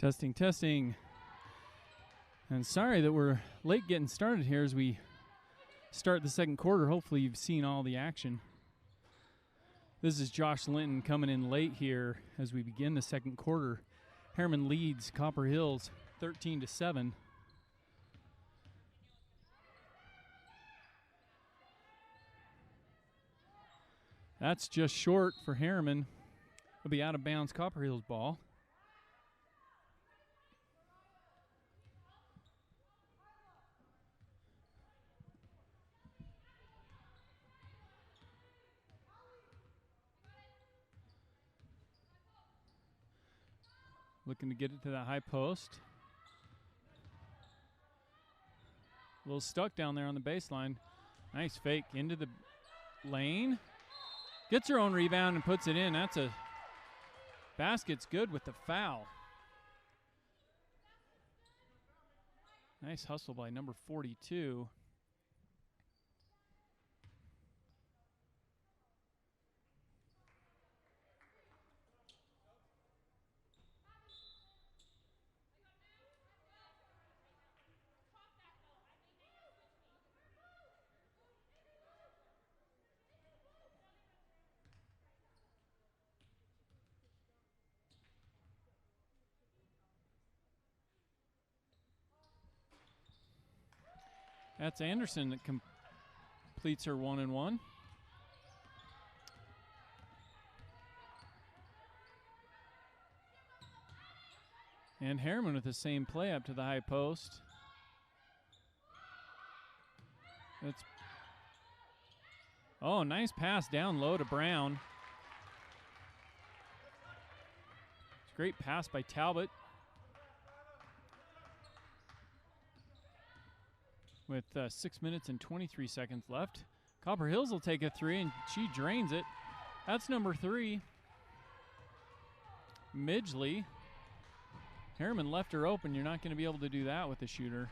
Testing, testing. And sorry that we're late getting started here as we start the second quarter. Hopefully you've seen all the action. This is Josh Linton coming in late here as we begin the second quarter. Herriman leads Copper Hills 13-7. That's just short for Herriman. It'll be out of bounds, Copper Hills ball. Looking to get it to that high post. A little stuck down there on the baseline. Nice fake into the lane. Gets her own rebound and puts it in. That's a basket's good with the foul. Nice hustle by number 42. That's Anderson that completes her 1-and-1. And Herriman with the same play up to the high post. Oh, nice pass down low to Brown. It's a great pass by Talbot. With 6 minutes and 23 seconds left. Copper Hills will take a three, and she drains it. That's number 3. Midgley. Herriman left her open. You're not going to be able to do that with the shooter.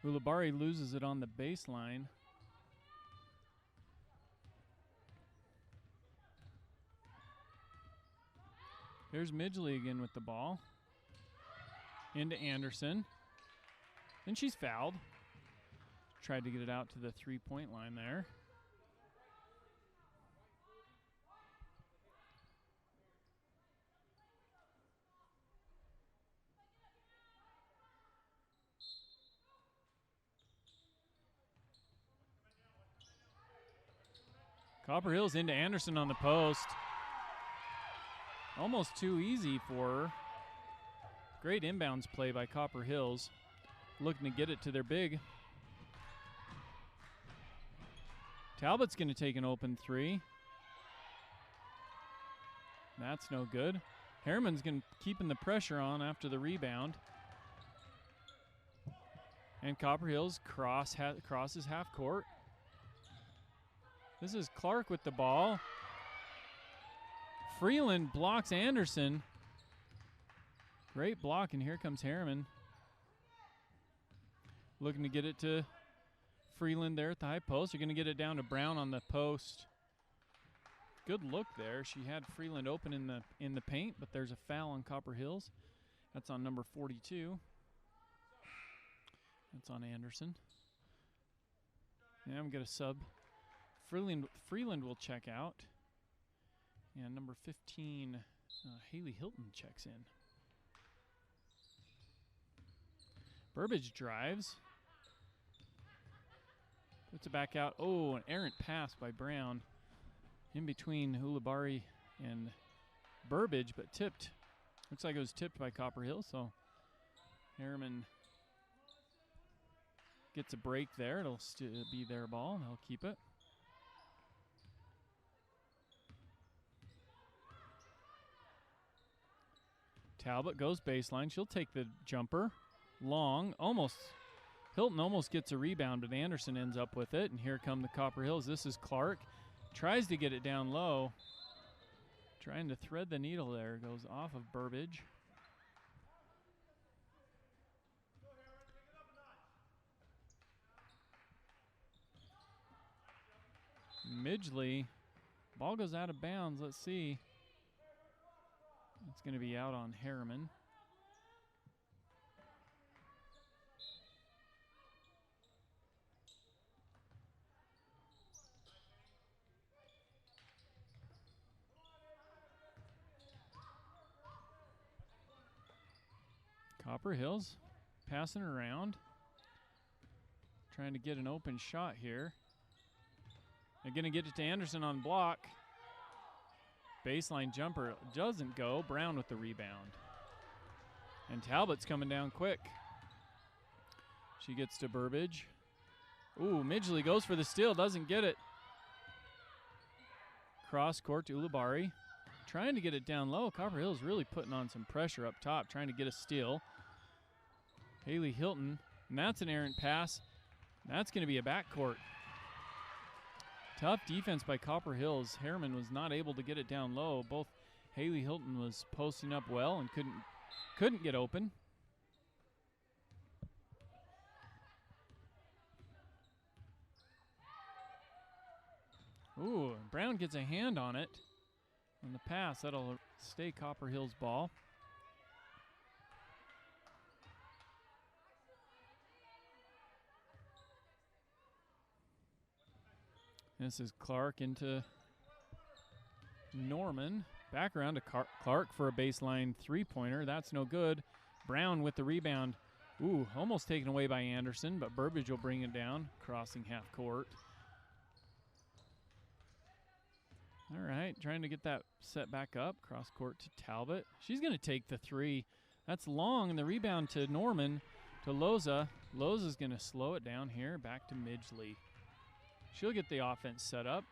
Ulibarri loses it on the baseline. There's Midgley again with the ball. Into Anderson. And she's fouled. Tried to get it out to the three-point line there. Copper Hills into Anderson on the post. Almost too easy for her. Great inbounds play by Copper Hills. Looking to get it to their big. Talbot's going to take an open three. That's no good. Herriman's going to keeping the pressure on after the rebound. And Copper Hills crosses half court. This is Clark with the ball. Freeland blocks Anderson. Great block, and here comes Herriman. Looking to get it to Freeland there at the high post. You're going to get it down to Brown on the post. Good look there. She had Freeland open in the paint, but there's a foul on Copper Hills. That's on number 42. That's on Anderson. Yeah, I'm going to sub. Freeland will check out. And number 15, Haley Hilton checks in. Burbage drives. Puts it back out. Oh, an errant pass by Brown. In between Ulibarri and Burbage, but tipped. Looks like it was tipped by Copper Hill, so Herriman gets a break there. It'll be their ball. They'll keep it. Talbot goes baseline. She'll take the jumper. Long. Hilton almost gets a rebound, but Anderson ends up with it. And here come the Copper Hills. This is Clark. Tries to get it down low. Trying to thread the needle there. Goes off of Burbage. Midgley. Ball goes out of bounds. Let's see. It's going to be out on Herriman. Copper Hills passing around. Trying to get an open shot here. They're going to get it to Anderson on block. Baseline jumper doesn't go. Brown with the rebound. And Talbot's coming down quick. She gets to Burbage. Ooh, Midgley goes for the steal, doesn't get it. Cross court to Ulubari. Trying to get it down low. Copper Hill's really putting on some pressure up top, trying to get a steal. Haley Hilton, and that's an errant pass. That's going to be a backcourt. Tough defense by Copper Hills. Herriman was not able to get it down low. Both Haley Hilton was posting up well and couldn't get open. Ooh, Brown gets a hand on it. On the pass, that'll stay Copper Hill's ball. This is Clark into Norman. Back around to Clark for a baseline three-pointer. That's no good. Brown with the rebound. Ooh, almost taken away by Anderson, but Burbage will bring it down, crossing half court. All right, trying to get that set back up. Cross court to Talbot. She's going to take the three. That's long, and the rebound to Norman, to Loza. Loza's going to slow it down here, back to Midgley. She'll get the offense set up.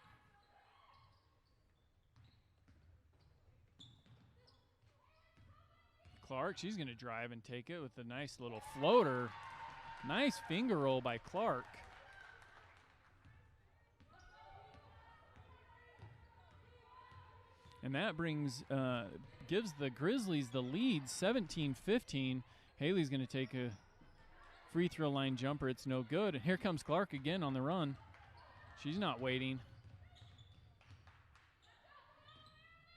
Clark, she's going to drive and take it with a nice little floater. Nice finger roll by Clark. And that gives the Grizzlies the lead, 17-15. Haley's going to take a free throw line jumper. It's no good. And here comes Clark again on the run. She's not waiting.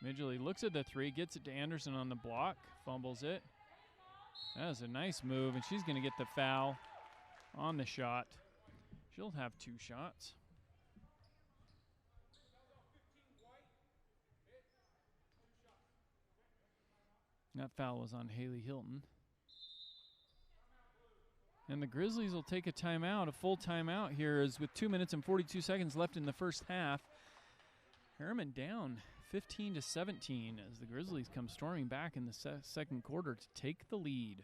Midgley looks at the three, gets it to Anderson on the block, fumbles it. That is a nice move, and she's going to get the foul on the shot. She'll have two shots. That foul was on Haley Hilton. And the Grizzlies will take a timeout, a full timeout here, as with 2 minutes and 42 seconds left in the first half. Herriman down 15-17 as the Grizzlies come storming back in the second quarter to take the lead.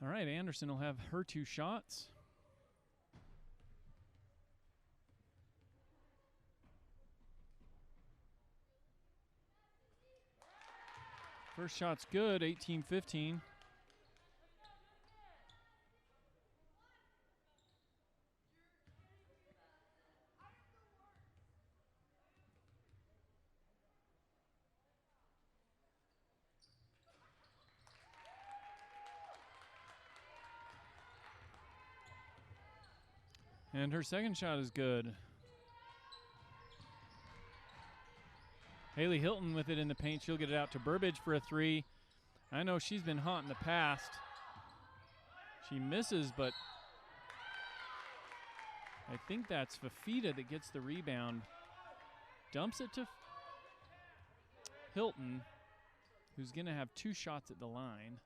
All right, Anderson will have her two shots. First shot's good, 18-15. And her second shot is good. Haley Hilton with it in the paint. She'll get it out to Burbage for a three. I know she's been hot in the past. She misses, but I think that's Fafita that gets the rebound. Dumps it to Hilton, who's going to have 2 shots at the line.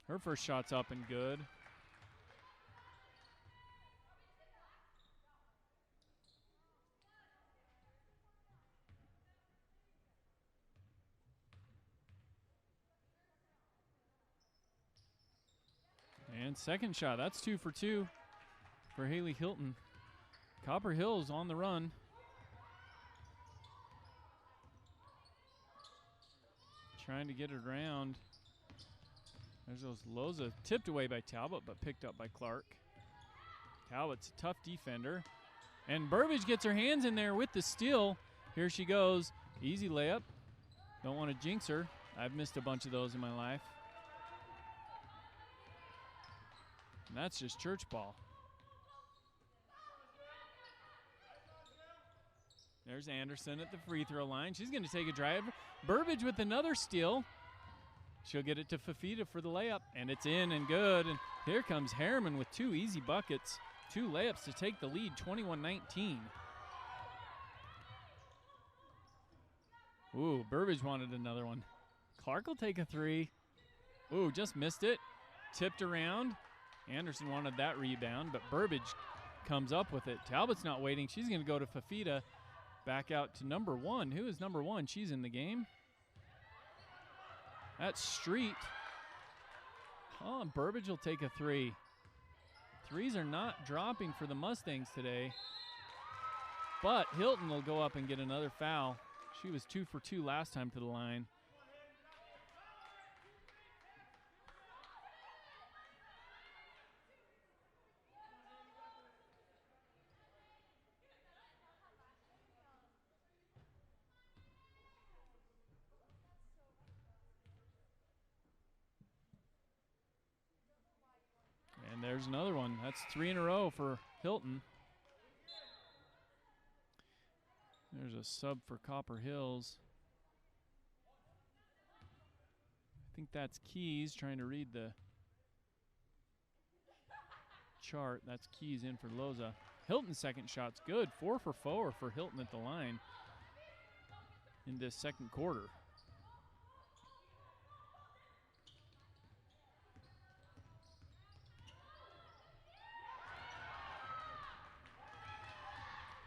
Her first shot's up and good. And second shot, that's 2 for 2 for Haley Hilton. Copper Hill's on the run. Trying to get it around. There's those Loza tipped away by Talbot, but picked up by Clark. Talbot's a tough defender. And Burbage gets her hands in there with the steal. Here she goes. Easy layup. Don't want to jinx her. I've missed a bunch of those in my life. And that's just church ball. There's Anderson at the free throw line. She's going to take a drive. Burbage with another steal. She'll get it to Fafita for the layup, and it's in and good. And here comes Herriman with 2 easy buckets, 2 layups to take the lead, 21-19. Ooh, Burbage wanted another one. Clark will take a 3. Ooh, just missed it. Tipped around. Anderson wanted that rebound, but Burbage comes up with it. Talbot's not waiting. She's going to go to Fafita. Back out to number 1. Who is number 1? She's in the game. That's Street. Oh, and Burbage will take a 3. Threes are not dropping for the Mustangs today. But Hilton will go up and get another foul. She was 2 for 2 last time to the line. And there's another one. That's 3 in a row for Hilton. There's a sub for Copper Hills. I think that's Keys trying to read the chart. That's Keys in for Loza. Hilton's second shot's good. 4 for 4 for Hilton at the line in this second quarter.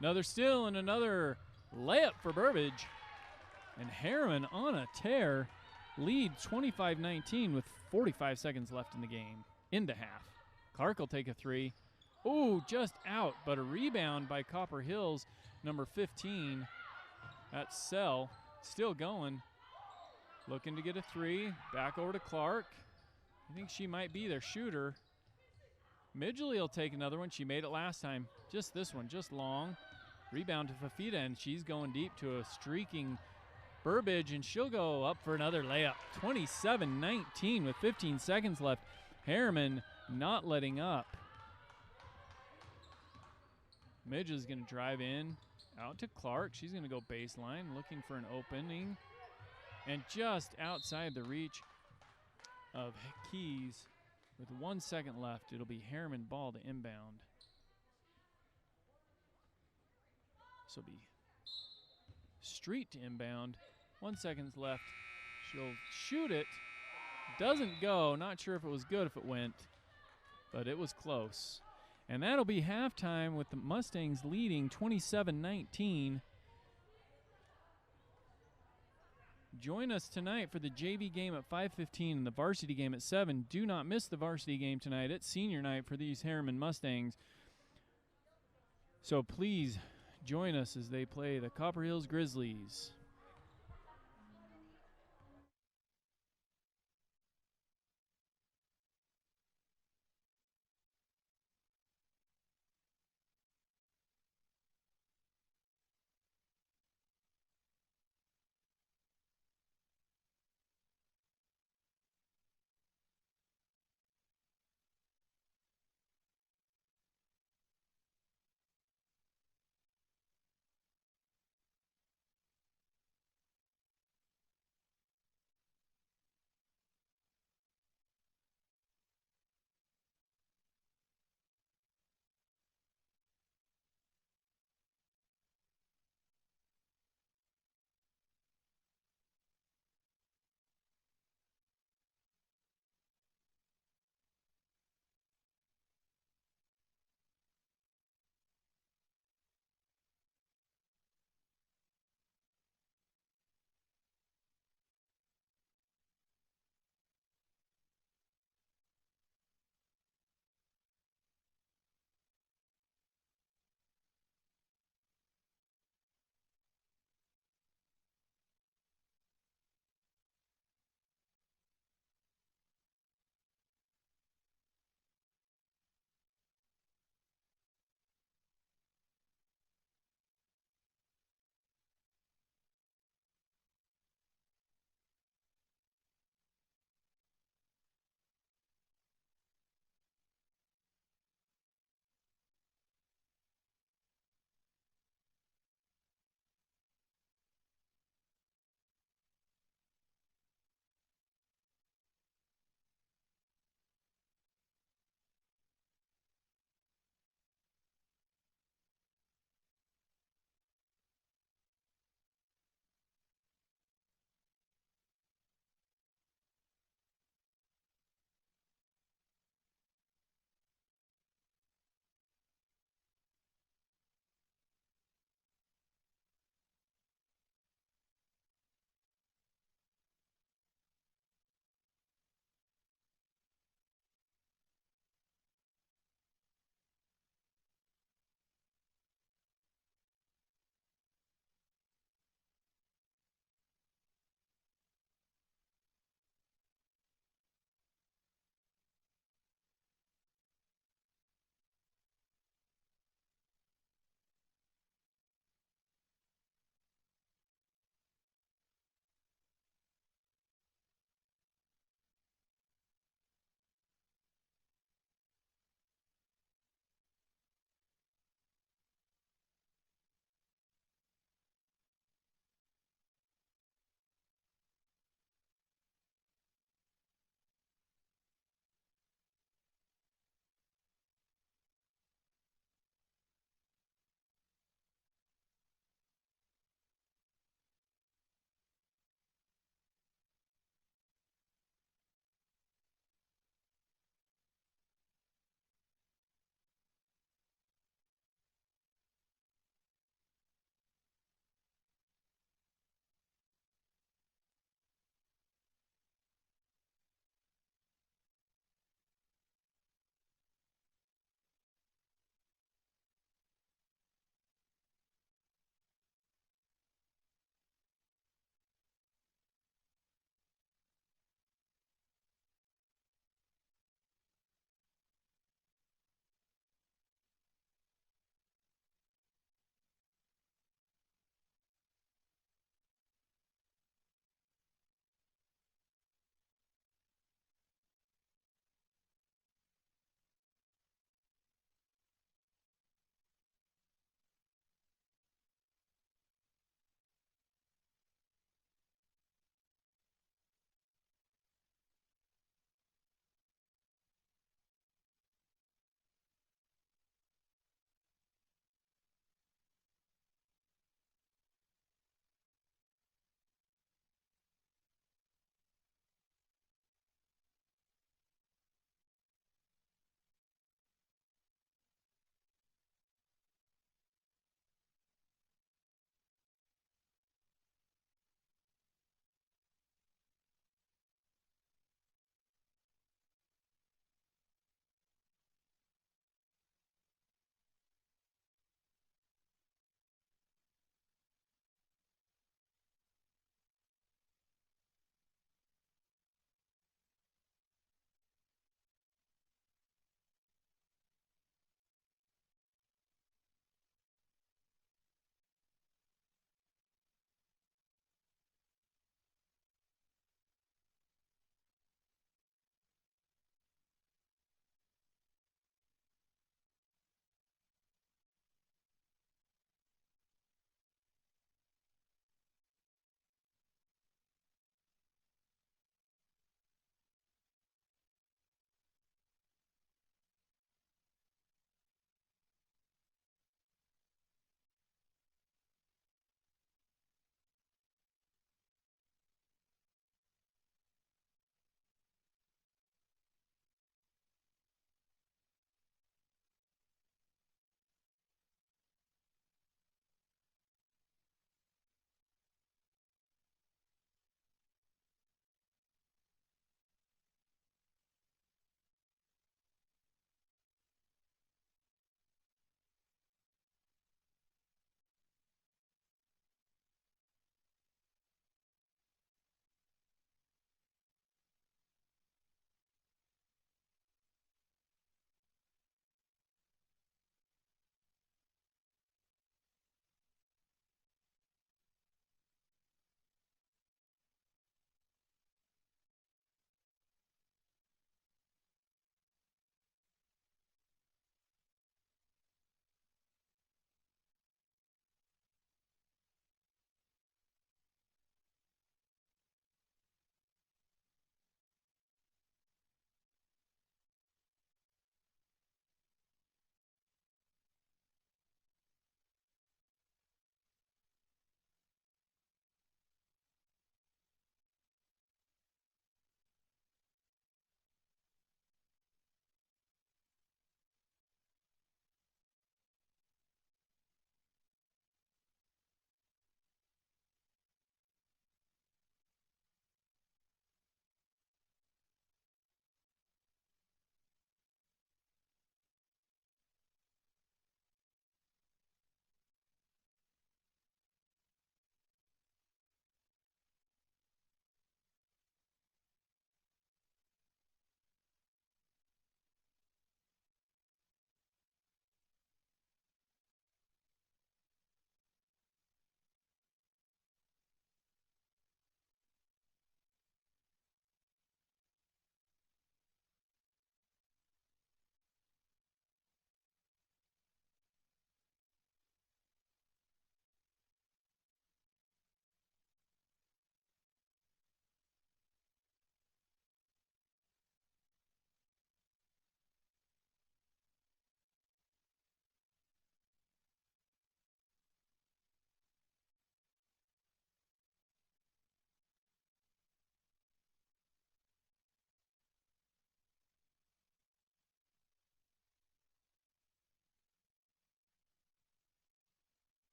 Another steal and another layup for Burbage. And Herriman on a tear leads 25-19 with 45 seconds left in the game, into half. Clark will take a 3. Ooh, just out, but a rebound by Copper Hills, number 15. That's Sell, still going. Looking to get a 3. Back over to Clark. I think she might be their shooter. Midgley will take another one. She made it last time. Just this one, just long. Rebound to Fafita, and she's going deep to a streaking Burbage, and she'll go up for another layup. 27-19 with 15 seconds left. Herriman not letting up. Midge is going to drive in, out to Clark. She's going to go baseline, looking for an opening. And just outside the reach of Keys, with 1 second left, it'll be Herriman ball to inbound. This will be Street to inbound. 1 second left. She'll shoot it. Doesn't go. Not sure if it was good if it went, but it was close. And that'll be halftime with the Mustangs leading 27-19. Join us tonight for the JV game at 5:15 and the varsity game at 7. Do not miss the varsity game tonight. It's senior night for these Herriman Mustangs. So please join us as they play the Copper Hills Grizzlies.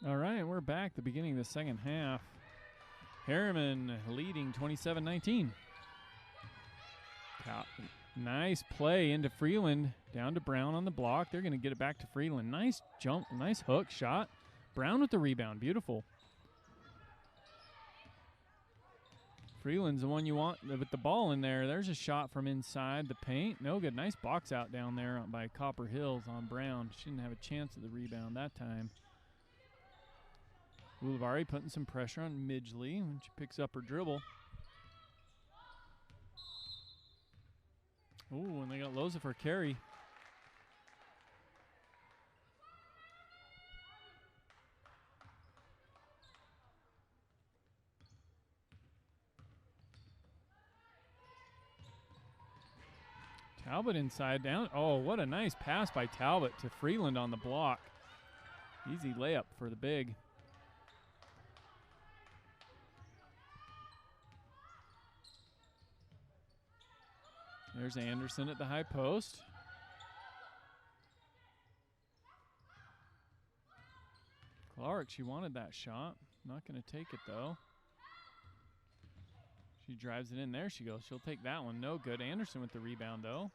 All right, we're back at the beginning of the second half. Herriman leading 27-19. Nice play into Freeland, down to Brown on the block. They're going to get it back to Freeland. Nice jump, nice hook shot. Brown with the rebound, beautiful. Freeland's the one you want with the ball in there. There's a shot from inside the paint. No good, nice box out down there by Copper Hills on Brown. She didn't have a chance at the rebound that time. Ulibarri putting some pressure on Midgley when she picks up her dribble. Ooh, and they got Loza for carry. Talbot inside down. Oh, what a nice pass by Talbot to Freeland on the block. Easy layup for the big. There's Anderson at the high post. Clark, she wanted that shot. Not going to take it, though. She drives it in. There she goes. She'll take that one. No good. Anderson with the rebound, though.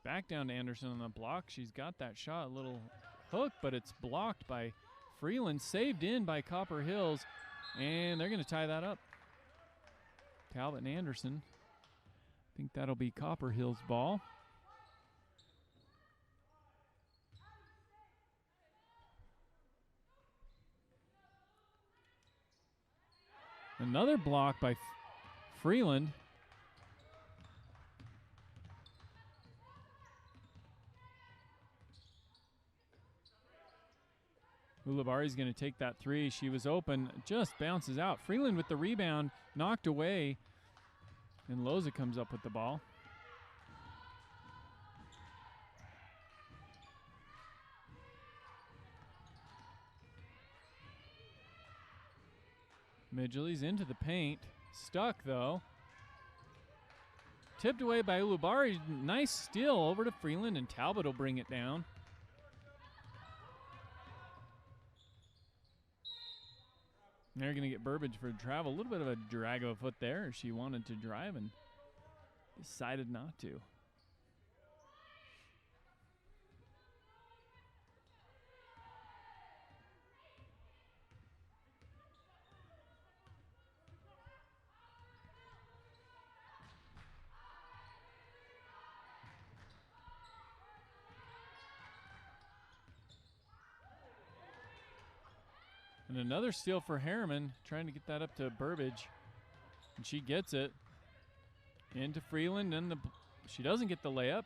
Back down to Anderson on the block. She's got that shot. A little hook, but it's blocked by Freeland. Saved in by Copper Hills. And they're going to tie that up. Talbot and Anderson. I think that'll be Copper Hills' ball. Another block by Freeland. Ulibarri's going to take that three. She was open, just bounces out. Freeland with the rebound, knocked away. And Loza comes up with the ball. Midgley's into the paint. Stuck, though. Tipped away by Ulibarri. Nice steal over to Freeland, and Talbot will bring it down. They're going to get Burbage for travel. A little bit of a drag of a foot there. She wanted to drive and decided not to. And another steal for Herriman, trying to get that up to Burbage. And she gets it. Into Freeland, and she doesn't get the layup.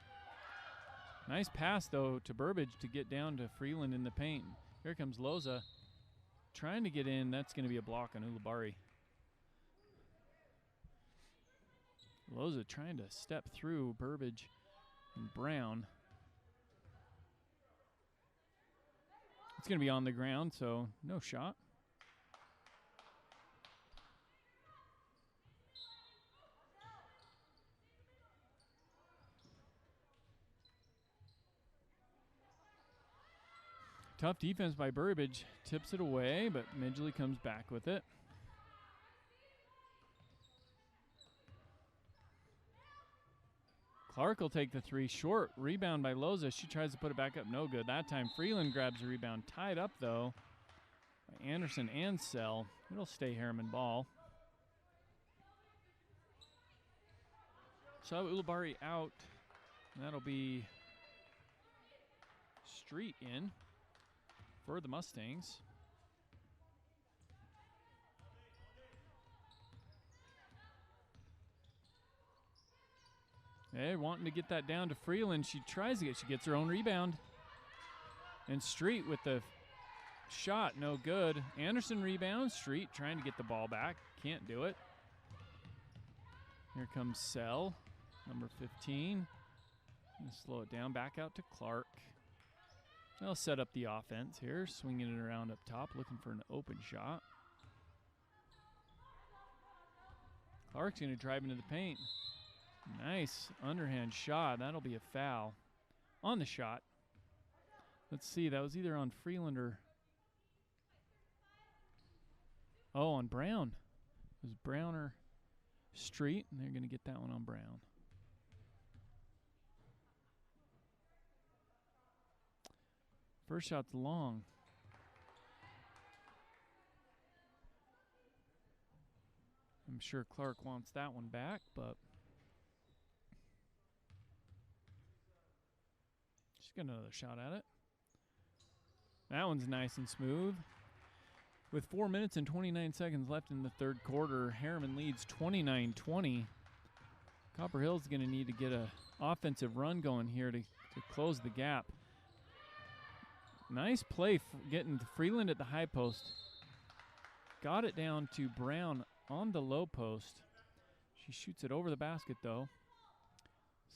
Nice pass, though, to Burbage to get down to Freeland in the paint. Here comes Loza. Trying to get in. That's going to be a block on Ulibarri. Loza trying to step through Burbage and Brown. It's going to be on the ground, so no shot. Tough defense by Burbage. Tips it away, but Midgley comes back with it. Clark will take the three. Short rebound by Loza. She tries to put it back up. No good. That time Freeland grabs the rebound. Tied up, though, by Anderson and Sell. It'll stay Herriman ball. So Ulibarri out. That'll be Street in for the Mustangs. Hey, wanting to get that down to Freeland. She tries to she gets her own rebound. And Street with the shot, no good. Anderson rebounds. Street trying to get the ball back. Can't do it. Here comes Sell, number 15. Slow it down, back out to Clark. They'll set up the offense here, swinging it around up top, looking for an open shot. Clark's going to drive into the paint. Nice underhand shot. That'll be a foul on the shot. Let's see. That was either on Freeland or Oh, on Brown. It was Brown or Street, and they're going to get that one on Brown. First shot's long. I'm sure Clark wants that one back, but she's got another shot at it. That one's nice and smooth. With 4 minutes and 29 seconds left in the third quarter, Herriman leads 29-20. Copper Hill's going to need to get an offensive run going here to close the gap. Nice play getting Freeland at the high post. Got it down to Brown on the low post. She shoots it over the basket though.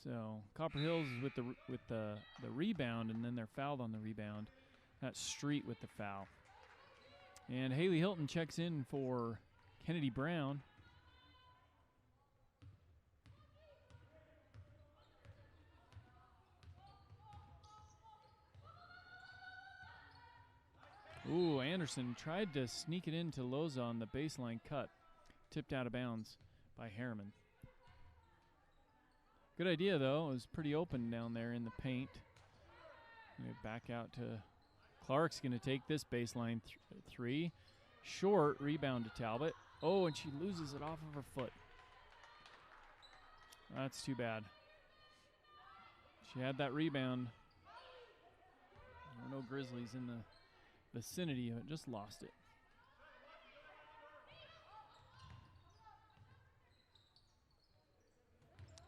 So Copper Hills with the rebound, and then they're fouled on the rebound. That's Street with the foul. And Haley Hilton checks in for Kennedy Brown. Ooh, Anderson tried to sneak it into Loza on the baseline cut. Tipped out of bounds by Herriman. Good idea, though. It was pretty open down there in the paint. Back out to Clark's going to take this baseline three. Short rebound to Talbot. Oh, and she loses it off of her foot. That's too bad. She had that rebound. There were no Grizzlies in the vicinity of it, just lost it.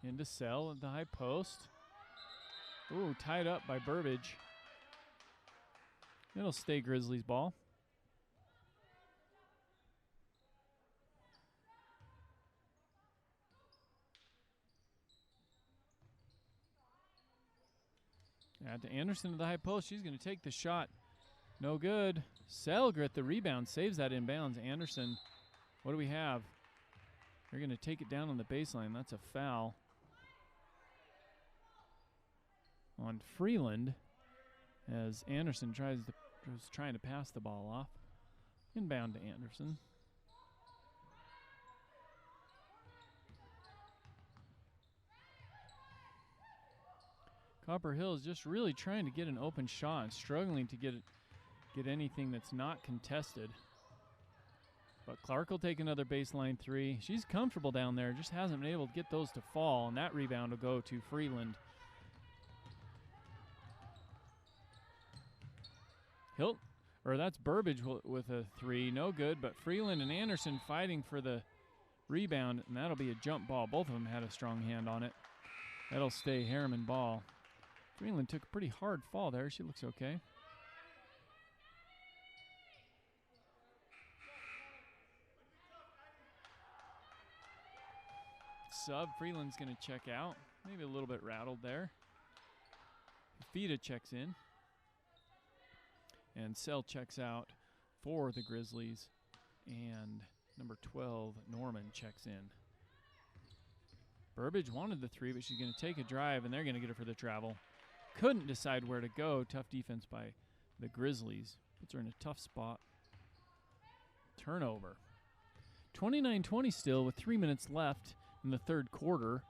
Into Sell at the high post. Ooh, tied up by Burbage. It'll stay Grizzlies ball. Out to Anderson at the high post. She's going to take the shot. No good. Selgr at the rebound. Saves that inbounds. Anderson, what do we have? They're going to take it down on the baseline. That's a foul on Freeland as Anderson was trying to pass the ball off. Inbound to Anderson. Copper Hill is just really trying to get an open shot and struggling to get anything that's not contested. But Clark will take another baseline three. She's comfortable down there, just hasn't been able to get those to fall, and that rebound will go to Freeland. That's Burbage with a three, no good, but Freeland and Anderson fighting for the rebound, and that'll be a jump ball. Both of them had a strong hand on it. That'll stay Herriman ball. Freeland took a pretty hard fall there. She looks okay. Sub, Freeland's going to check out. Maybe a little bit rattled there. Fida checks in. And Sell checks out for the Grizzlies. And number 12, Norman, checks in. Burbage wanted the three, but she's going to take a drive, and they're going to get her for the travel. Couldn't decide where to go. Tough defense by the Grizzlies. Puts her in a tough spot. Turnover. 29-20 still with 3 minutes left in the third quarter.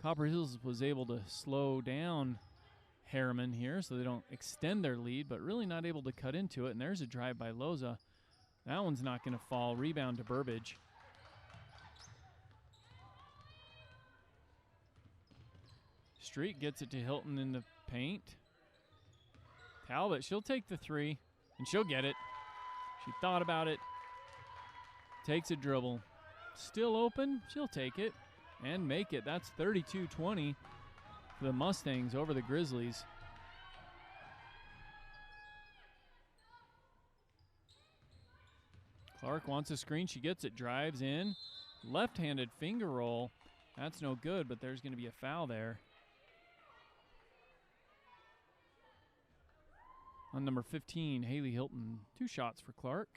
Copper Hills was able to slow down Herriman here so they don't extend their lead, but really not able to cut into it. And there's a drive by Loza. That one's not going to fall. Rebound to Burbage. Street gets it to Hilton in the paint. Talbot, she'll take the three, and she'll get it. She thought about it. Takes a dribble. Still open. She'll take it and make it. That's 32-20 for the Mustangs over the Grizzlies. Clark wants a screen. She gets it. Drives in. Left-handed finger roll. That's no good, but there's going to be a foul there. On number 15, Haley Hilton. 2 shots for Clark.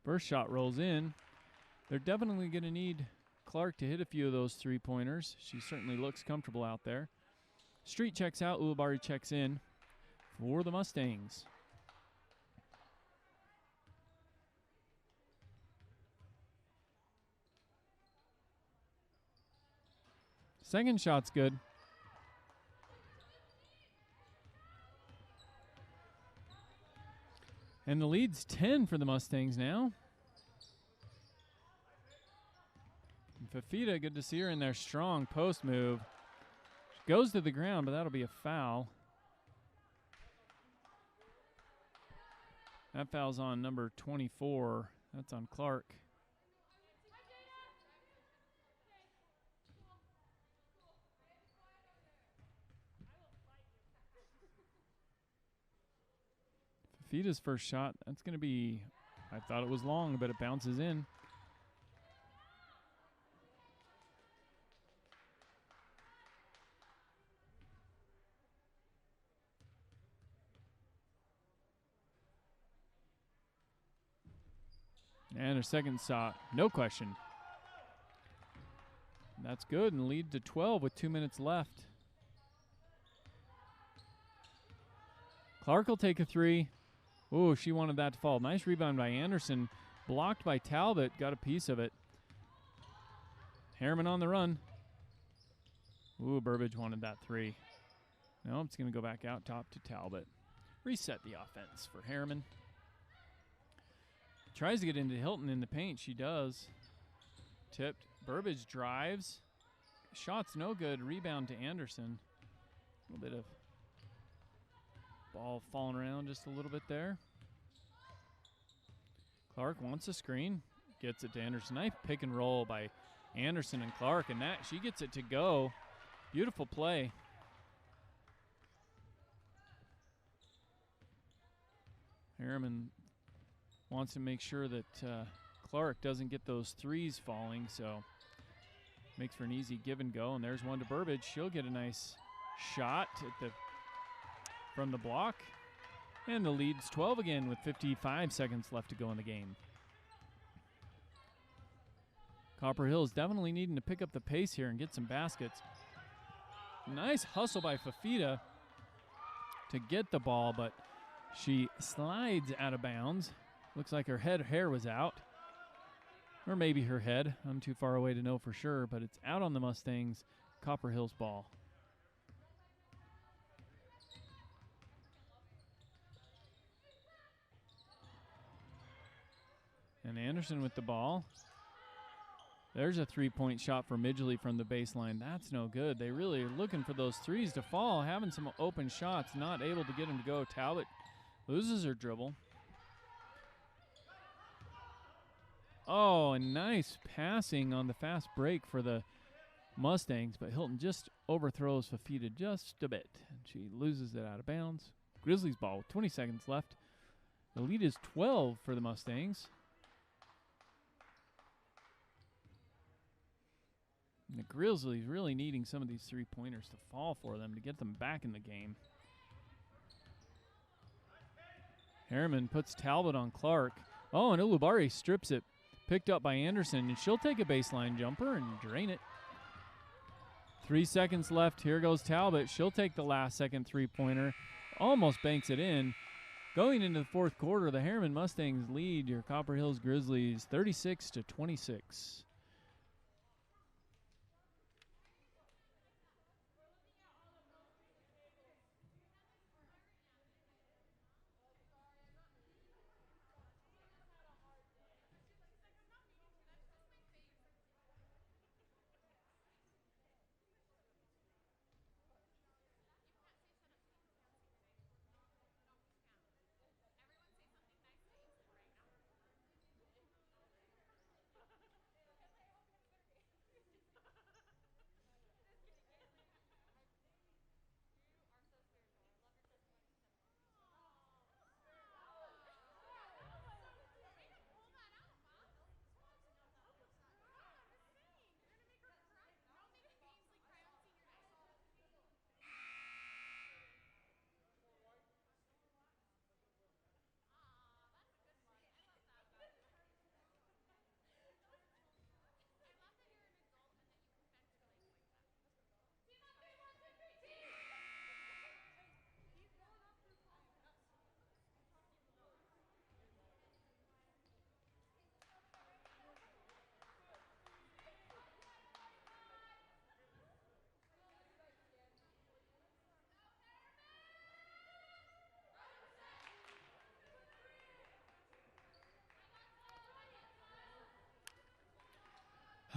First shot rolls in. They're definitely going to need Clark to hit a few of those three-pointers. She certainly looks comfortable out there. Street checks out. Ulibarri checks in for the Mustangs. Second shot's good. And the lead's 10 for the Mustangs now. And Fafita, good to see her in there. Strong post move. She goes to the ground, but that'll be a foul. That foul's on number 24. That's on Clark. Fafita's first shot, that's going to be, I thought it was long, but it bounces in. And her second shot, no question. That's good, and lead to 12 with 2 minutes left. Clark will take a three. Ooh, she wanted that to fall. Nice rebound by Anderson. Blocked by Talbot, got a piece of it. Herriman on the run. Ooh, Burbage wanted that three. No, it's going to go back out top to Talbot. Reset the offense for Herriman. Tries to get into Hilton in the paint. She does. Tipped. Burbage drives. Shot's no good. Rebound to Anderson. A little bit of ball falling around just a little bit there. Clark wants a screen. Gets it to Anderson. Nice pick and roll by Anderson and Clark. And that she gets it to go. Beautiful play. Herriman wants to make sure that Clark doesn't get those threes falling, so makes for an easy give and go. And there's one to Burbage. She'll get a nice shot from the block. And the lead's 12 again with 55 seconds left to go in the game. Copper Hill is definitely needing to pick up the pace here and get some baskets. Nice hustle by Fafita to get the ball, but she slides out of bounds. Looks like her hair was out. Or maybe her head. I'm too far away to know for sure, but it's out on the Mustangs. Copper Hill's ball. And Anderson with the ball. There's a three-point shot for Midgley from the baseline. That's no good. They really are looking for those threes to fall, having some open shots, not able to get them to go. Talbot loses her dribble. Oh, and nice passing on the fast break for the Mustangs, but Hilton just overthrows Fafita just a bit. And she loses it out of bounds. Grizzlies ball with 20 seconds left. The lead is 12 for the Mustangs. And the Grizzlies really needing some of these three-pointers to fall for them to get them back in the game. Herriman puts Talbot on Clark. Oh, and Ulibarri strips it. Picked up by Anderson, and she'll take a baseline jumper and drain it. 3 seconds left. Here goes Talbot. She'll take the last second three-pointer. Almost banks it in. Going into the fourth quarter, the Herriman Mustangs lead your Copper Hills Grizzlies 36-26.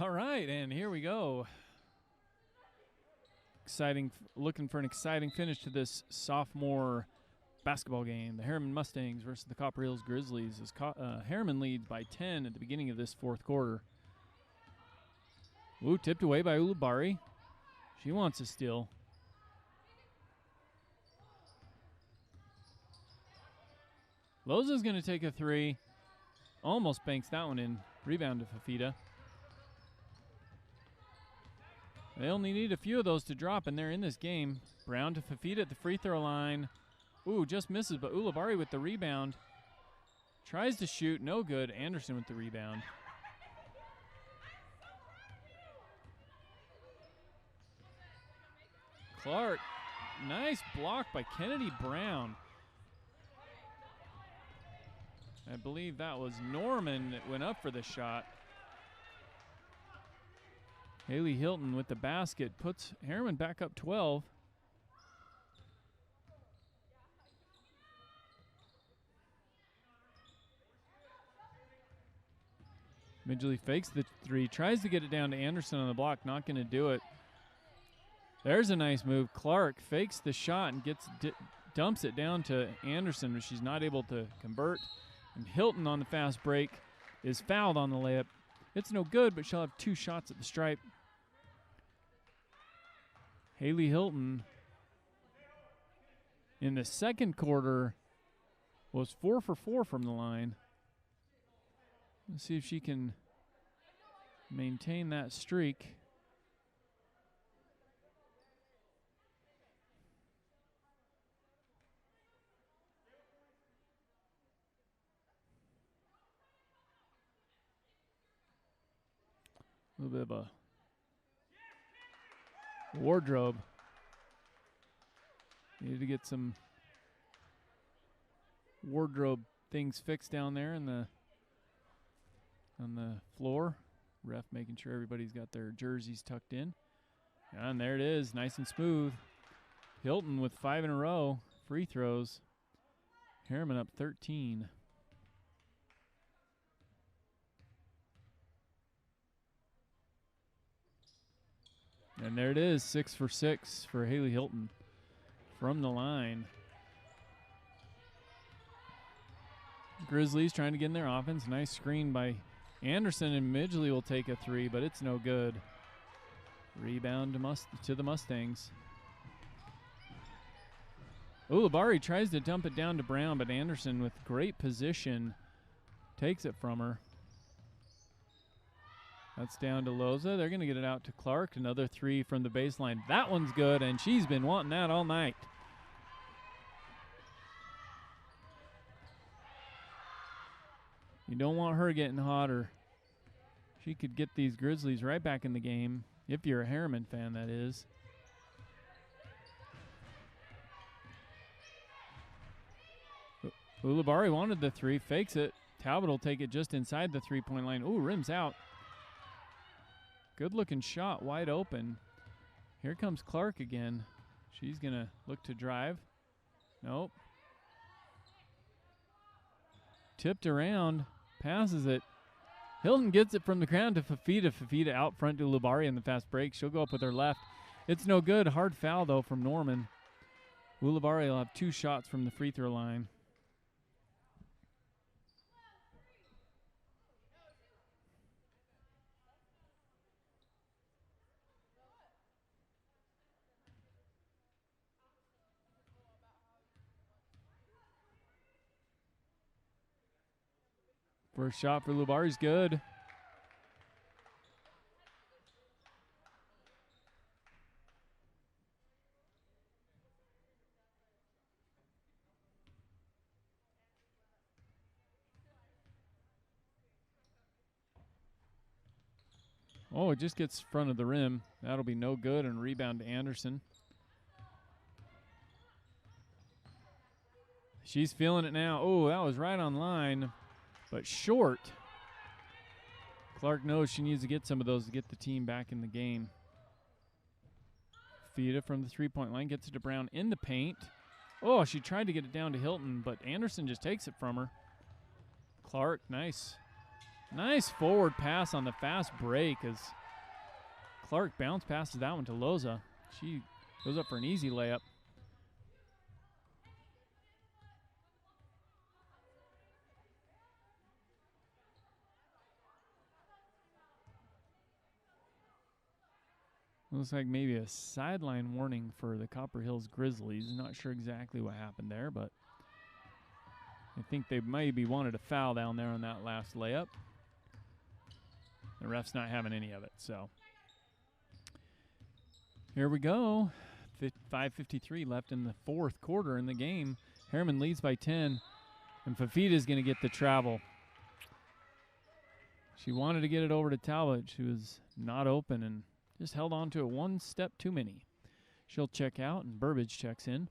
All right, and here we go. Exciting, looking for an exciting finish to this sophomore basketball game. The Herriman Mustangs versus the Copper Hills Grizzlies. As Herriman leads by 10 at the beginning of this fourth quarter. Ooh, tipped away by Ulubari. She wants a steal. Loza's going to take a three. Almost banks that one in. Rebound to Fafita. They only need a few of those to drop, and they're in this game. Brown to Fafita at the free throw line. Ooh, just misses, but Ulubari with the rebound. Tries to shoot, no good. Anderson with the rebound. Clark, nice block by Kennedy Brown. I believe that was Norman that went up for the shot. Haley Hilton with the basket puts Herriman back up 12. Midgley fakes the three, tries to get it down to Anderson on the block, not going to do it. There's a nice move. Clark fakes the shot and dumps it down to Anderson, but she's not able to convert. And Hilton on the fast break is fouled on the layup. It's no good, but she'll have 2 shots at the stripe. Haley Hilton in the second quarter was 4 for 4 from the line. Let's see if she can maintain that streak. A little bit of a wardrobe. Needed to get some wardrobe things fixed down there in on the floor. Ref making sure everybody's got their jerseys tucked in. And there it is, nice and smooth. Hilton with 5 in a row. Free throws. Herriman up 13. And there it is, 6 for 6 for Haley Hilton from the line. Grizzlies trying to get in their offense. Nice screen by Anderson, and Midgley will take a three, but it's no good. Rebound to the Mustangs. Ulubari tries to dump it down to Brown, but Anderson with great position takes it from her. That's down to Loza. They're going to get it out to Clark. Another three from the baseline. That one's good, and she's been wanting that all night. You don't want her getting hotter. She could get these Grizzlies right back in the game, if you're a Herriman fan, that is. Ulubari wanted the three, fakes it. Talbot will take it just inside the three-point line. Ooh, rims out. Good-looking shot, wide open. Here comes Clark again. She's going to look to drive. Nope. Tipped around, passes it. Hilton gets it from the ground to Fafita. Fafita out front to Ulubari in the fast break. She'll go up with her left. It's no good. Hard foul, though, from Norman. Ulubari will have 2 shots from the free throw line. First shot for Ulubari's good. Oh, it just gets front of the rim. That'll be no good, and rebound to Anderson. She's feeling it now. Oh, that was right on line, but short. Clark knows she needs to get some of those to get the team back in the game. Fafita from the three-point line gets it to Brown in the paint. Oh, she tried to get it down to Hilton, but Anderson just takes it from her. Clark, nice Nice forward pass on the fast break as Clark bounce passes that one to Loza. She goes up for an easy layup. Looks like maybe a sideline warning for the Copper Hills Grizzlies. Not sure exactly what happened there, but I think they maybe wanted a foul down there on that last layup. The ref's not having any of it, so. Here we go. 5:53 left in the fourth quarter in the game. Herriman leads by 10, and Fafita is going to get the travel. She wanted to get it over to Talbot. She was not open and just held on to it one step too many. She'll check out, and Burbage checks in.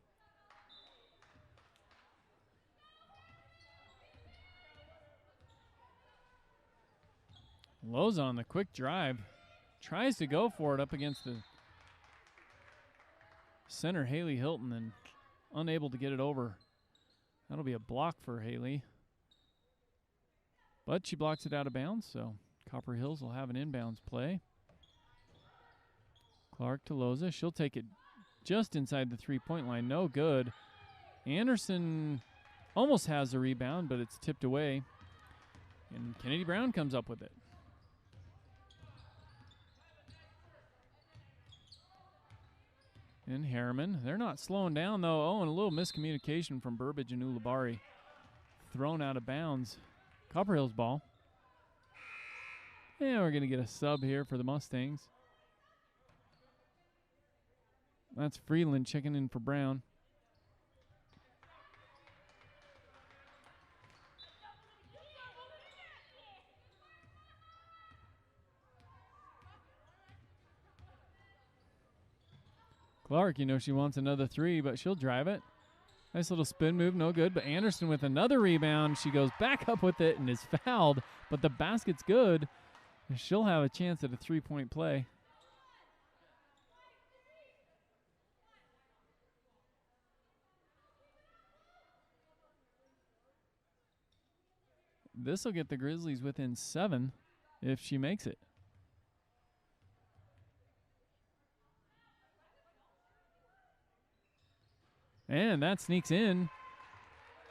Loza on the quick drive. Tries to go for it up against the center, Haley Hilton, and unable to get it over. That'll be a block for Haley. But she blocks it out of bounds, so Copper Hills will have an inbounds play. Clark to Loza. She'll take it just inside the three-point line. No good. Anderson almost has the rebound, but it's tipped away. And Kennedy Brown comes up with it. And Herriman. They're not slowing down, though. Oh, and a little miscommunication from Burbage and Ulibarri. Thrown out of bounds. Copper Hills ball. And we're going to get a sub here for the Mustangs. That's Freeland checking in for Brown. Clark, you know she wants another three, but she'll drive it. Nice little spin move, no good. But Anderson with another rebound. She goes back up with it and is fouled, but the basket's good. And she'll have a chance at a three-point play. This will get the Grizzlies within 7 if she makes it. And that sneaks in.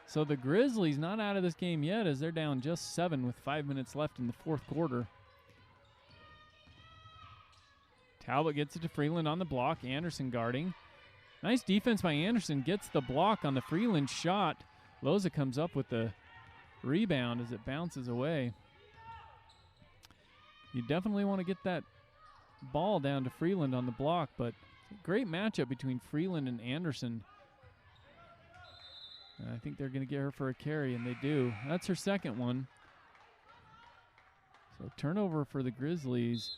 So the Grizzlies not out of this game yet as they're down just 7 with 5 minutes left in the fourth quarter. Talbot gets it to Freeland on the block. Anderson guarding. Nice defense by Anderson. Gets the block on the Freeland shot. Loza comes up with the rebound as it bounces away. You definitely want to get that ball down to Freeland on the block, but great matchup between Freeland and Anderson. And I think they're going to get her for a carry, and they do. That's her second one. So turnover for the Grizzlies.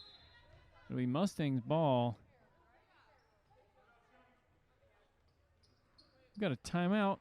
It'll be Mustangs ball. We've got a timeout.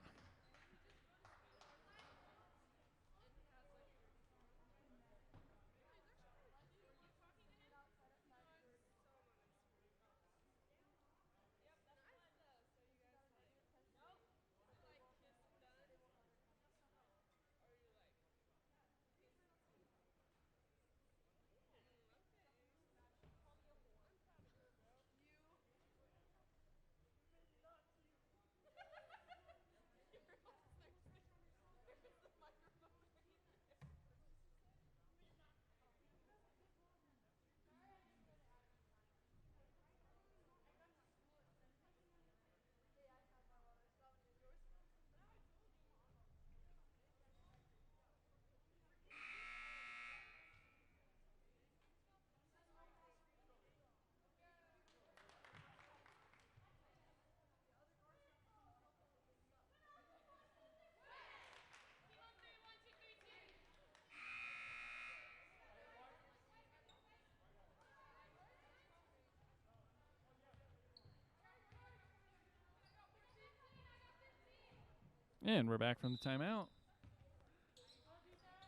And we're back from the timeout.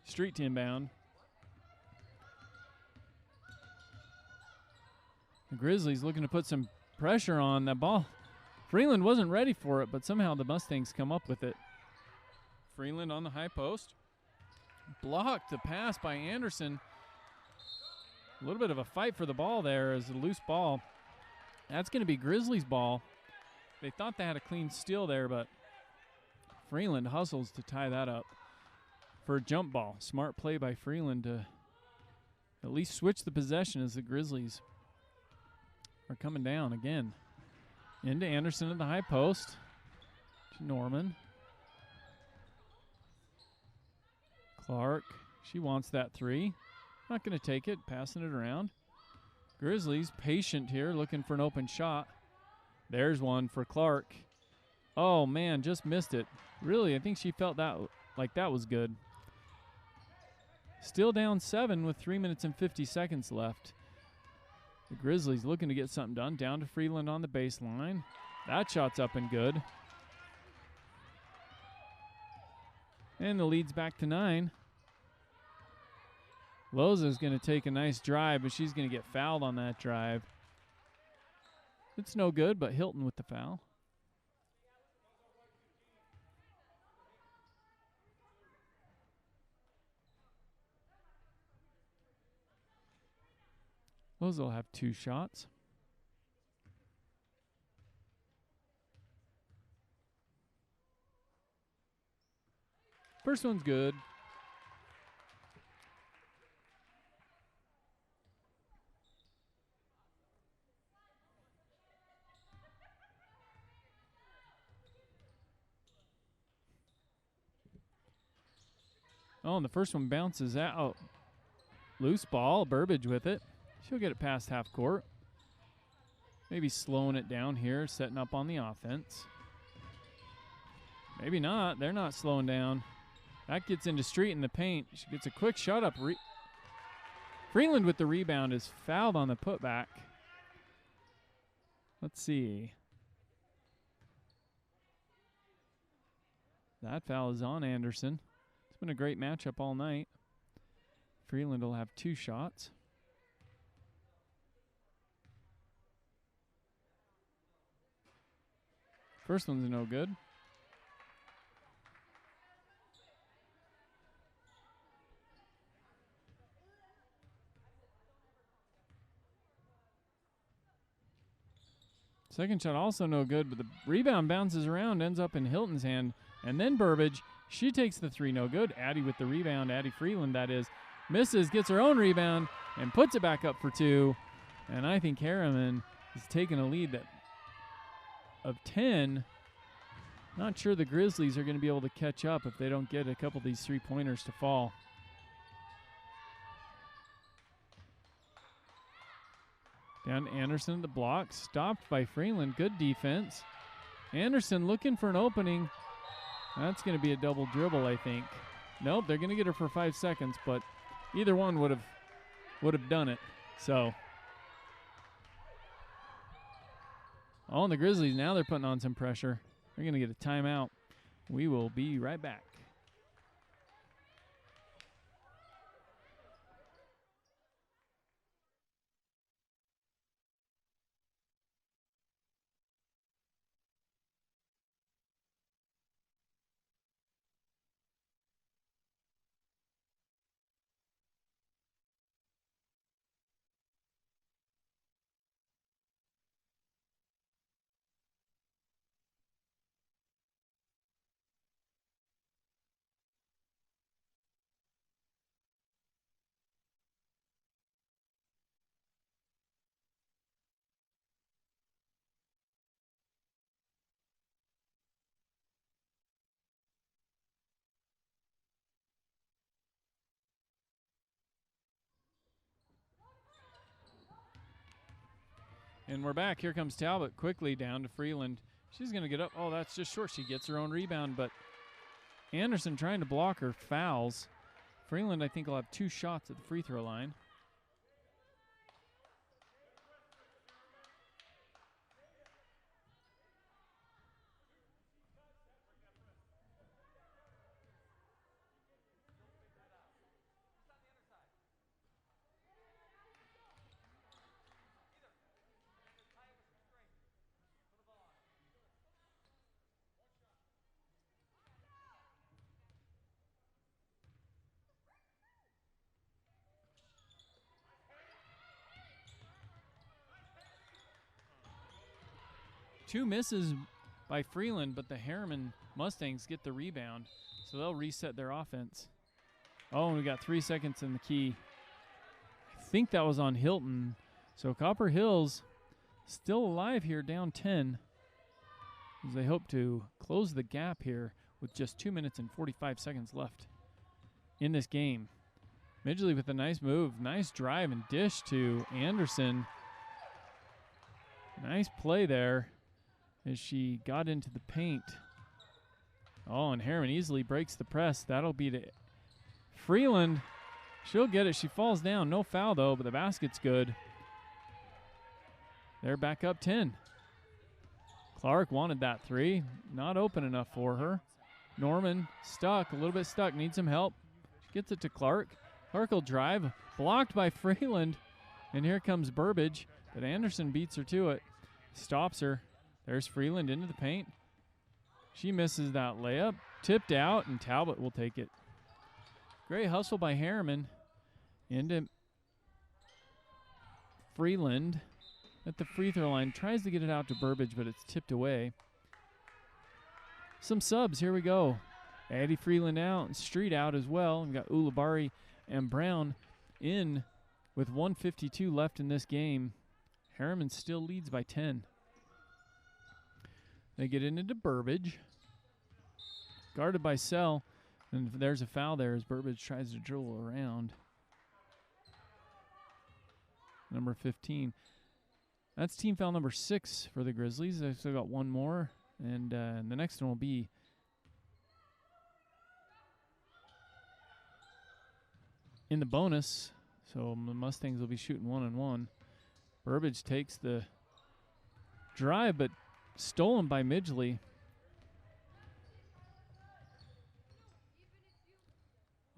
Street to inbound. The Grizzlies looking to put some pressure on that ball. Freeland wasn't ready for it, but somehow the Mustangs come up with it. Freeland on the high post. blocked the pass by Anderson. A little bit of a fight for the ball there as a loose ball. That's going to be Grizzlies' ball. They thought they had a clean steal there, but Freeland hustles to tie that up for a jump ball. Smart play by Freeland to at least switch the possession as the Grizzlies are coming down again. Into Anderson at the high post. To Norman. Clark, she wants that three. Not going to take it, passing it around. Grizzlies patient here, looking for an open shot. There's one for Clark. Oh, man, just missed it. Really, I think she felt that like that was good. Still down 7 with 3 minutes and 50 seconds left. The Grizzlies looking to get something done. Down to Freeland on the baseline. That shot's up and good. And the lead's back to 9. Loza's going to take a nice drive, but she's going to get fouled on that drive. It's no good, but Hilton with the foul. Loza will have 2 shots. First one's good. Oh, and the first one bounces out. Loose ball, Burbage with it. She'll get it past half court. Maybe slowing it down here, setting up on the offense. Maybe not. They're not slowing down. That gets into Street in the paint. She gets a quick shot up. Freeland with the rebound is fouled on the putback. Let's see. That foul is on Anderson. It's been a great matchup all night. Freeland will have 2 shots. First one's no good. Second shot also no good, but the rebound bounces around, ends up in Hilton's hand. And then Burbage, she takes the 3, no good. Addie with the rebound, Addie Freeland that is. Misses, gets her own rebound, and puts it back up for 2. And I think Herriman is taking a lead of 10. Not sure the Grizzlies are going to be able to catch up if they don't get a couple of these 3-pointers to fall. Down to Anderson at the block. Stopped by Freeland. Good defense. Anderson looking for an opening. That's going to be a double dribble, I think. Nope, they're going to get her for 5 seconds, but either one would have done it. So. Oh, and the Grizzlies, now they're putting on some pressure. They're going to get a timeout. We will be right back. And we're back. Here comes Talbot quickly down to Freeland. She's going to get up. Oh, that's just short. She gets her own rebound, but Anderson trying to block her fouls. Freeland, I think, will have 2 shots at the free throw line. 2 misses by Freeland, but the Herriman Mustangs get the rebound, so they'll reset their offense. Oh, and we got 3 seconds in the key. I think that was on Hilton. So Copper Hills still alive here, down 10, as they hope to close the gap here with just 2 minutes and 45 seconds left in this game. Midgley with a nice move, nice drive and dish to Anderson. Nice play there as she got into the paint. Oh, and Herriman easily breaks the press. That'll be to Freeland. She'll get it. She falls down. No foul, though, but the basket's good. They're back up 10. Clark wanted that 3. Not open enough for her. Norman stuck, a little bit stuck. Needs some help. She gets it to Clark. Clark will drive. Blocked by Freeland. And here comes Burbage. But Anderson beats her to it. Stops her. There's Freeland into the paint. She misses that layup. Tipped out, and Talbot will take it. Great hustle by Herriman. Into Freeland at the free throw line. Tries to get it out to Burbage, but it's tipped away. Some subs. Here we go. Addie Freeland out and Street out as well. We've got Ulibarri and Brown in with 1:52 left in this game. Herriman still leads by 10. They get it into Burbage. Guarded by Sell. And there's a foul there as Burbage tries to dribble around. Number 15. That's team foul number 6 for the Grizzlies. They've still got one more. And the next one will be in the bonus. So the Mustangs will be shooting 1-on-1. Burbage takes the drive, but stolen by Midgley.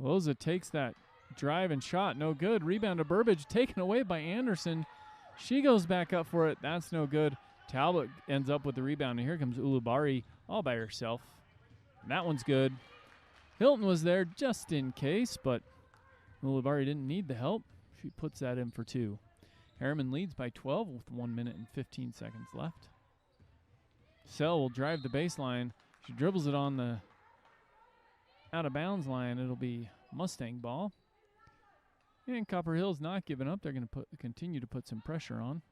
Loza takes that drive and shot. No good. Rebound to Burbage. Taken away by Anderson. She goes back up for it. That's no good. Talbot ends up with the rebound. And here comes Ulibarri all by herself. And that one's good. Hilton was there just in case, but Ulibarri didn't need the help. She puts that in for 2. Herriman leads by 12 with 1 minute and 15 seconds left. Sell will drive the baseline. She dribbles it on the out-of-bounds line. It'll be Mustang ball. And Copper Hill's not giving up. They're going to continue to put some pressure on.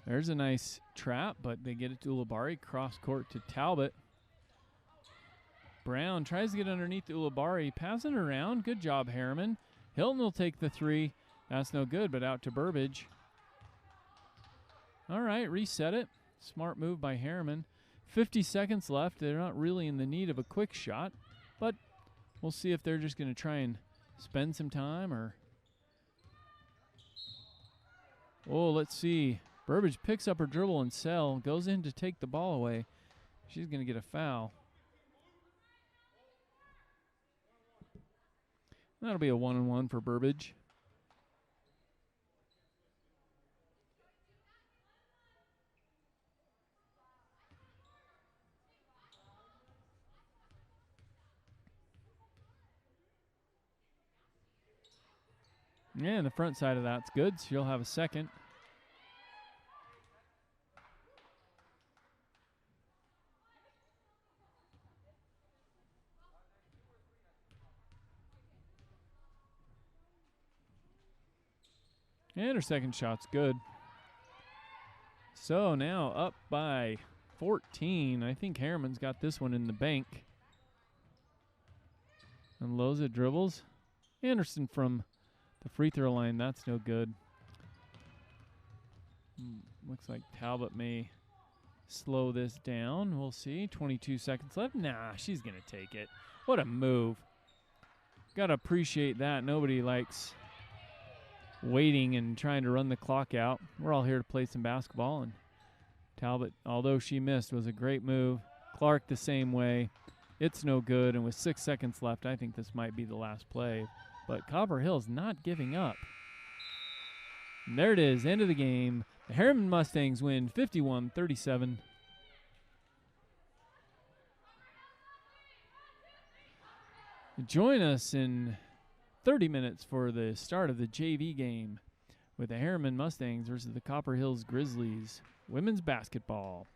There's a nice trap, but they get it to Ulibarri. Cross court to Talbot. Brown tries to get underneath Ulibarri. Passing it around. Good job, Herriman. Hilton will take the 3. That's no good, but out to Burbage. All right, reset it. Smart move by Herriman. 50 seconds left. They're not really in the need of a quick shot, but we'll see if they're just going to try and spend some time or... Oh, let's see. Burbage picks up her dribble and Sell. Goes in to take the ball away. She's going to get a foul. That'll be a 1-on-1 for Burbage. Yeah, and the front side of that's good. She'll have a second. And her second shot's good. So now up by 14. I think Herriman's got this one in the bank. And Loza dribbles. Anderson from the free throw line, that's no good. Looks like Talbot may slow this down. We'll see. 22 seconds left. Nah, she's going to take it. What a move. Got to appreciate that. Nobody likes waiting and trying to run the clock out. We're all here to play some basketball, and Talbot, although she missed, was a great move. Clark the same way. It's no good, and with 6 seconds left, I think this might be the last play. But Copper Hill's not giving up. And there it is, end of the game. The Herriman Mustangs win 51-37. Join us in 30 minutes for the start of the JV game. with the Herriman Mustangs versus the Copper Hills Grizzlies. Women's basketball.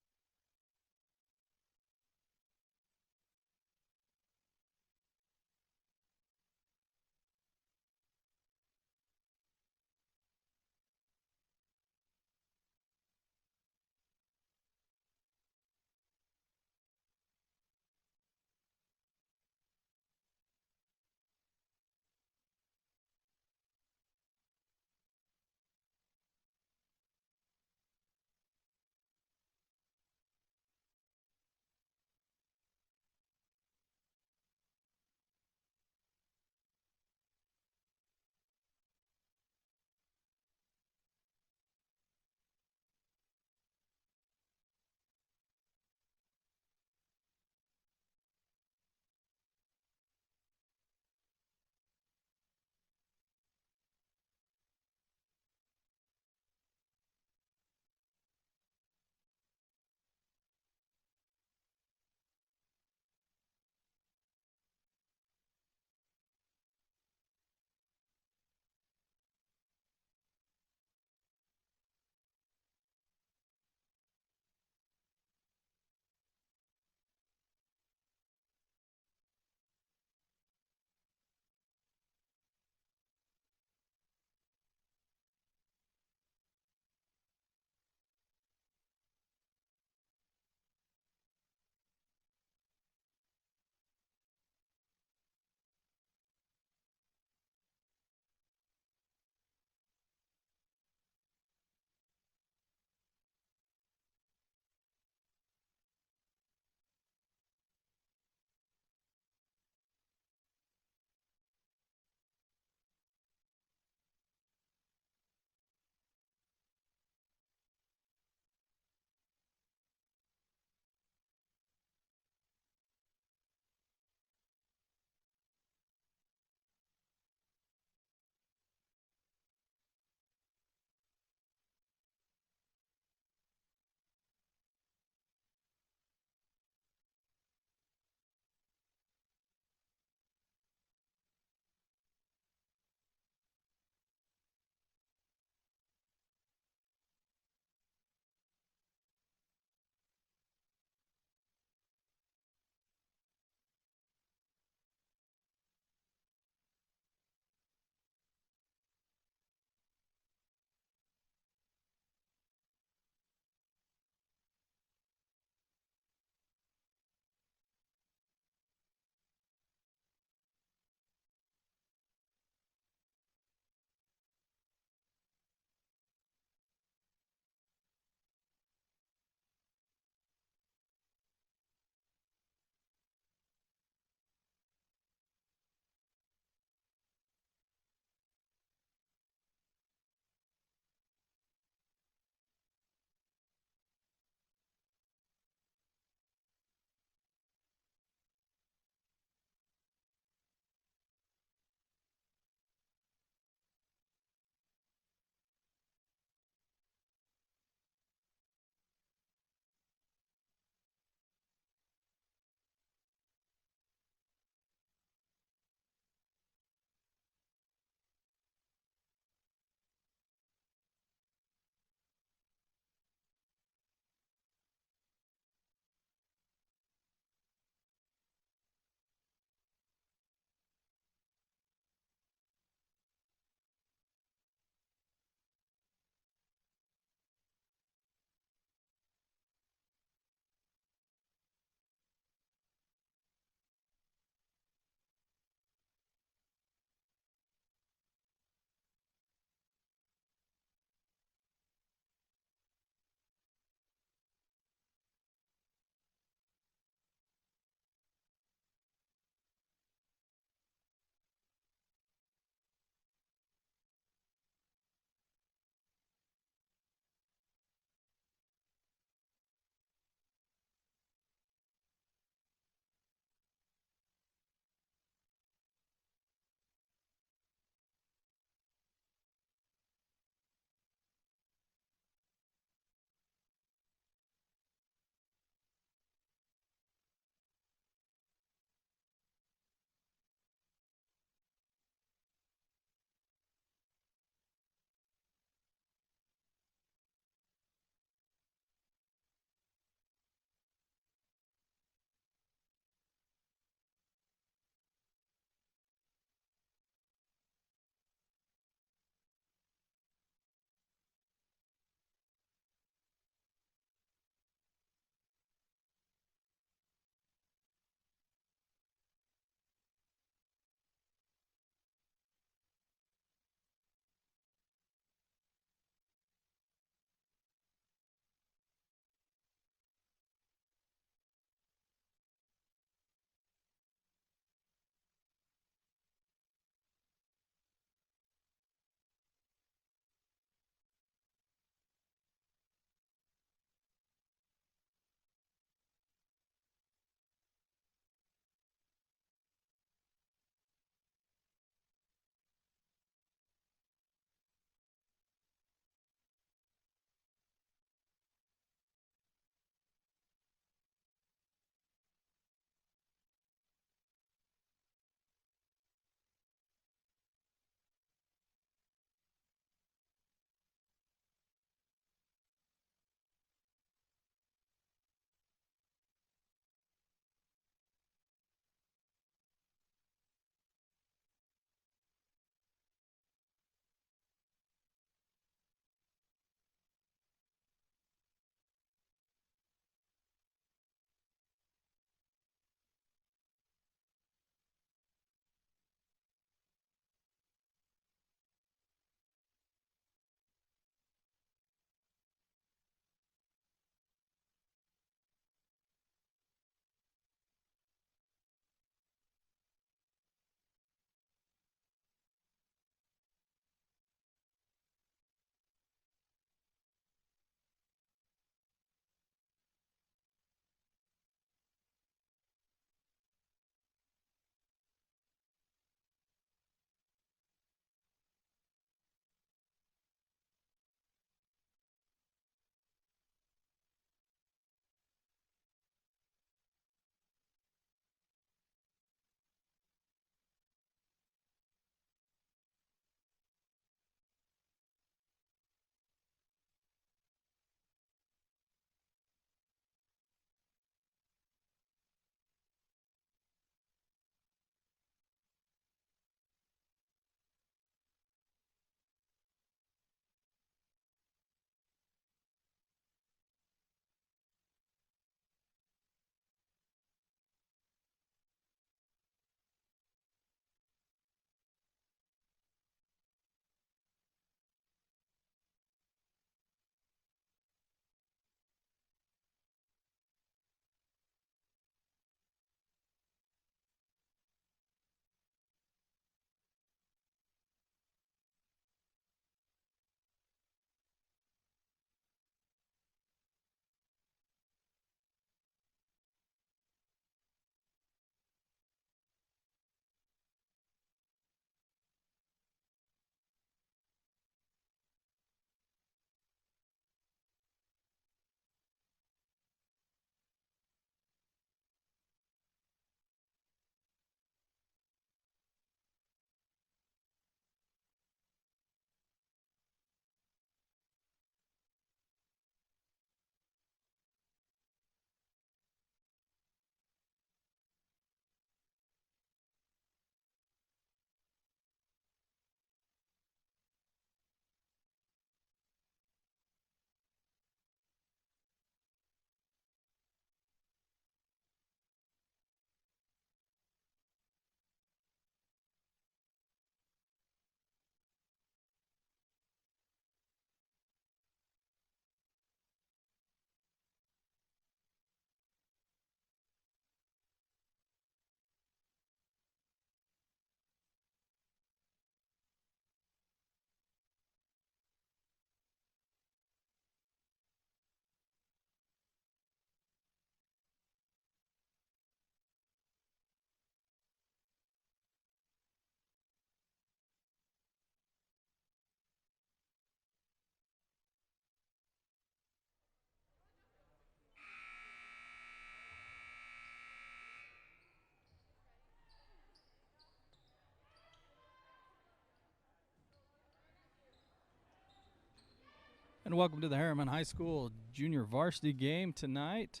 And welcome to the Herriman High School Junior Varsity game tonight.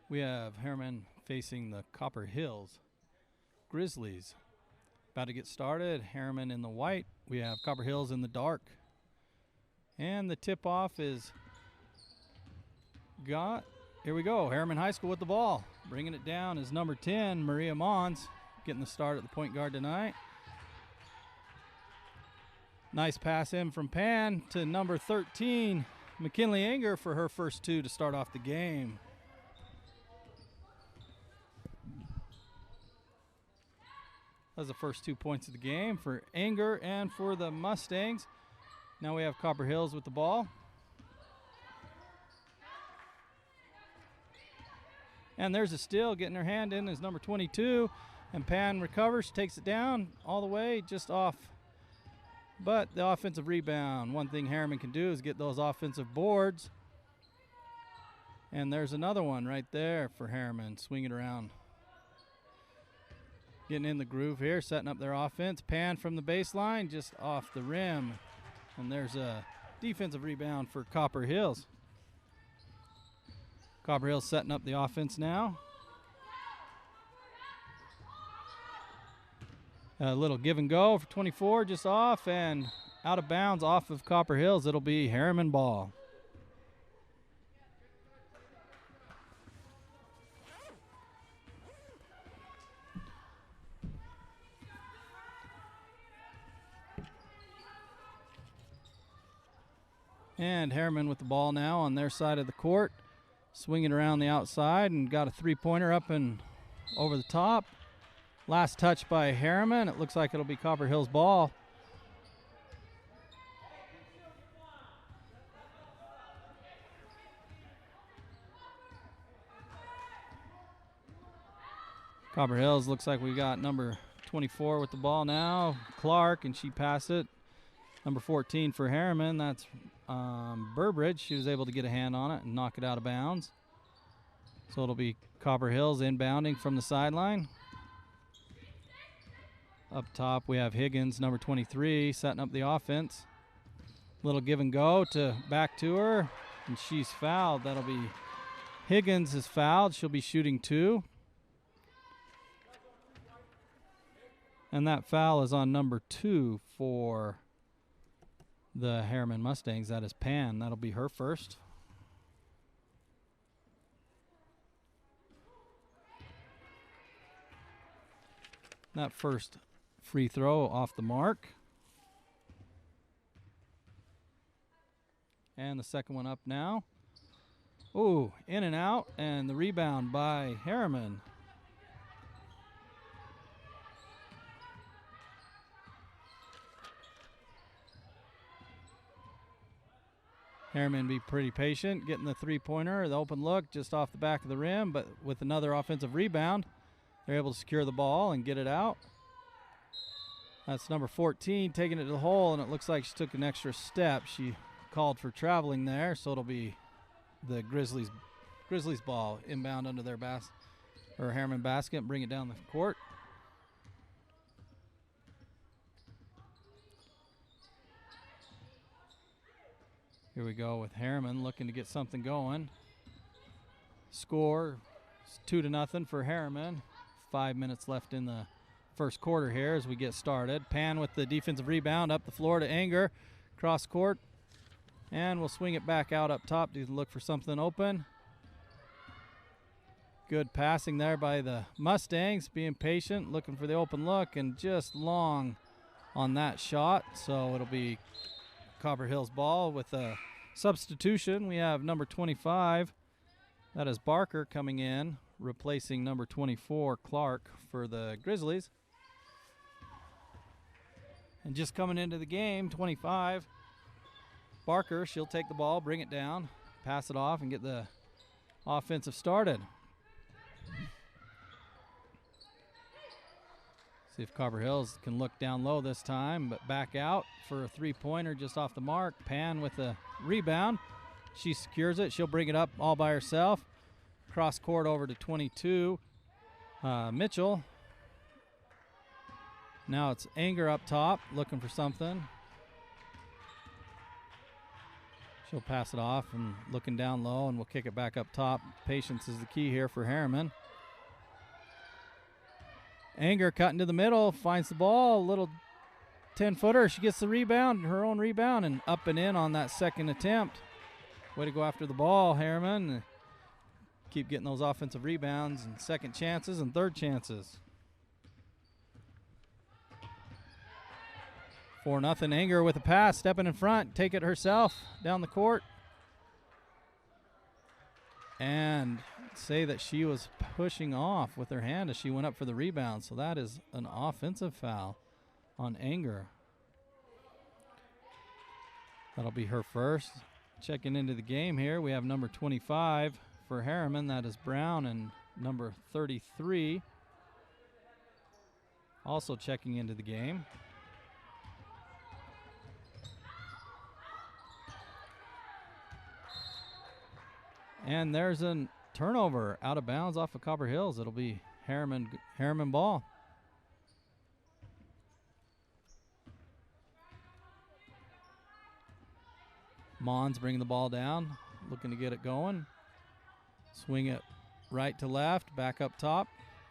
We have Herriman facing the Copper Hills Grizzlies. About to get started. Herriman in the white. We have Copper Hills in the dark. And the tip-off is here we go. Herriman High School with the ball. Bringing it down is number 10, Maria Mons, getting the start at the point guard tonight. Nice pass in from Pan to number 13, McKinley Anger, for her first two to start off the game. That's the first 2 points of the game for Anger and for the Mustangs. Now we have Copper Hills with the ball. And there's a steal, getting her hand in is number 22. And Pan recovers, takes it down all the way, just off. But the offensive rebound, one thing Herriman can do is get those offensive boards. And there's another one right there for Herriman, swing it around. Getting in the groove here, setting up their offense. Pan from the baseline, just off the rim. And there's a defensive rebound for Copper Hills. Copper Hills setting up the offense now. A little give and go for 24, just off and out of bounds off of Copper Hills. It'll be Herriman ball. And Herriman with the ball now on their side of the court. Swinging around the outside and got a three-pointer up and over the top. Last touch by Herriman. It looks like it'll be Copper Hills ball. Copper Hills looks like we got number 24 with the ball now. Clark, and she passed it. Number 14 for Herriman. That's Burbridge. She was able to get a hand on it and knock it out of bounds. So it'll be Copper Hills inbounding from the sideline. Up top, we have Higgins, number 23, setting up the offense. Little give and go to back to her, and she's fouled. That'll be Higgins is fouled. She'll be shooting two. And that foul is on number 2 for the Herriman Mustangs. That is Pan. That'll be her first. That first free throw off the mark. And the second one up now. Ooh, in and out, and the rebound by Herriman. Herriman be pretty patient, getting the three-pointer, the open look just off the back of the rim, but with another offensive rebound, they're able to secure the ball and get it out. That's number 14 taking it to the hole, and it looks like she took an extra step. She called for traveling there, so it'll be the Grizzlies ball inbound under their Herriman basket and bring it down the court. Here we go with Herriman looking to get something going. Score 2-0 for Herriman. 5 minutes left in the first quarter here as we get started. Pan with the defensive rebound up the floor to Anger. Cross court. And we'll swing it back out up top to look for something open. Good passing there by the Mustangs, being patient, looking for the open look, and just long on that shot. So it'll be Copper Hills ball with a substitution. We have number 25. That is Barker coming in, replacing number 24, Clark, for the Grizzlies. And just coming into the game, 25, Barker, she'll take the ball, bring it down, pass it off, and get the offensive started. See if Copper Hills can look down low this time, but back out for a three-pointer just off the mark. Pan with the rebound. She secures it. She'll bring it up all by herself. Cross court over to 22. Mitchell. Now it's Anger up top looking for something. She'll pass it off and looking down low, and we'll kick it back up top. Patience is the key here for Herriman. Anger cutting to the middle, finds the ball, a little 10-footer. She gets the rebound, her own rebound, and up and in on that second attempt. Way to go after the ball, Herriman. Keep getting those offensive rebounds and second chances and third chances. 4-0. Anger with a pass, stepping in front, take it herself down the court. And say that she was pushing off with her hand as she went up for the rebound. So that is an offensive foul on Anger. That'll be her first. Checking into the game here, we have number 25 for Herriman. That is Brown, and number 33 also checking into the game. And there's a turnover out of bounds off of Copper Hills. It'll be Herriman ball. Mons bringing the ball down, looking to get it going. Swing it right to left, back up top.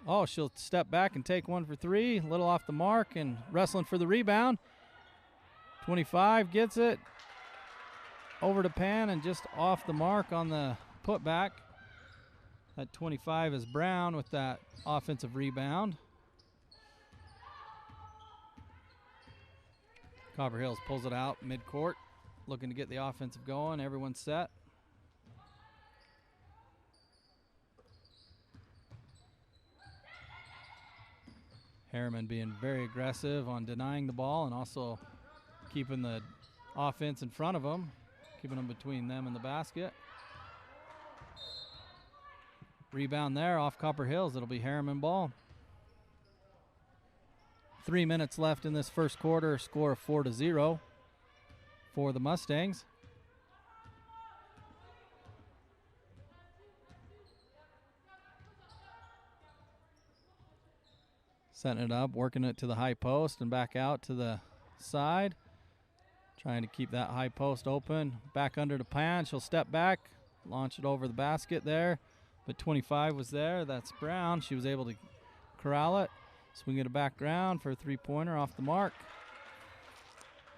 Oh, she'll step back and take one for three. A little off the mark and wrestling for the rebound. 25 gets it. Over to Pan and just off the mark on the putback. That 25 is Brown with that offensive rebound. Copper Hills pulls it out midcourt, looking to get the offensive going. Everyone's set. Herriman being very aggressive on denying the ball and also keeping the offense in front of them, keeping them between them and the basket. Rebound there off Copper Hills. It'll be Herriman ball. 3 minutes left in this first quarter. Score of 4-0 for the Mustangs. Setting it up, working it to the high post and back out to the side. Trying to keep that high post open. Back under the Pan. She'll step back, launch it over the basket there. But 25 was there. That's Brown. She was able to corral it. Swing it back ground for a three-pointer off the mark.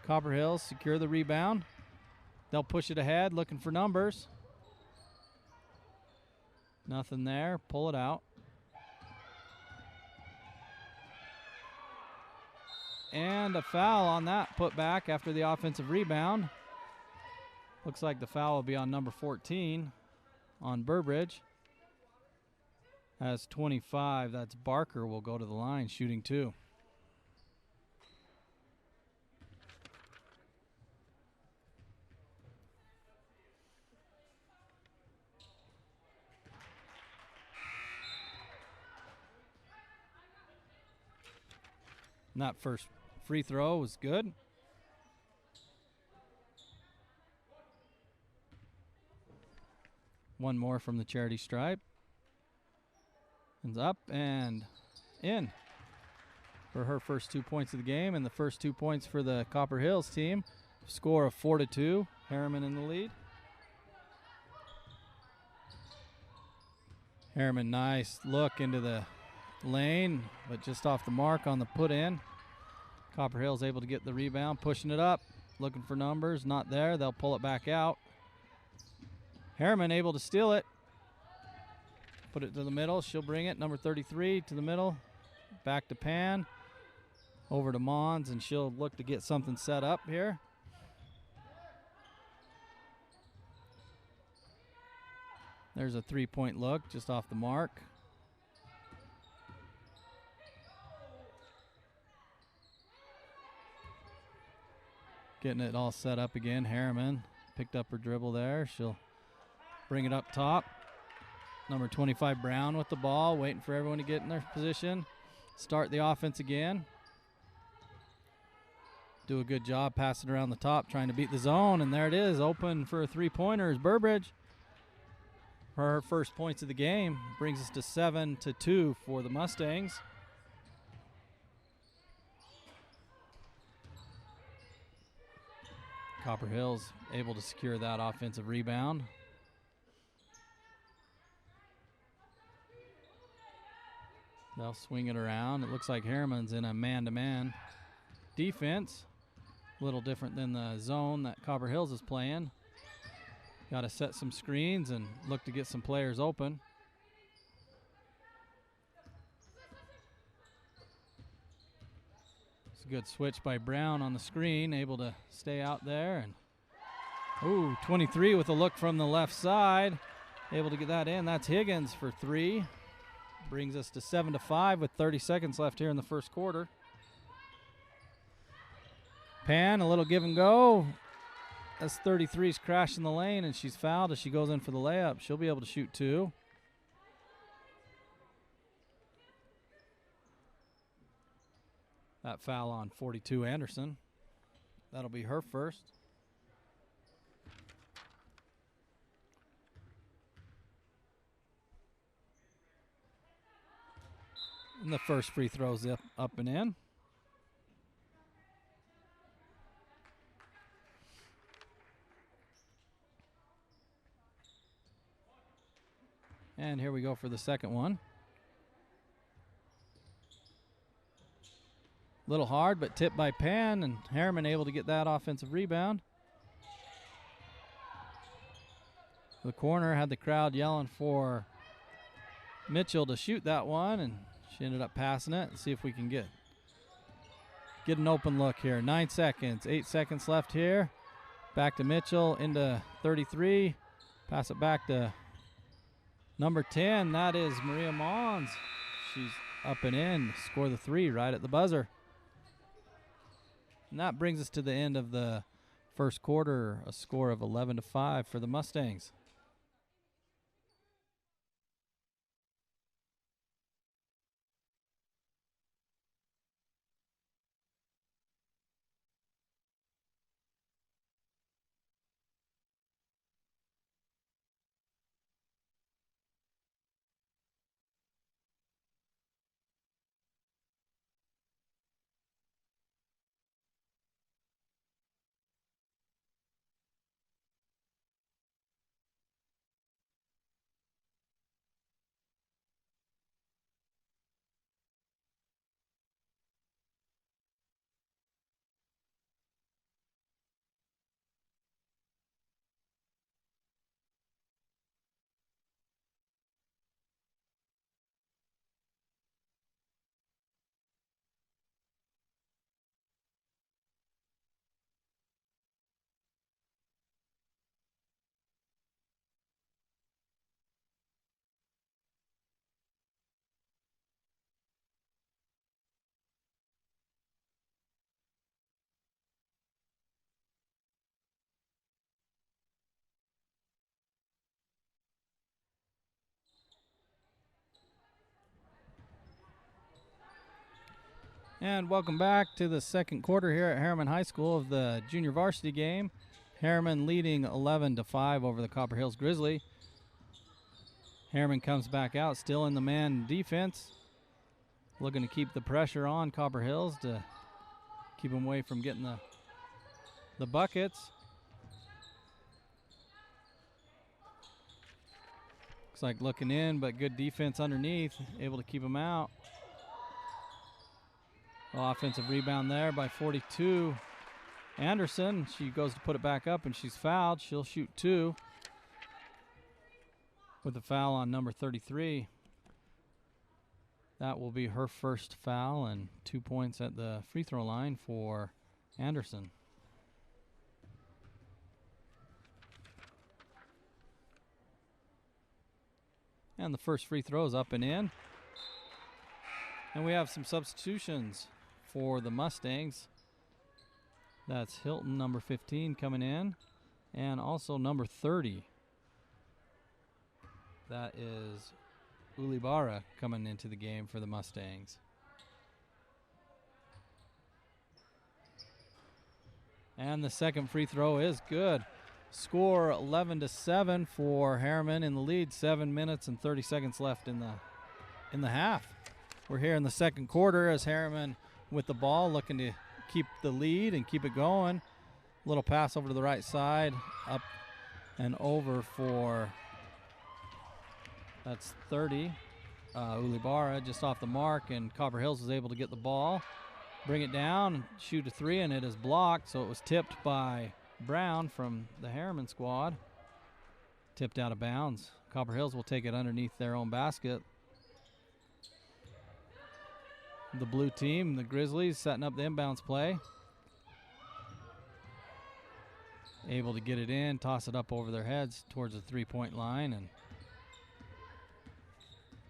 Copper Hills secure the rebound. They'll push it ahead, looking for numbers. Nothing there. Pull it out. And a foul on that put back after the offensive rebound. Looks like the foul will be on number 14 on Burbridge. As 25, that's Barker, will go to the line shooting two. And that first free throw was good. One more from the charity stripe. And up and in for her first 2 points of the game, and the first 2 points for the Copper Hills team. Score of 4-2. Herriman in the lead. Herriman, nice look into the lane, but just off the mark on the put in. Copper Hills able to get the rebound, pushing it up, looking for numbers, not there. They'll pull it back out. Herriman able to steal it. Put it to the middle. She'll bring it. Number 33 to the middle. Back to Pan. Over to Mons, and she'll look to get something set up here. There's a three-point look just off the mark. Getting it all set up again. Herriman picked up her dribble there. She'll bring it up top. Number 25, Brown with the ball, waiting for everyone to get in their position. Start the offense again. Do a good job passing around the top, trying to beat the zone, and there it is. Open for a three-pointer is Burbridge. Her first points of the game brings us to 7-2 for the Mustangs. Copper Hills able to secure that offensive rebound. They'll swing it around. It looks like Herriman's in a man-to-man defense. A little different than the zone that Copper Hills is playing. Got to set some screens and look to get some players open. It's a good switch by Brown on the screen, able to stay out there. And 23 with a look from the left side. Able to get that in. That's Higgins for 3. Brings us to 7-5 with 30 seconds left here in the first quarter. Pan, a little give and go. That's 33's crashing the lane, and she's fouled as she goes in for the layup. She'll be able to shoot 2. That foul on 42 Anderson. That'll be her first. And the first free throw's up and in. And here we go for the second one. Little hard, but tipped by Pan, and Herriman able to get that offensive rebound. The corner had the crowd yelling for Mitchell to shoot that one, and she ended up passing it. Let's see if we can get an open look here. 9 seconds, 8 seconds left here. Back to Mitchell into 33. Pass it back to number 10. That is Maria Mons. She's up and in. Score the 3 right at the buzzer. And that brings us to the end of the first quarter, a score of 11-5 for the Mustangs. And welcome back to the second quarter here at Herriman High School of the junior varsity game. Herriman leading 11-5 over the Copper Hills Grizzly. Herriman comes back out, still in the man defense. Looking to keep the pressure on Copper Hills to keep them away from getting the buckets. Looks like looking in, but good defense underneath, able to keep them out. Offensive rebound there by 42 Anderson. She goes to put it back up, and she's fouled. She'll shoot 2 with the foul on number 33. That will be her first foul, and 2 points at the free throw line for Anderson. And the first free throw is up and in. And we have some substitutions for the Mustangs. That's Hilton, number 15, coming in, and also number 30. That is Ulibara coming into the game for the Mustangs. And the second free throw is good. Score 11-7 for Herriman in the lead. 7 minutes and 30 seconds left in the half. We're here in the second quarter as Herriman with the ball, looking to keep the lead and keep it going. Little pass over to the right side, up and over for, that's 30. Ulibara just off the mark, and Copper Hills was able to get the ball, bring it down, shoot a three, and it is blocked. So it was tipped by Brown from the Herriman squad. Tipped out of bounds. Copper Hills will take it underneath their own basket. The blue team, the Grizzlies, setting up the inbounds play. Able to get it in, toss it up over their heads towards the three-point line, and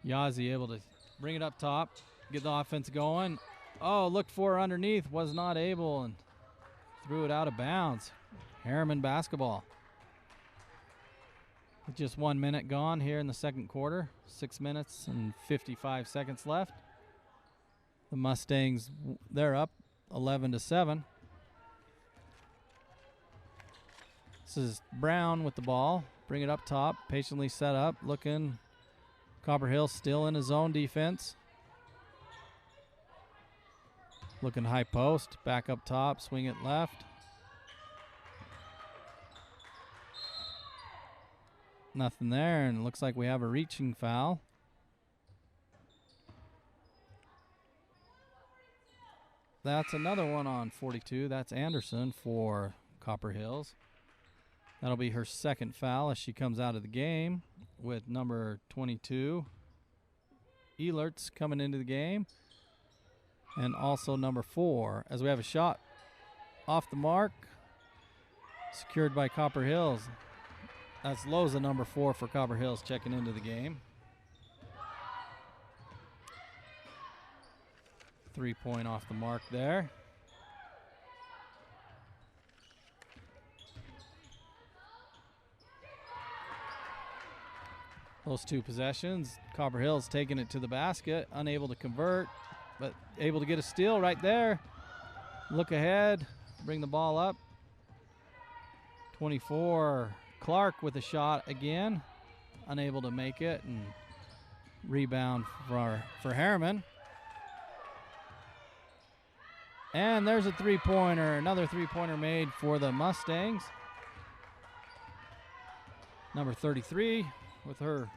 Yazzie able to bring it up top, get the offense going. Oh, looked for her underneath, was not able, and threw it out of bounds. Herriman basketball. With just 1 minute gone here in the second quarter, 6 minutes and 55 seconds left. The Mustangs, they're up 11-7. This is Brown with the ball. Bring it up top, patiently set up, looking. Copper Hill still in his zone defense. Looking high post, back up top, swing it left. Nothing there, and it looks like we have a reaching foul. That's another one on 42. That's Anderson for Copper Hills. That'll be her second foul as she comes out of the game with number 22. Elert's coming into the game. And also number 4 as we have a shot off the mark. Secured by Copper Hills. That's Loza, number 4 for Copper Hills, checking into the game. 3-point off the mark there. Those two possessions, Copper Hills taking it to the basket, unable to convert, but able to get a steal right there. Look ahead, bring the ball up. 24, Clark with a shot again, unable to make it, and rebound for Herriman. And there's a three-pointer, another three-pointer made for the Mustangs. Number 33 with her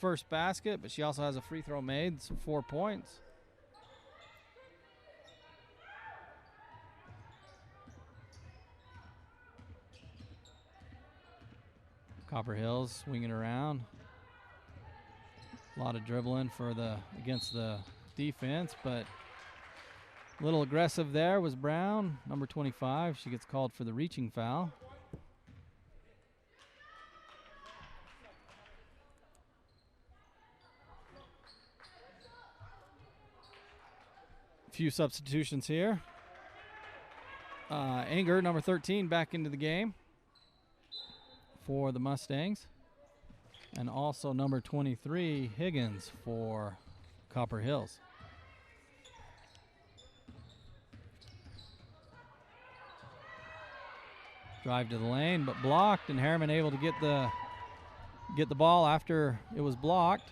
first basket, but she also has a free throw made, so 4 points. Copper Hills swinging around. A lot of dribbling against the defense, but a little aggressive there was Brown, number 25. She gets called for the reaching foul. A few substitutions here. Anger, number 13, back into the game for the Mustangs. And also number 23, Higgins, for Copper Hills. Drive to the lane, but blocked, and Herriman able to get the ball after it was blocked.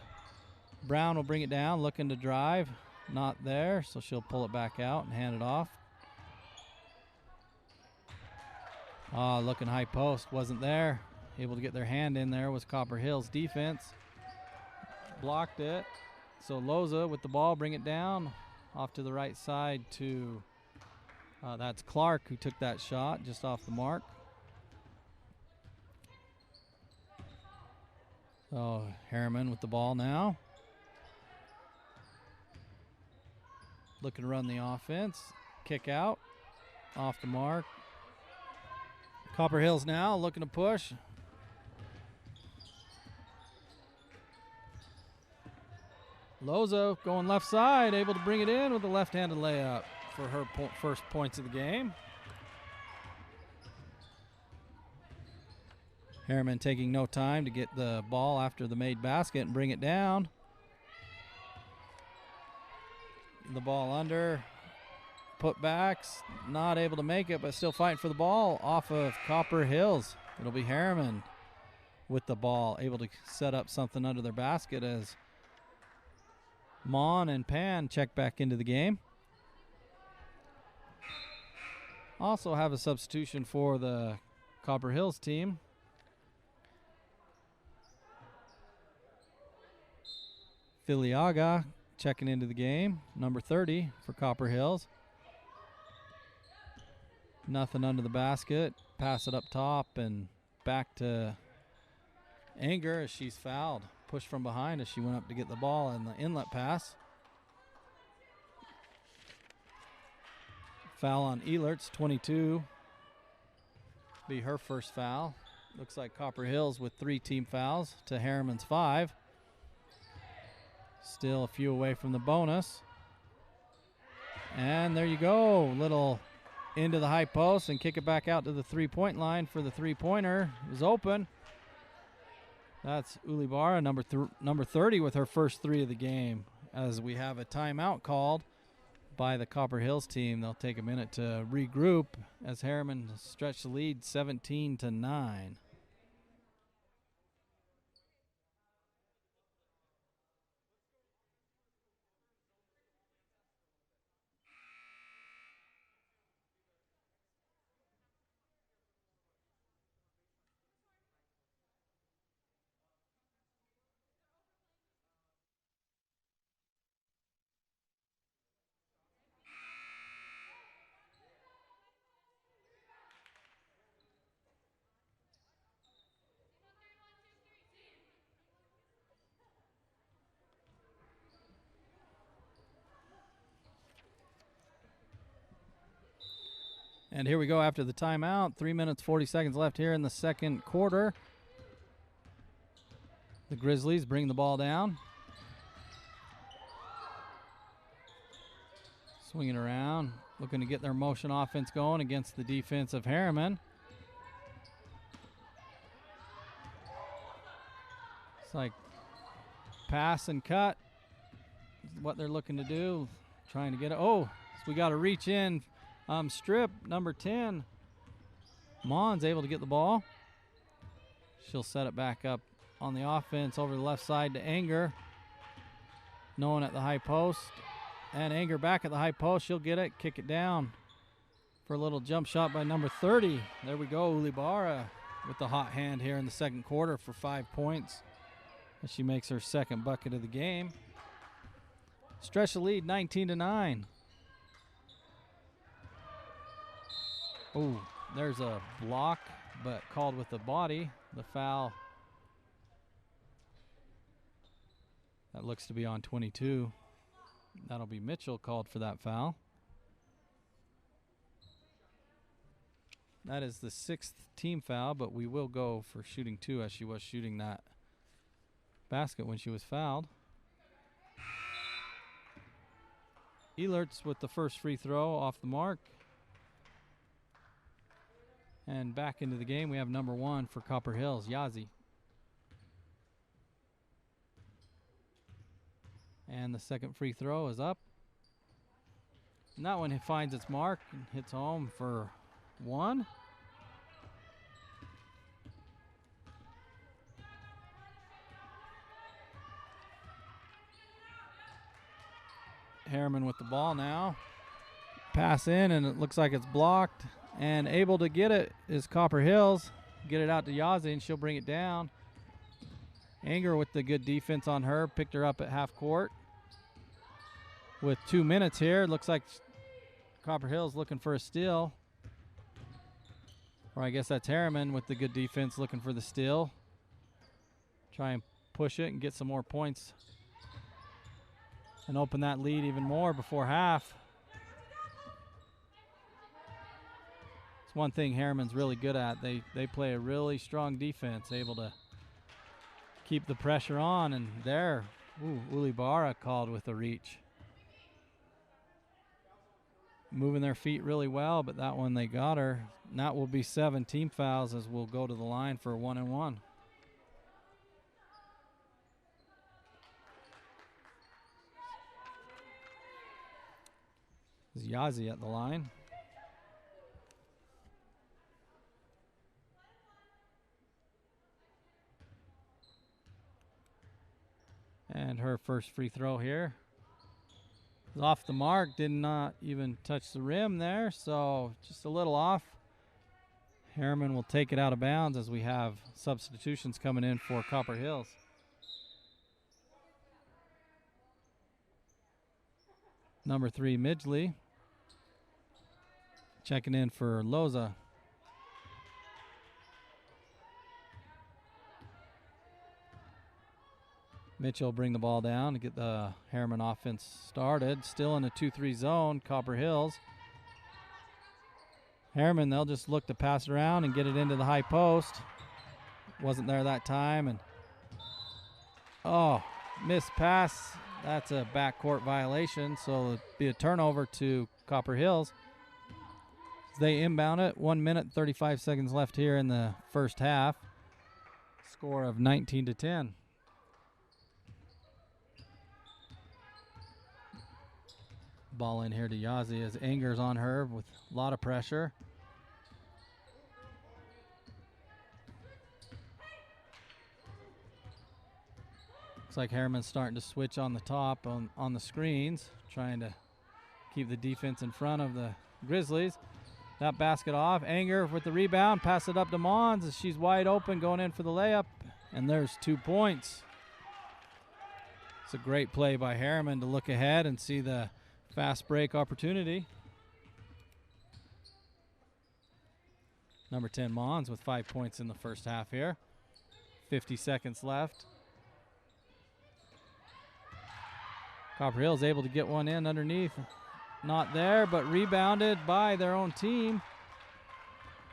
Brown will bring it down, looking to drive. Not there, so she'll pull it back out and hand it off. Looking high post, wasn't there. Able to get their hand in there was Copper Hills defense. Blocked it. So Loza with the ball, bring it down. Off to the right side to, that's Clark who took that shot just off the mark. So Herriman with the ball now. Looking to run the offense. Kick out. Off the mark. Copper Hills now looking to push. Loza going left side, able to bring it in with a left-handed layup for her first points of the game. Herriman taking no time to get the ball after the made basket and bring it down. The ball under, putbacks, not able to make it, but still fighting for the ball off of Copper Hills. It'll be Herriman with the ball, able to set up something under their basket as Mon and Pan check back into the game. Also have a substitution for the Copper Hills team. Filiaga checking into the game, number 30 for Copper Hills. Nothing under the basket. Pass it up top and back to Anger as she's fouled. Pushed from behind as she went up to get the ball in the inlet pass. Foul on Ehlert's, 22. Be her first foul. Looks like Copper Hills with 3 team fouls to Herriman's 5. Still a few away from the bonus. And there you go. Little into the high post and kick it back out to the three-point line for the three-pointer. It was open. That's Ulibara, number 30, with her first 3 of the game. As we have a timeout called by the Copper Hills team, they'll take a minute to regroup as Herriman stretch the lead 17-9. And here we go after the timeout. 3 minutes, 40 seconds left here in the second quarter. The Grizzlies bring the ball down. Swinging around, looking to get their motion offense going against the defense of Herriman. It's like pass and cut is what they're looking to do. Trying to get it. Oh, so we got to reach in. Strip, number 10. Mon's able to get the ball. She'll set it back up on the offense over the left side to Anger. No one at the high post. And Anger back at the high post. She'll get it, kick it down for a little jump shot by number 30. There we go, Ulibara with the hot hand here in the second quarter for 5 points. And she makes her second bucket of the game. Stretch the lead 19-9. Oh, there's a block, but called with the body. The foul. That looks to be on 22. That'll be Mitchell called for that foul. That is the 6th team foul, but we will go for shooting 2 as she was shooting that basket when she was fouled. Ehlert's with the first free throw off the mark. And back into the game, we have number 1 for Copper Hills, Yazi. And the second free throw is up. And that one finds its mark and hits home for 1. Herriman with the ball now. Pass in, and it looks like it's blocked. And able to get it is Copper Hills. Get it out to Yazi, and she'll bring it down. Anger with the good defense on her. Picked her up at half court. With 2 minutes here, looks like Copper Hills looking for a steal. Or I guess that's Herriman with the good defense looking for the steal. Try and push it and get some more points. And open that lead even more before half. It's one thing Herriman's really good at. They play a really strong defense, able to keep the pressure on. And there, Ulibara called with the reach. Moving their feet really well, but that one they got her. And that will be 7 team fouls as we'll go to the line for a 1-and-1. Is Yazi at the line. And her first free throw here. was off the mark, did not even touch the rim there, so just a little off. Herriman will take it out of bounds as we have substitutions coming in for Copper Hills. Number 3, Midgley, checking in for Loza. Mitchell bring the ball down to get the Herriman offense started. Still in a 2-3 zone, Copper Hills. Herriman, they'll just look to pass it around and get it into the high post. Wasn't there that time. And missed pass. That's a backcourt violation, so it'll be a turnover to Copper Hills. They inbound it. 1 minute, 35 seconds left here in the first half. Score of 19-10. Ball in here to Yazzie as Anger's on her with a lot of pressure. Looks like Herriman's starting to switch on the top on the screens, trying to keep the defense in front of the Grizzlies. That basket off. Anger with the rebound. Pass it up to Mons as she's wide open going in for the layup. And there's 2 points. It's a great play by Herriman to look ahead and see the fast break opportunity. Number 10, Mons, with 5 points in the first half here. 50 seconds left. Copper Hills able to get one in underneath. Not there, but rebounded by their own team.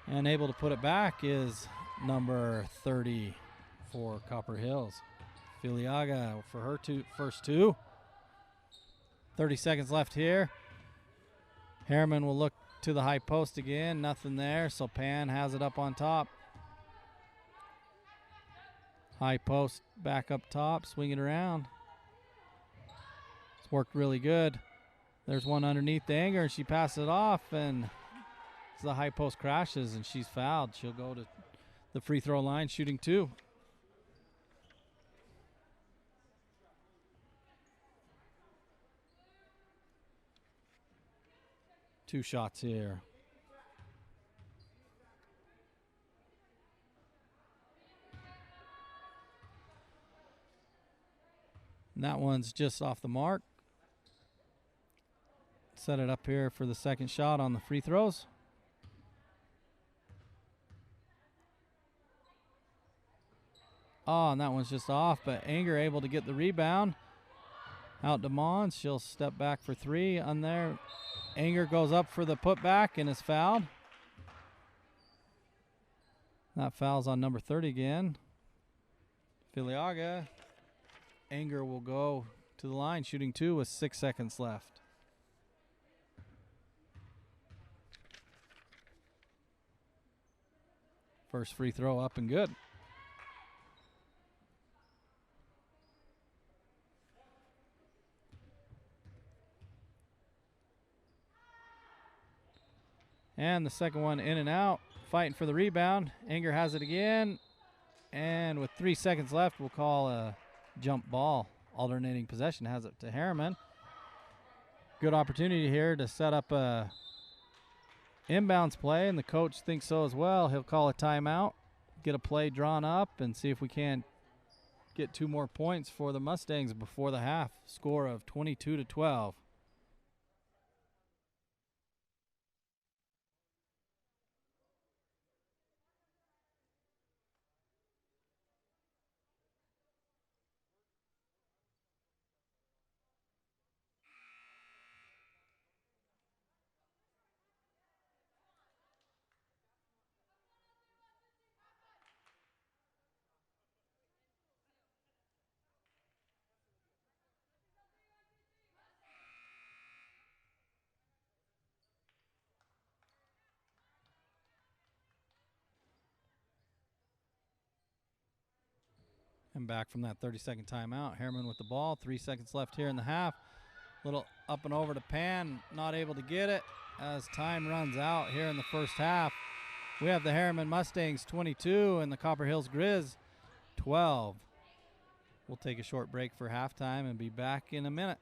And able to put it back is number 30 for Copper Hills. Filiaga for her first 2. 30 seconds left here. Herriman will look to the high post again. Nothing there, so Pan has it up on top. High post back up top, swing it around. It's worked really good. There's one underneath the Anger, and she passes it off, and the high post crashes, and she's fouled. She'll go to the free throw line, shooting 2. Two shots here. And that one's just off the mark. Set it up here for the second shot on the free throws. And that one's just off, but Anger able to get the rebound. Out to Mons. She'll step back for 3 on there. Anger goes up for the putback and is fouled. That foul's on number 30 again. Filiaga. Anger will go to the line, shooting 2 with 6 seconds left. First free throw up and good. And the second one in and out, fighting for the rebound. Anger has it again. And with 3 seconds left, we'll call a jump ball. Alternating possession has it to Herriman. Good opportunity here to set up a inbounds play, and the coach thinks so as well. He'll call a timeout, get a play drawn up, and see if we can get 2 more points for the Mustangs before the half. Score of 22-12. And back from that 30-second timeout. Herriman with the ball. 3 seconds left here in the half. Little up and over to Pan. Not able to get it as time runs out here in the first half. We have the Herriman Mustangs 22 and the Copper Hills Grizz 12. We'll take a short break for halftime and be back in a minute.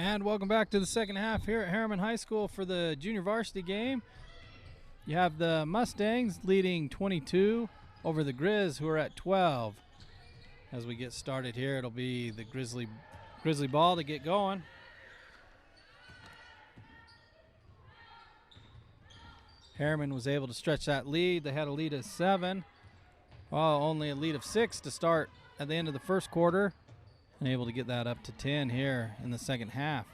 And welcome back to the second half here at Herriman High School for the junior varsity game. You have the Mustangs leading 22 over the Grizz, who are at 12. As we get started here, it'll be the Grizzly ball to get going. Herriman was able to stretch that lead. They had a lead of 7. Well, only a lead of 6 to start at the end of the first quarter. And able to get that up to 10 here in the second half.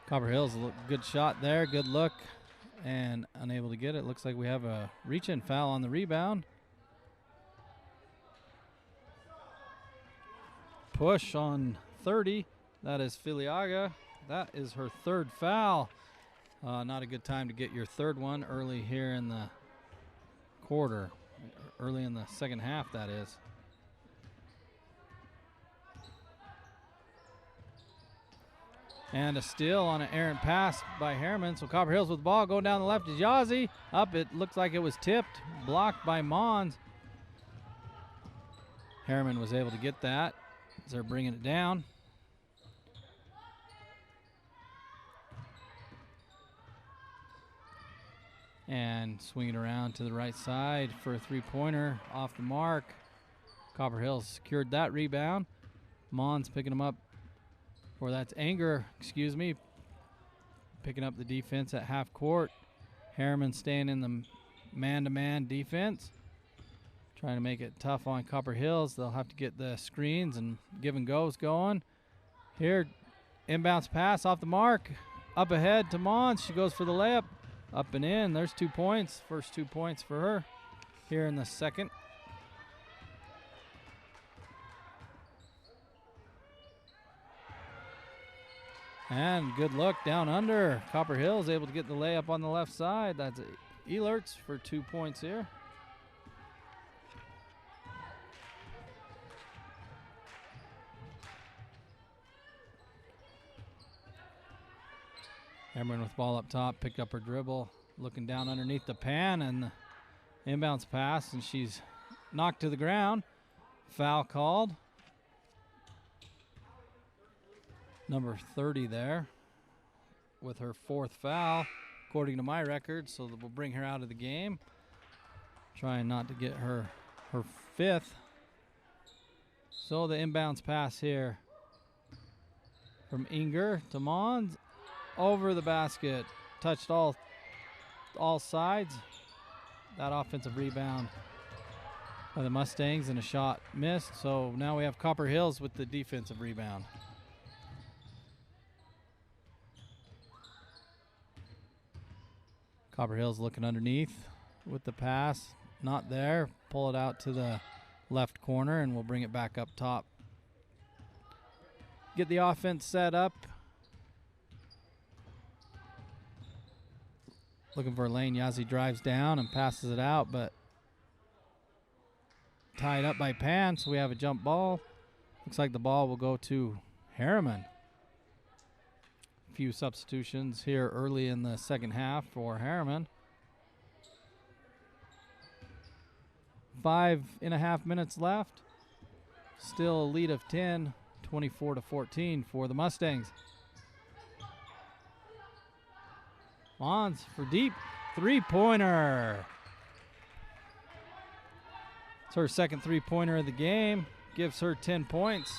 Copper Hills, a good shot there, good look, and unable to get it. Looks like we have a reach-in foul on the rebound. Push on 30. That is Filiaga. That is her third foul. Not a good time to get your third one early here in the quarter. Early in the second half, that is. And a steal on an errant pass by Herriman. So Copper Hills with the ball going down the left is Yazzie. Up, it looks like it was tipped, blocked by Mons. Herriman was able to get that as they're bringing it down. And swing it around to the right side for a three-pointer off the mark. Copper Hills secured that rebound. Mons picking them up. Or that's Anger, picking up the defense at half court. Herriman staying in the man-to-man defense, trying to make it tough on Copper Hills. They'll have to get the screens and give and goes going. Here, inbounds pass off the mark. Up ahead to Mons. She goes for the layup. Up and in. There's 2 points. First 2 points for her here in the second. And good look down under. Copper Hills able to get the layup on the left side. That's Elerts for 2 points here. Herriman with ball up top, picked up her dribble, looking down underneath the pan, and the inbounds pass, and she's knocked to the ground. Foul called. Number 30 there with her 4th foul, according to my record, so that we'll bring her out of the game. Trying not to get her 5th. So the inbounds pass here from Inger to Mons. Over the basket. Touched all sides. That offensive rebound by the Mustangs and a shot missed. So now we have Copper Hills with the defensive rebound. Copper Hills looking underneath with the pass. Not there. Pull it out to the left corner, and we'll bring it back up top. Get the offense set up. Looking for a lane. Yazzie drives down and passes it out, but tied up by Pan, so we have a jump ball. Looks like the ball will go to Herriman. Few substitutions here early in the second half for Herriman. 5.5 minutes left. Still a lead of 10, 24-14 for the Mustangs. Mons for deep, 3-pointer. It's her second 3-pointer of the game. Gives her 10 points.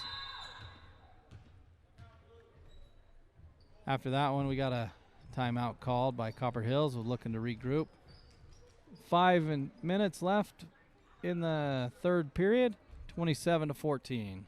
After that one, we got a timeout called by Copper Hills. We're looking to regroup. 5 minutes left in the third period, 27-14.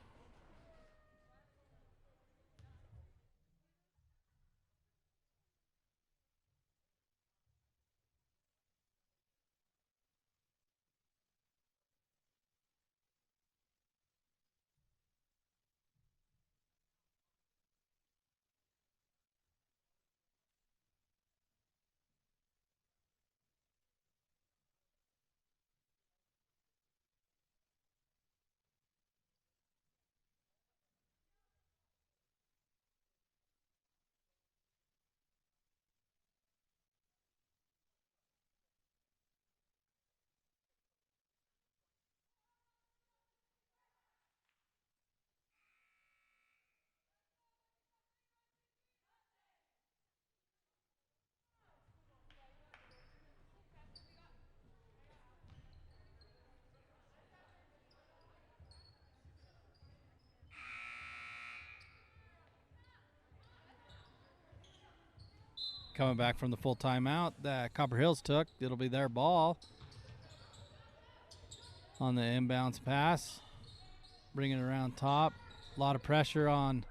Coming back from the full timeout that Copper Hills took. It'll be their ball on the inbounds pass. Bringing it around top. A lot of pressure on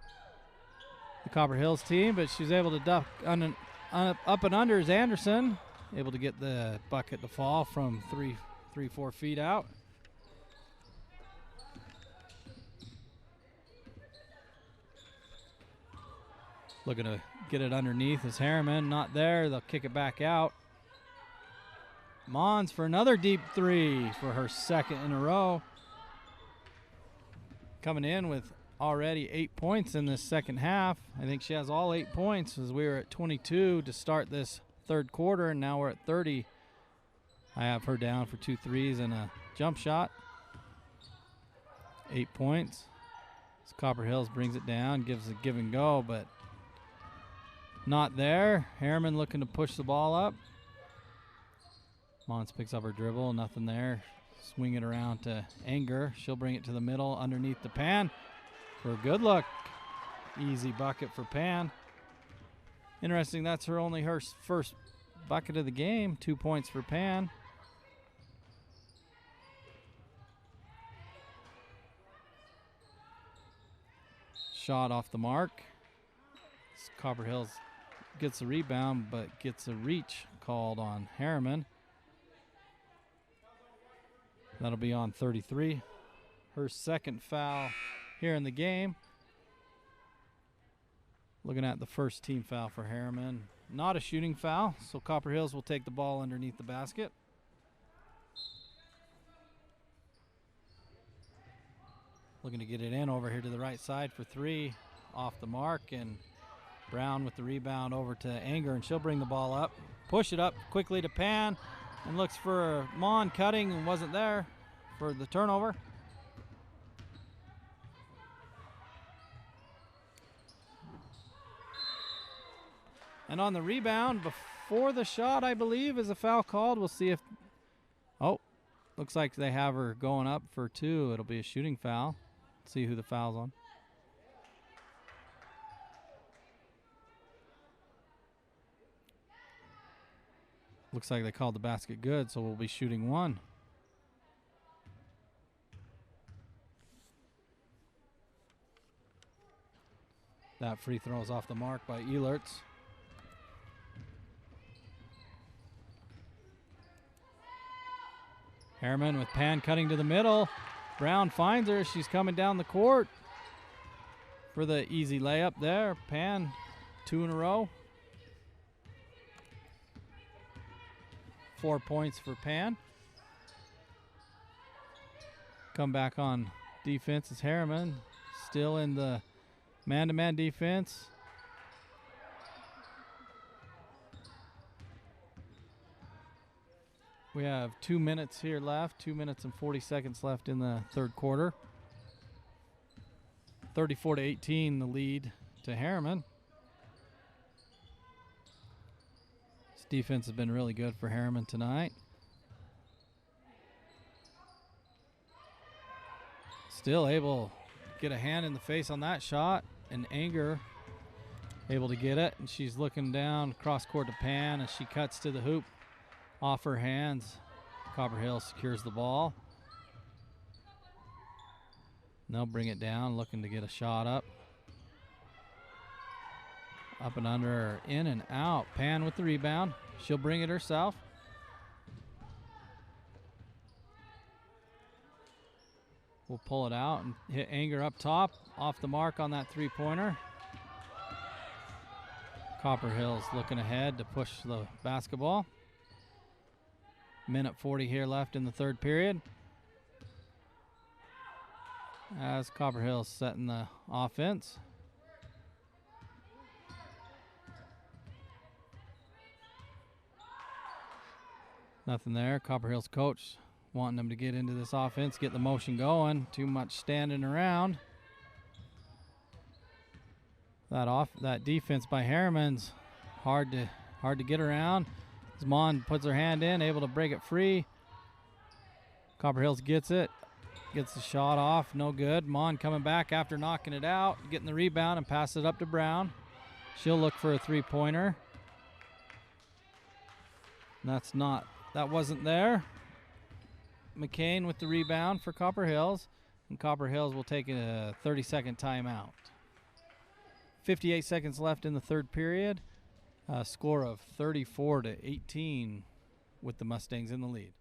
the Copper Hills team, but she's able to duck up and under is Anderson. Able to get the bucket to fall from 4 feet out. Looking to get it underneath is Herriman. Not there. They'll kick it back out. Mons for another deep three for her second in a row. Coming in with already 8 points in this second half. I think she has all 8 points as we were at 22 to start this third quarter, and now we're at 30. I have her down for 2 threes and a jump shot. 8 points. As Copper Hills brings it down, gives a give and go, but not there. Herriman looking to push the ball up. Mons picks up her dribble, nothing there. Swing it around to Anger. She'll bring it to the middle underneath the Pan for a good look. Easy bucket for Pan. Interesting, that's her first bucket of the game. 2 points for Pan. Shot off the mark. Copper Hills gets the rebound, but gets a reach called on Herriman. That'll be on 33. Her second foul here in the game. Looking at the first team foul for Herriman. Not a shooting foul, so Copper Hills will take the ball underneath the basket. Looking to get it in over here to the right side for 3. Off the mark, and Brown with the rebound over to Anger, and she'll bring the ball up. Push it up quickly to Pan, and looks for Mon cutting and wasn't there for the turnover. And on the rebound, before the shot, I believe, is a foul called. We'll see if, oh, looks like they have her going up for 2. It'll be a shooting foul. See who the foul's on. Looks like they called the basket good, so we'll be shooting 1. That free throw is off the mark by Ehlertz. Herriman with Pan cutting to the middle. Brown finds her. She's coming down the court for the easy layup there. Pan, 2 in a row. 4 points for Pan. Come back on defense is Herriman. Still in the man-to-man defense. We have 2 minutes here left. 2 minutes and 40 seconds left in the third quarter. 34-18 the lead to Herriman. Defense has been really good for Herriman tonight. Still able to get a hand in the face on that shot, and Anger able to get it, and she's looking down cross court to Pan, and she cuts to the hoop off her hands. Copper Hill secures the ball. And they'll bring it down, looking to get a shot up. Up and under, in and out. Pan with the rebound. She'll bring it herself. We'll pull it out and hit Anger up top. Off the mark on that three-pointer. Copper Hills looking ahead to push the basketball. Minute 40 here left in the third period. As Copper Hills setting the offense. Nothing there. Copper Hills coach wanting them to get into this offense, get the motion going. Too much standing around. That defense by Herriman's hard to get around. Mon puts her hand in, able to break it free. Copper Hills gets it. Gets the shot off, no good. Mon coming back after knocking it out, getting the rebound and pass it up to Brown. She'll look for a three-pointer. That wasn't there. McCain with the rebound for Copper Hills, and Copper Hills will take a 30-second timeout. 58 seconds left in the third period. A score of 34-18 with the Mustangs in the lead.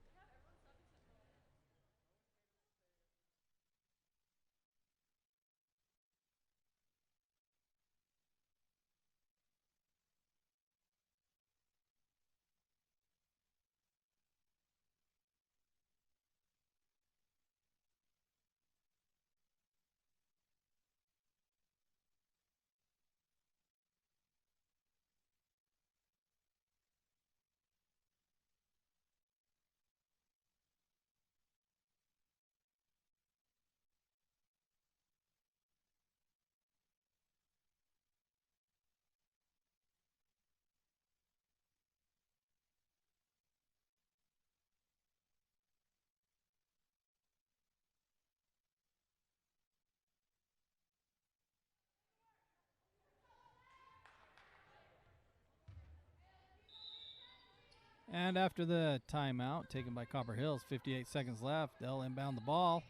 And after the timeout taken by Copper Hills, 58 seconds left, they'll inbound the ball.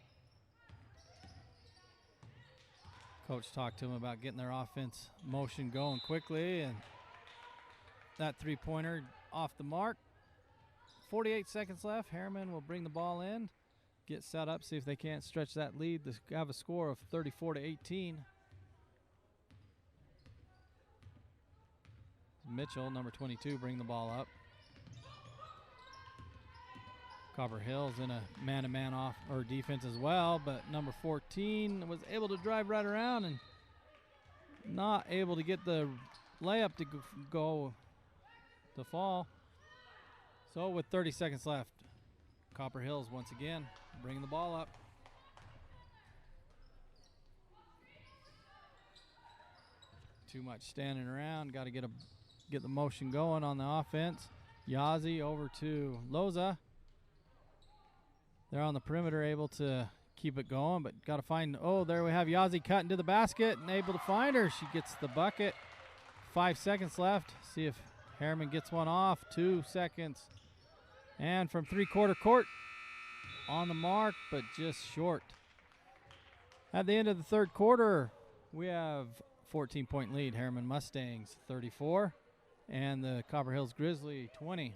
Coach talked to him about getting their offense motion going quickly, and that three-pointer off the mark. 48 seconds left. Herriman will bring the ball in, get set up, see if they can't stretch that lead to have a score of 34-18. Mitchell, number 22, bring the ball up. Copper Hills in a man-to-man off or defense as well, but number 14 was able to drive right around and not able to get the layup to go to fall. So with 30 seconds left, Copper Hills once again bringing the ball up. Too much standing around. Got to get the motion going on the offense. Yazzie over to Loza. They're on the perimeter, able to keep it going, but got to find. Oh, there we have Yazzie cutting to the basket and able to find her. She gets the bucket. 5 seconds left. See if Herriman gets one off. 2 seconds. And from three-quarter court, on the mark, but just short. At the end of the third quarter, we have 14-point lead. Herriman Mustangs 34 and the Copper Hills Grizzly 20.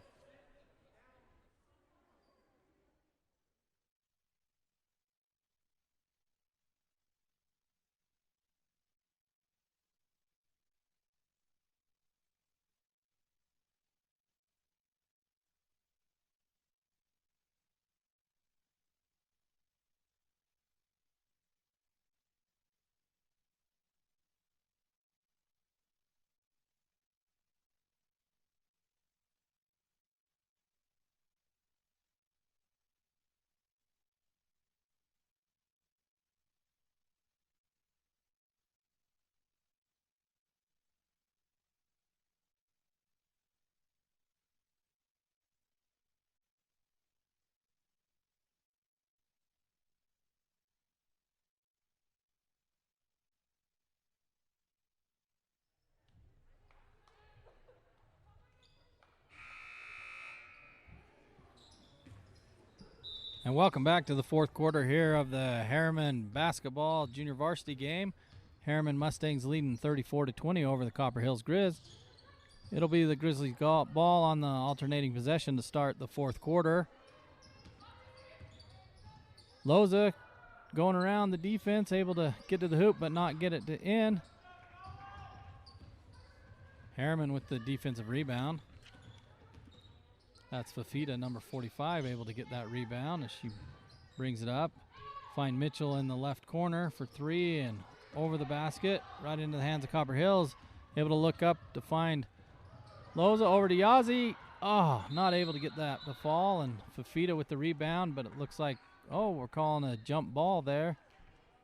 And welcome back to the fourth quarter here of the Herriman basketball junior varsity game. Herriman Mustangs leading 34-20 over the Copper Hills Grizz. It'll be the Grizzlies ball on the alternating possession to start the fourth quarter. Loza going around the defense, able to get to the hoop but not get it to in. Herriman with the defensive rebound. That's Fafita, number 45, able to get that rebound as she brings it up. Find Mitchell in the left corner for three and over the basket, right into the hands of Copper Hills. Able to look up to find Loza over to Yazzie. Oh, not able to get that to fall, and Fafita with the rebound, but it looks like, we're calling a jump ball there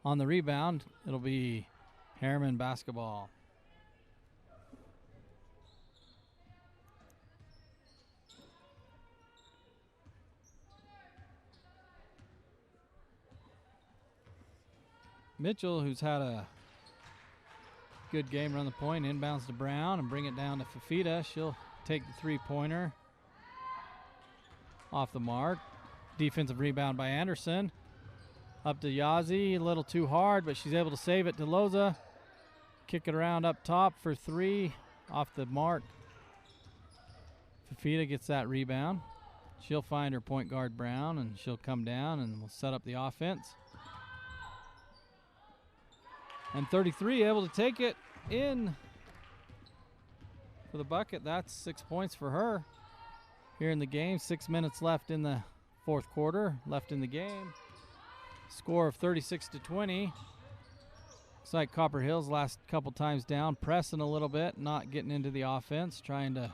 on the rebound. It'll be Herriman basketball. Mitchell, who's had a good game around the point, inbounds to Brown and bring it down to Fafita. She'll take the three-pointer. Off the mark. Defensive rebound by Anderson. Up to Yazzie, a little too hard, but she's able to save it to Loza. Kick it around up top for 3. Off the mark. Fafita gets that rebound. She'll find her point guard Brown, and she'll come down and we'll set up the offense. And 33 able to take it in for the bucket. That's 6 points for her here in the game. 6 minutes left in the fourth quarter, left in the game. Score of 36-20. Looks like Copper Hills last couple times down, pressing a little bit, not getting into the offense, trying to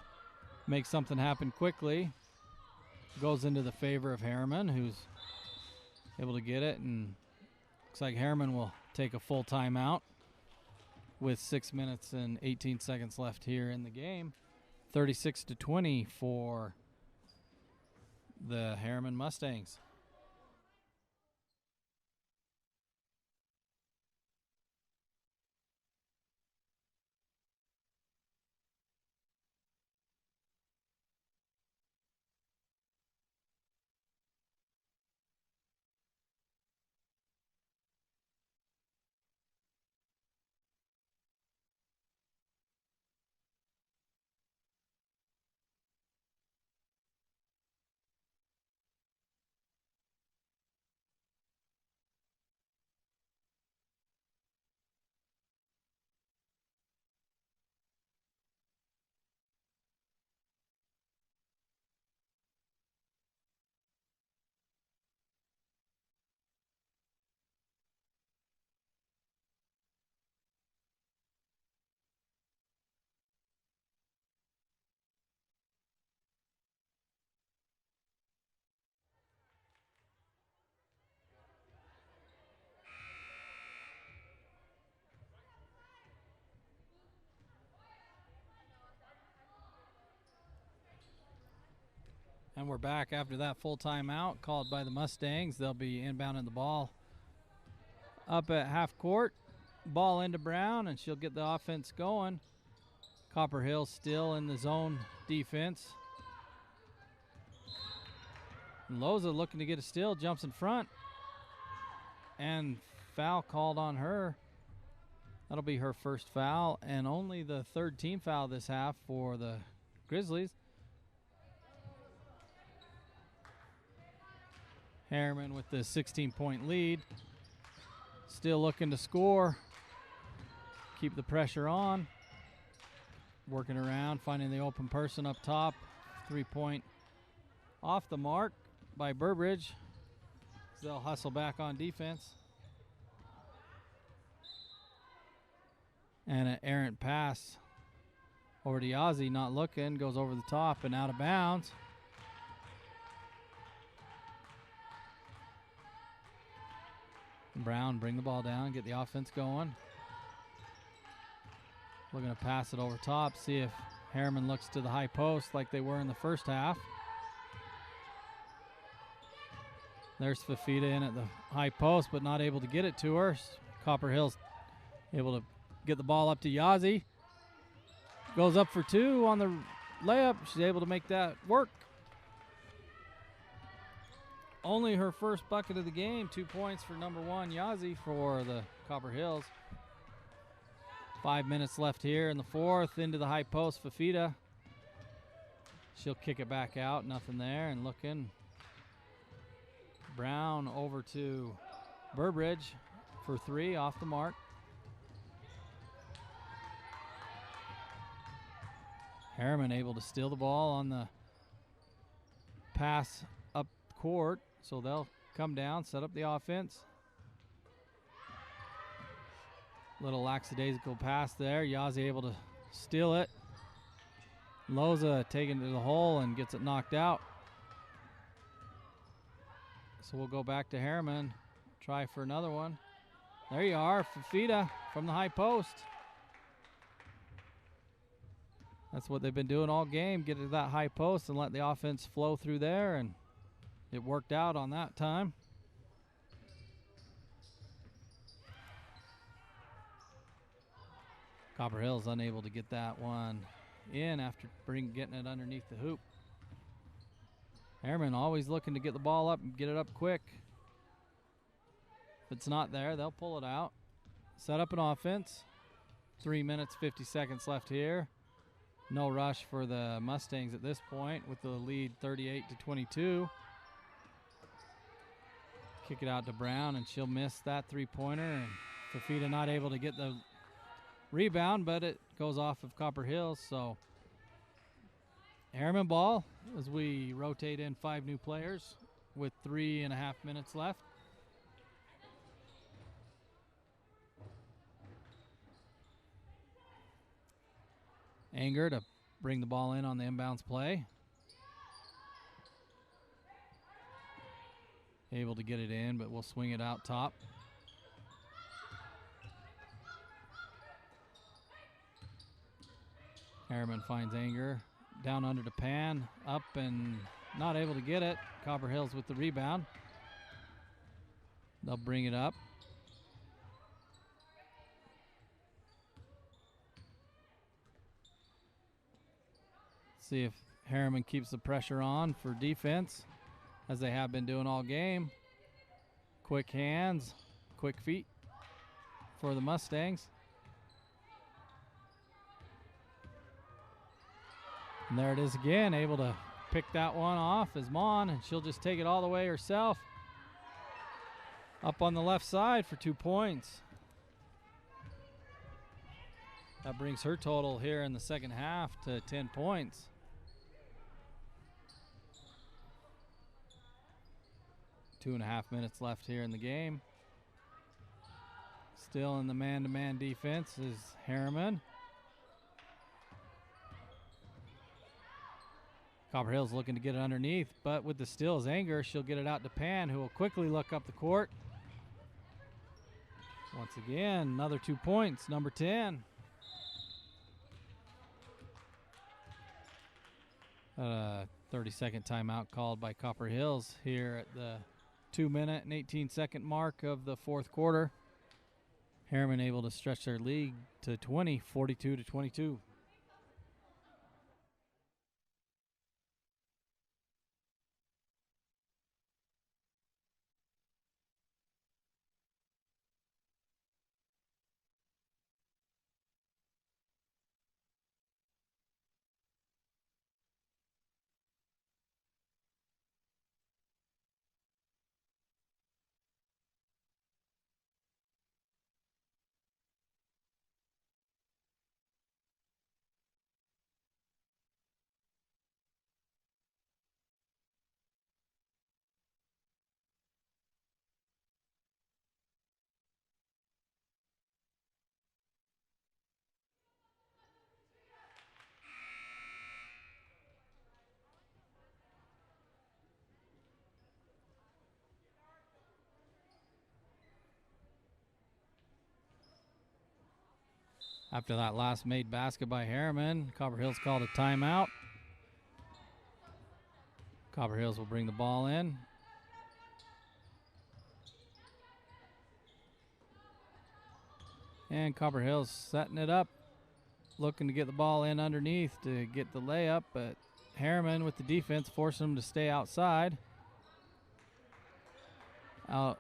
make something happen quickly. Goes into the favor of Herriman, who's able to get it, and looks like Herriman will take a full timeout with 6 minutes and 18 seconds left here in the game. 36-20 for the Herriman Mustangs. And we're back after that full timeout called by the Mustangs. They'll be inbounding the ball up at half court. Ball into Brown, and she'll get the offense going. Copper Hill still in the zone defense. And Loza looking to get a steal, jumps in front. And foul called on her. That'll be her first foul, and only the third team foul this half for the Grizzlies. Herriman with the 16-point lead. Still looking to score. Keep the pressure on. Working around, finding the open person up top. 3-point off the mark by Burbridge. They'll hustle back on defense. And an errant pass over to Yazzie, not looking, goes over the top and out of bounds. Brown bring the ball down, get the offense going. Looking to pass it over top, see if Herriman looks to the high post like they were in the first half. There's Fafita in at the high post, but not able to get it to her. Copper Hill's able to get the ball up to Yazzie. Goes up for 2 on the layup. She's able to make that work. Only her first bucket of the game. 2 points for number 1, Yazzie, for the Copper Hills. 5 minutes left here in the fourth. Into the high post, Fafita. She'll kick it back out. Nothing there, and looking. Brown over to Burbridge for 3, off the mark. Herriman able to steal the ball on the pass up court. So they'll come down, set up the offense. Little lackadaisical pass there. Yazzie able to steal it. Loza taking it to the hole and gets it knocked out. So we'll go back to Herriman. Try for another one. There you are, Fafita from the high post. That's what they've been doing all game. Get to that high post and let the offense flow through there, and it worked out on that time. Copper Hill's unable to get that one in after getting it underneath the hoop. Herriman always looking to get the ball up and get it up quick. If it's not there, they'll pull it out. Set up an offense. 3 minutes, 50 seconds left here. No rush for the Mustangs at this point with the lead 38-22. Kick it out to Brown, and she'll miss that three-pointer. And Fafita not able to get the rebound, but it goes off of Copper Hills. So Herriman ball as we rotate in 5 new players with 3.5 minutes left. Anger to bring the ball in on the inbounds play. Able to get it in, but we'll swing it out top. Herriman finds Anger. Down under to Pan. Up and not able to get it. Copper Hills with the rebound. They'll bring it up. See if Herriman keeps the pressure on for defense, as they have been doing all game. Quick hands, quick feet for the Mustangs. And there it is again, able to pick that one off is Mon, and she'll just take it all the way herself. Up on the left side for 2 points. That brings her total here in the second half to 10 points. Two and a half minutes left here in the game. Still in the man-to-man defense is Herriman. Copper Hills looking to get it underneath, but with the steal's Anger, she'll get it out to Pan, who will quickly look up the court. Once again, another 2 points, number 10. 30-second timeout called by Copper Hills here at the 2-minute and 18-second mark of the fourth quarter. Herriman able to stretch their lead to 20, 42-22. After that last made basket by Herriman, Copper Hills called a timeout. Copper Hills will bring the ball in. And Copper Hills setting it up, looking to get the ball in underneath to get the layup, but Herriman with the defense forcing them to stay outside. Out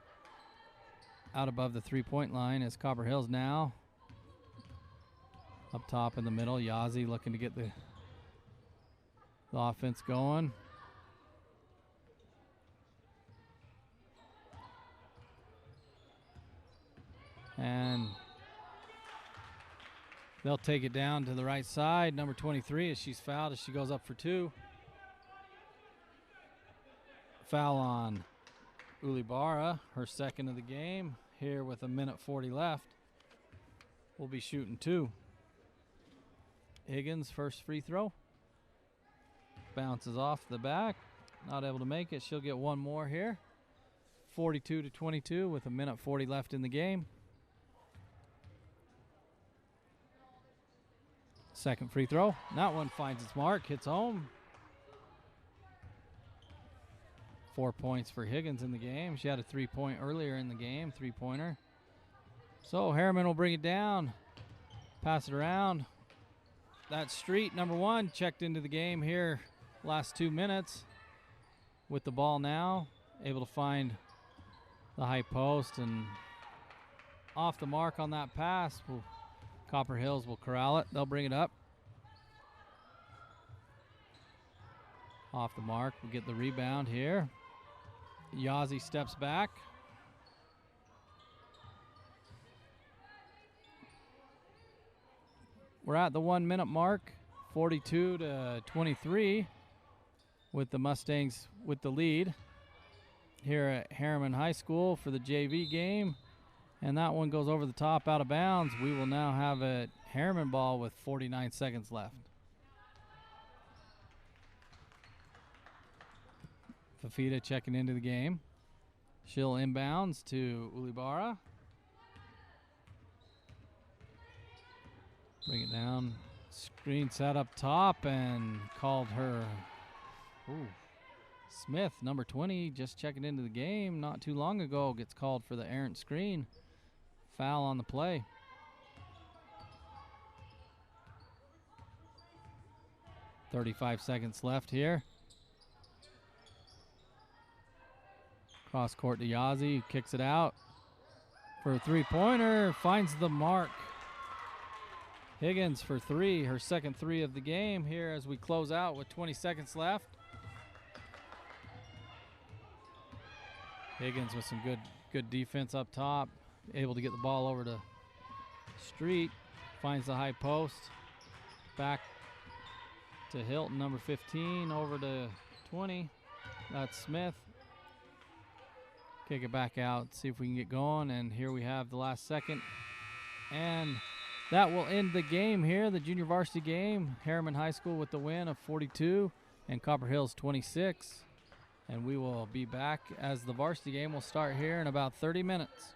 above the three-point line is Copper Hills now. Up top in the middle, Yazzie looking to get the offense going. And they'll take it down to the right side. Number 23 as she's fouled as she goes up for 2. Foul on Ulibara, her second of the game. Here with 1:40 left. We'll be shooting 2. Higgins, first free throw. Bounces off the back. Not able to make it. She'll get one more here. 42-22 with 1:40 left in the game. Second free throw. That one finds its mark, hits home. 4 points for Higgins in the game. She had a 3-point earlier in the game, 3-pointer. So Herriman will bring it down. Pass it around. That's Street, number 1, checked into the game here last 2 minutes. with the ball now, able to find the high post and off the mark on that pass. Copper Hills will corral it. They'll bring it up. Off the mark, we'll get the rebound here. Yazzie steps back. We're at the 1 minute mark, 42-23, with the Mustangs with the lead here at Herriman High School for the JV game. And that one goes over the top out of bounds. We will now have a Herriman ball with 49 seconds left. Fafita checking into the game. She'll inbounds to Ulibara. Bring it down. Screen set up top and called her. Ooh. Smith, number 20, just checking into the game not too long ago, gets called for the errant screen. Foul on the play. .35 seconds left here. Cross court to Yazzie, kicks it out for a three-pointer, finds the mark. Higgins for three, her second three of the game here as we close out with 20 seconds left. Higgins with some good defense up top, able to get the ball over to Street, finds the high post, back to Hilton, number 15, over to 20. That's Smith. Kick it back out, see if we can get going, and here we have the last second. And that will end the game here, the junior varsity game. Herriman High School with the win of 42 and Copper Hills 26. And we will be back as the varsity game will start here in about 30 minutes.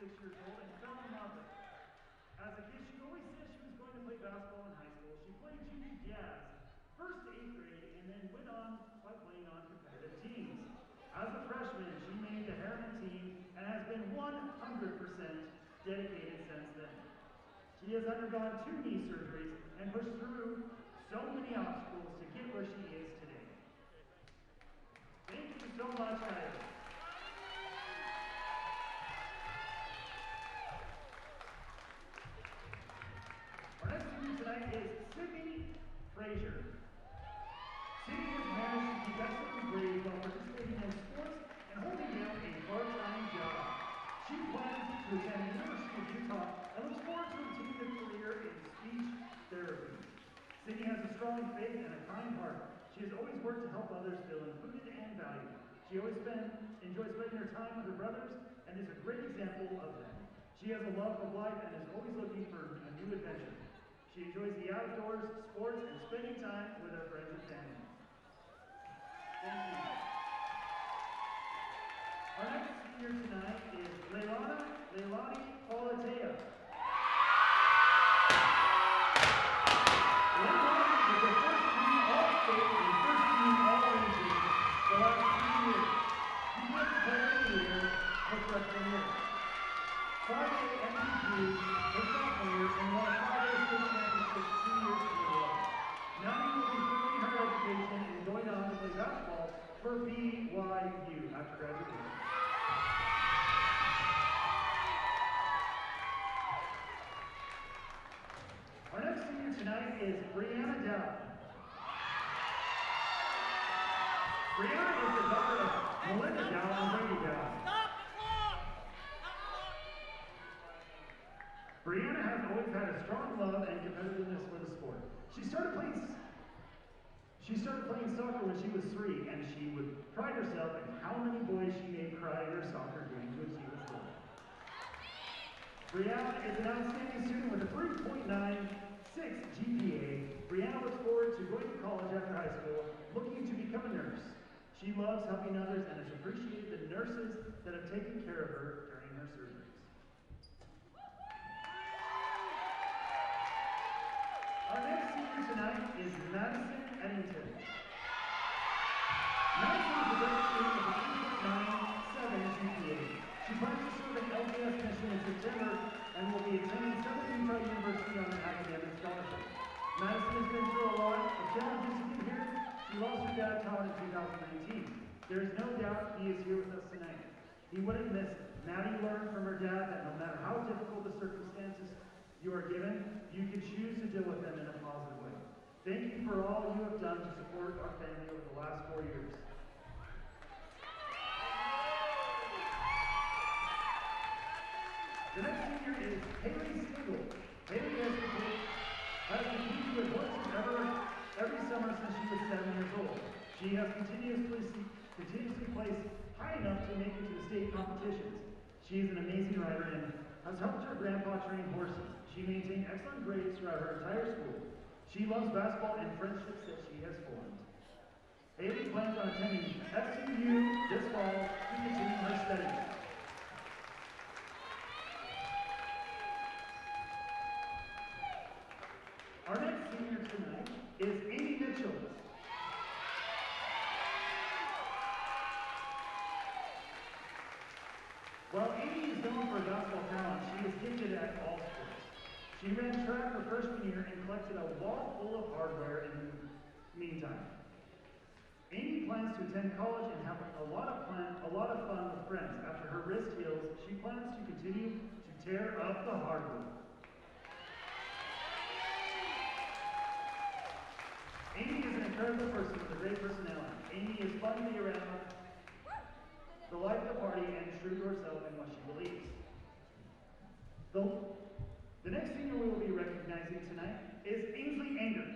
6 years old and fell in love with it. As a kid, she always said she was going to play basketball in high school. She played junior jazz, first to 8th grade, and then went on by playing on competitive teams. As a freshman, she made the Herriman team and has been 100% dedicated since then. She has undergone 2 knee surgeries and pushed through so many obstacles to get where she is today. Thank you so much, guys. Our next speaker tonight is Sydney Frazier. Sydney has managed to keep excellent grades while participating in sports and holding down a part-time job. She plans to attend the University of Utah and looks forward to continuing a career in speech therapy. Sydney has a strong faith and a kind heart. She has always worked to help others feel included and valued. She always enjoys spending her time with her brothers and is a great example of them. She has a love of life and is always looking for a new adventure. She enjoys the outdoors, sports, and spending time with her friends and family. Thank you. Our next senior tonight is Leilani Palatea. Leilani is the first team All-State and first team All-Region the last 2 years. She was player of the year her freshman year. 5A MVP her sophomore year and won a 5A state championship 2 years in a row. Now she will be furthering her education and going on to play basketball for BYU after graduation. Our next senior tonight is Brianna Dow. Brianna is the daughter of Melinda Dow and Brady Dow. Brianna has always had a strong love and competitiveness for the sport. She started playing soccer when she was 3, and she would pride herself in how many boys she made cry in her soccer games when she was little. Brianna is an outstanding student with a 3.96 GPA. Brianna looks forward to going to college after high school, looking to become a nurse. She loves helping others and has appreciated the nurses that have taken care of her during her surgeries. Our next senior tonight is Madison Eddington. Madison is a great student with a 3.97 GPA. She plans to serve an LDS mission in September and will be attending Southern Utah University on an academic scholarship. Madison has been through a lot of challenges to get here. She lost her dad, Todd, in 2019. There is no doubt he is here with us tonight. He wouldn't miss it. Maddie learned from her dad that no matter how difficult the circumstances you are given, you can choose to deal with them in a positive way. Thank you for all you have done to support our family over the last 4 years. The next senior is Haley Stigl. Haley has competed with horses every summer since she was 7 years old. She has continuously placed high enough to make it to the state competitions. She is an amazing rider and has helped her grandpa train horses. She maintained excellent grades throughout her entire school. She loves basketball and friendships that she has formed. Haley plans on attending SUU this fall to continue her studies. Our next senior tonight is Amy Mitchell. While Amy is known for basketball talent, she is gifted at all sports. She ran track her freshman year and collected a wall full of hardware in the meantime. Amy plans to attend college and have a lot of fun with friends. After her wrist heals, she plans to continue to tear up the hardwood. Amy is an incredible person with a great personality. Amy is fun to be around, the life of the party, and true to herself and what she believes. The next senior we will be recognizing tonight is Ainsley Anger.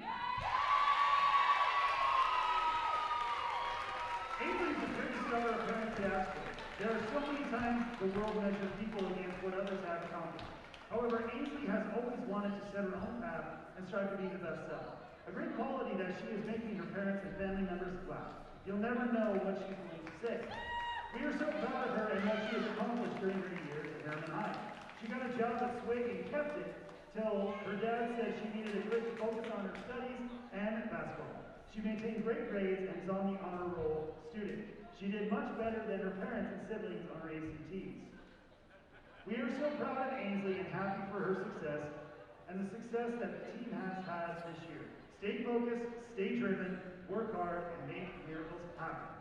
Ainsley is the greatest star of parents could ask for. There are so many times the world measures people against what others have accomplished. However, Ainsley has always wanted to set her own path and strive to be the best self. A great quality that she is making her parents and family members laugh. You'll never know what she's going to say. We are so proud of her and what she has accomplished during her years Herriman High. She got a job at Swig and kept it till her dad said she needed a quick focus on her studies and basketball. She maintained great grades and is on the honor roll student. She did much better than her parents and siblings on her ACTs. We are so proud of Ainsley and happy for her success and the success that the team has had this year. Stay focused, stay driven, work hard, and make miracles happen.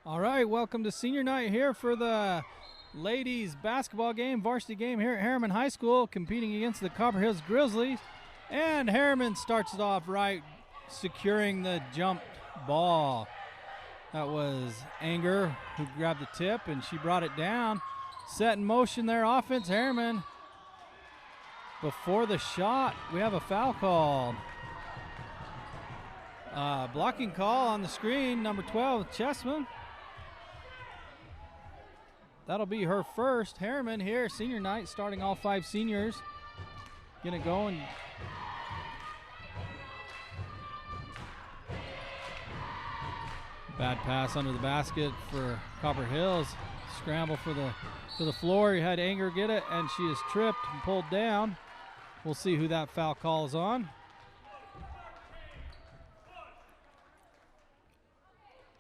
All right, welcome to senior night here for the ladies basketball game, varsity game here at Herriman High School, competing against the Copper Hills Grizzlies. And Herriman starts it off right, securing the jump ball. That was Anger who grabbed the tip, and she brought it down. Set in motion their offense, Herriman. Before the shot, we have a foul called. Blocking call on the screen, number 12, Chessman. That'll be her first. Herriman here, senior night, starting all 5 seniors. Gonna go and bad pass under the basket for Copper Hills. Scramble for the floor. You had Anger get it, and she is tripped and pulled down. We'll see who that foul call is on.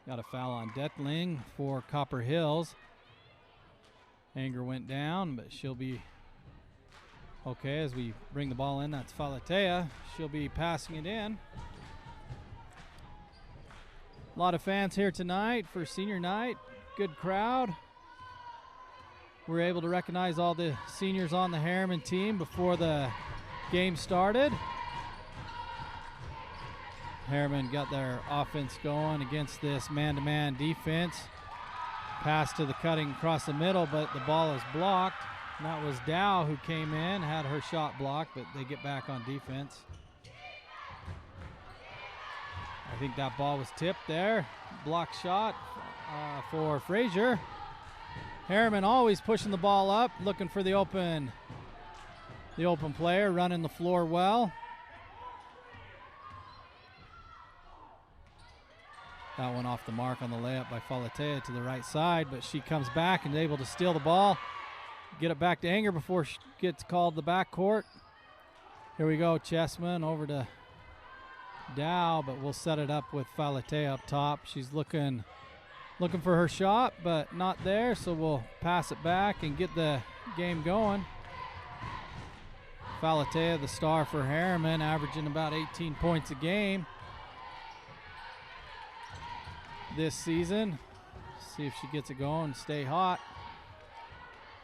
Got a foul on Detling for Copper Hills. Anger went down, but she'll be okay as we bring the ball in. That's Falatea. She'll be passing it in. A lot of fans here tonight for senior night. Good crowd. We're able to recognize all the seniors on the Herriman team before the game started. Herriman got their offense going against this man-to-man defense. Pass to the cutting across the middle, but the ball is blocked. And that was Dow who came in, had her shot blocked, but they get back on defense. I think that ball was tipped there. Block shot for Frazier. Herriman always pushing the ball up, looking for the open player, running the floor well. That one off the mark on the layup by Falatea to the right side, but she comes back and is able to steal the ball. Get it back to Anger before she gets called the backcourt. Here we go, Chessman over to Dow, but we'll set it up with Falatea up top. She's looking for her shot, but not there, so we'll pass it back and get the game going. Falatea, the star for Herriman, averaging about 18 points a game this season. See if she gets it going, stay hot.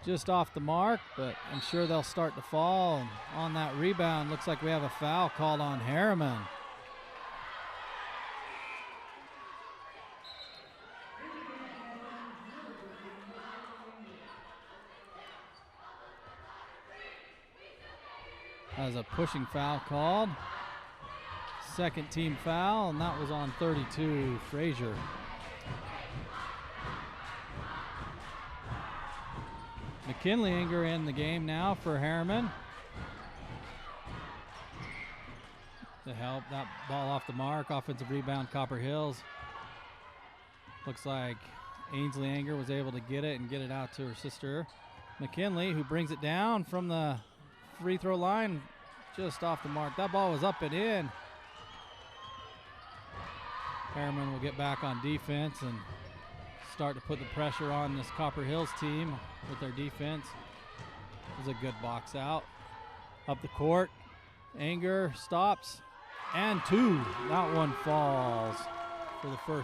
Just off the mark, but I'm sure they'll start to fall. And on that rebound, looks like we have a foul called on Herriman. As a pushing foul called. Second team foul, and that was on 32, Frazier. McKinley Anger in the game now for Herriman. To help that ball off the mark, offensive rebound, Copper Hills. Looks like Ainsley Anger was able to get it and get it out to her sister. McKinley, who brings it down from the free throw line, just off the mark. That ball was up and in. Herriman will get back on defense and start to put the pressure on this Copper Hills team with their defense. It was a good box out. Up the court, Anger stops, and two. That one falls for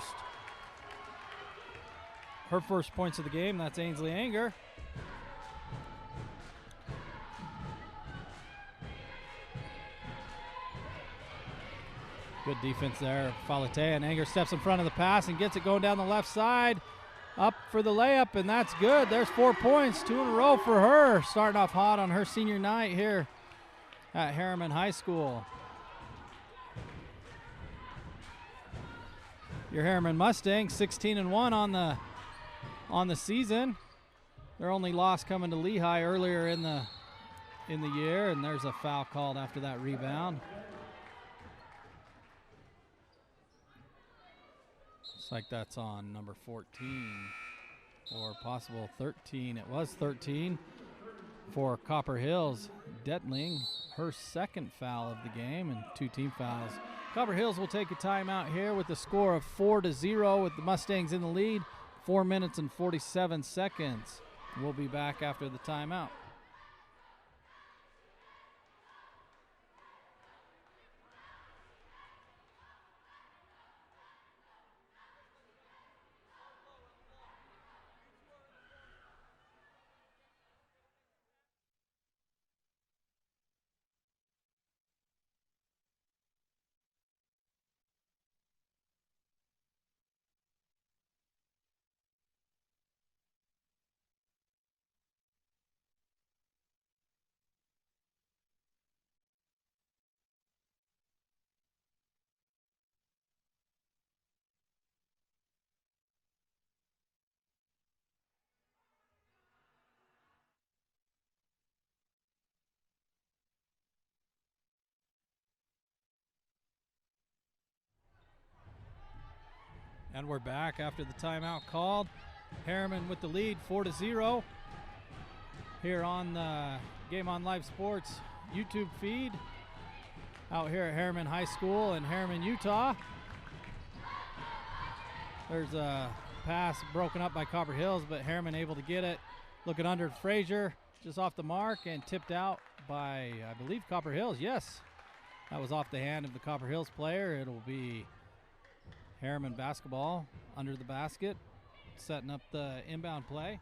her first points of the game. That's Ainsley Anger. Good defense there. Falatea, and Anger steps in front of the pass and gets it going down the left side. Up for the layup, and that's good. There's 4 points, 2 in a row for her. Starting off hot on her senior night here at Herriman High School. Your Herriman Mustangs 16-1 on the season. Their only loss coming to Lehigh earlier in the year, and there's a foul called after that rebound. Looks like that's on number 14 or possible 13. It was 13 for Copper Hills. Detling, her second foul of the game, and 2 team fouls. Copper Hills will take a timeout here with a score of 4-0 with the Mustangs in the lead. 4 minutes and 47 seconds. We'll be back after the timeout. And we're back after the timeout called. Herriman with the lead, 4-0. Here on the Game On Live Sports YouTube feed. Out here at Herriman High School in Herriman, Utah. There's a pass broken up by Copper Hills, but Herriman able to get it. Looking under Frazier, just off the mark, and tipped out by, I believe, Copper Hills. Yes, that was off the hand of the Copper Hills player. It'll be Herriman basketball under the basket, setting up the inbound play.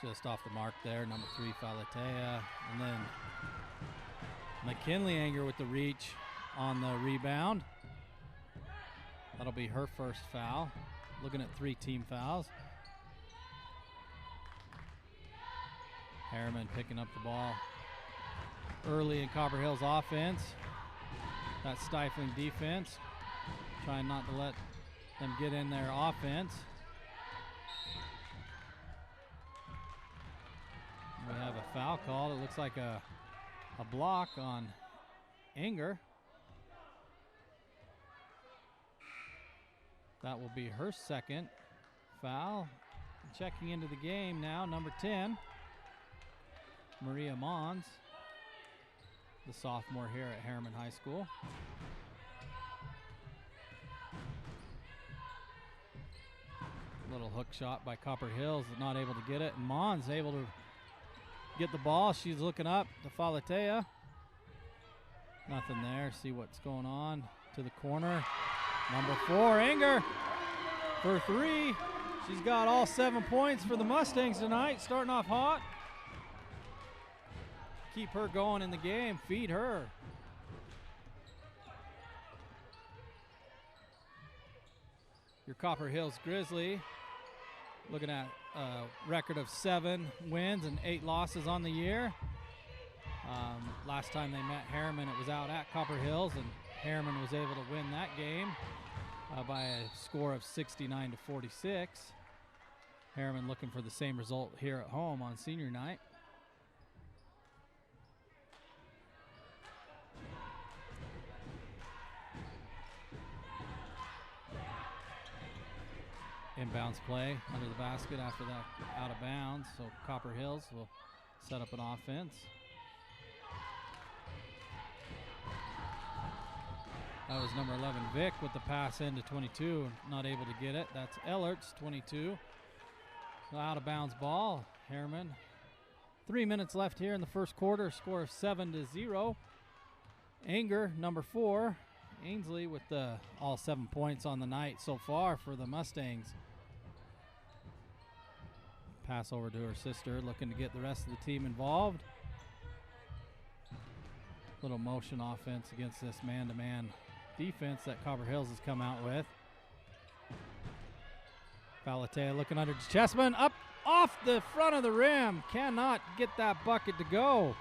Just off the mark there, number 3, Falatea. And then McKinley Anger with the reach on the rebound. That'll be her first foul. Looking at 3 team fouls. Herriman picking up the ball early in Copper Hills offense. That stifling defense, trying not to let them get in their offense. We have a foul called. It looks like a block on Anger. That will be her second foul. Checking into the game now, number 10, Maria Mons, the sophomore here at Herriman High School. Little hook shot by Copper Hills, not able to get it. And Mons able to get the ball. She's looking up to Falatea. Nothing there. See what's going on to the corner. Number 4, Anger for 3. She's got all 7 points for the Mustangs tonight, starting off hot. Keep her going in the game, feed her. Your Copper Hills Grizzly looking at a record of 7 wins and 8 losses on the year. Last time they met Herriman, it was out at Copper Hills, and Herriman was able to win that game by a score of 69-46. Herriman looking for the same result here at home on senior night. Inbounds play under the basket after that out of bounds. So Copper Hills will set up an offense. That was number 11, Vic, with the pass into 22. Not able to get it. That's Ellert's 22. So out of bounds ball, Herriman. 3 minutes left here in the first quarter. Score of 7-0. Anger, number 4. Ainsley with all 7 points on the night so far for the Mustangs. Pass over to her sister, looking to get the rest of the team involved. Little motion offense against this man-to-man defense that Copper Hills has come out with. Falatea looking under Chessman, up off the front of the rim. Cannot get that bucket to go.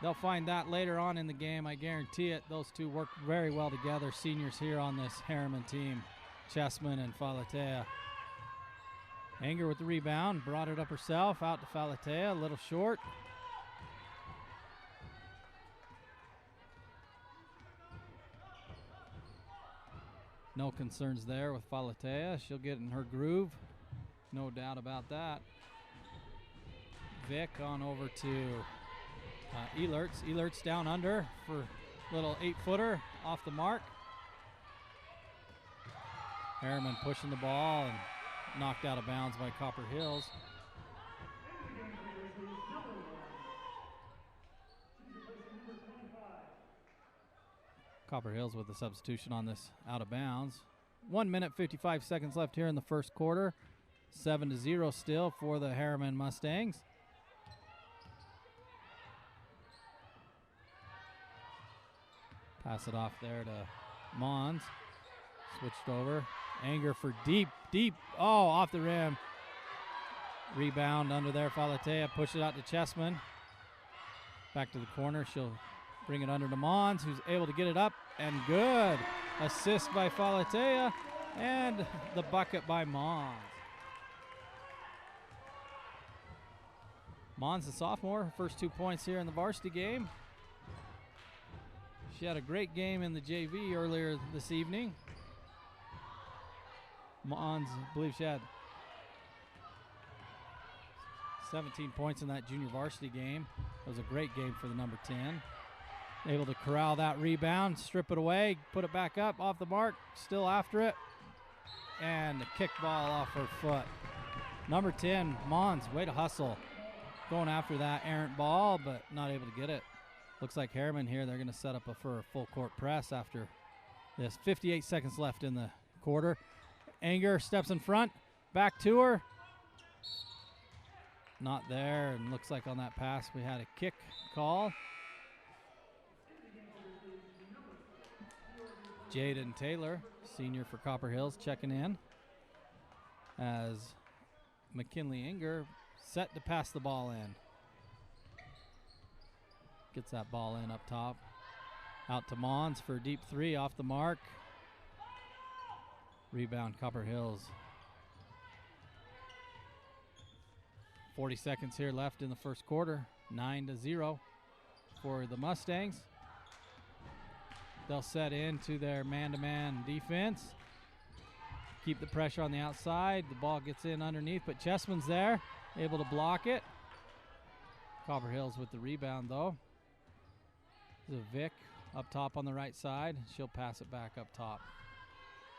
They'll find that later on in the game, I guarantee it. Those two work very well together, seniors here on this Herriman team, Chessman and Falatea. Anger with the rebound, brought it up herself, out to Falatea, a little short. No concerns there with Falatea. She'll get in her groove, no doubt about that. Vic on over to Elertz. Elertz down under for little 8-footer off the mark. Herriman pushing the ball and knocked out of bounds by Copper Hills. Copper Hills with the substitution on this out of bounds. 1 minute, 55 seconds left here in the first quarter. 7-0 still for the Herriman Mustangs. Pass it off there to Mons. Switched over. Anger for deep. Oh, off the rim. Rebound under there. Falatea push it out to Chessman. Back to the corner. She'll bring it under to Mons, who's able to get it up. And good. Assist by Falatea. And the bucket by Mons. Mons, the sophomore, her first 2 points here in the varsity game. She had a great game in the JV earlier this evening. Mons, I believe she had 17 points in that junior varsity game. It was a great game for the number 10. Able to corral that rebound, strip it away, put it back up, off the mark, still after it. And the kick ball off her foot. Number 10, Mons, way to hustle. Going after that errant ball, but not able to get it. Looks like Herriman here, they're going to set up for a full court press after this. 58 seconds left in the quarter. Anger steps in front, back to her. Not there, and looks like on that pass we had a kick call. Jaden Taylor, senior for Copper Hills, checking in as McKinley Anger set to pass the ball in. Gets that ball in up top. Out to Mons for a deep 3 off the mark. Rebound Copper Hills. 40 seconds here left in the first quarter. 9-0 for the Mustangs. They'll set into their man-to-man defense. Keep the pressure on the outside. The ball gets in underneath, but Chessman's there, able to block it. Copper Hills with the rebound, though. There's a Vic up top on the right side. She'll pass it back up top.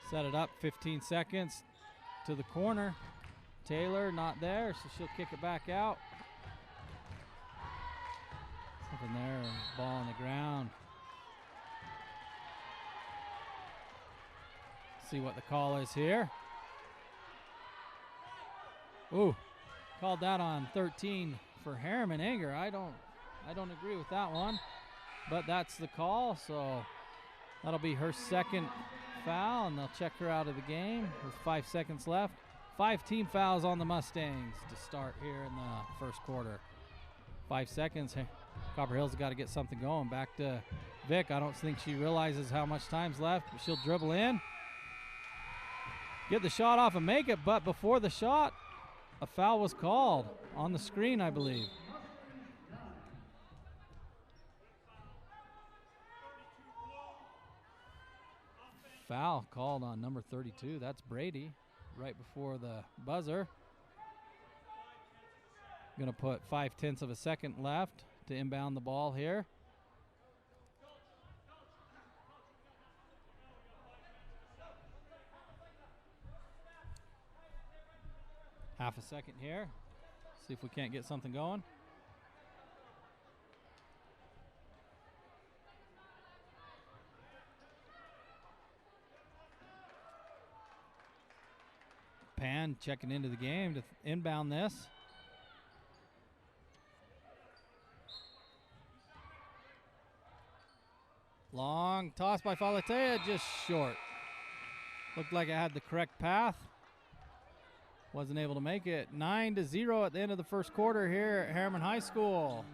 Set it up, 15 seconds to the corner. Taylor not there, so she'll kick it back out. Something there, ball on the ground. See what the call is here. Ooh, called that on 13 for Herriman Anger. I don't agree with that one, but that's the call, so that'll be her second foul, and they'll check her out of the game with 5 seconds left. 5 team fouls on the Mustangs to start here in the first quarter. 5 seconds. Copper Hills got to get something going. Back to Vic. I don't think she realizes how much time's left, but she'll dribble in. Get the shot off and make it, but before the shot, a foul was called on the screen, I believe. foul called on number 32. That's Brady right before the buzzer. Going to put 0.5 of a second left to inbound the ball here. Half a second here. See if we can't get something going. Pan checking into the game to inbound this. Long toss by Falatea, just short. Looked like it had the correct path. Wasn't able to make it. 9-0 at the end of the first quarter here at Herriman High School.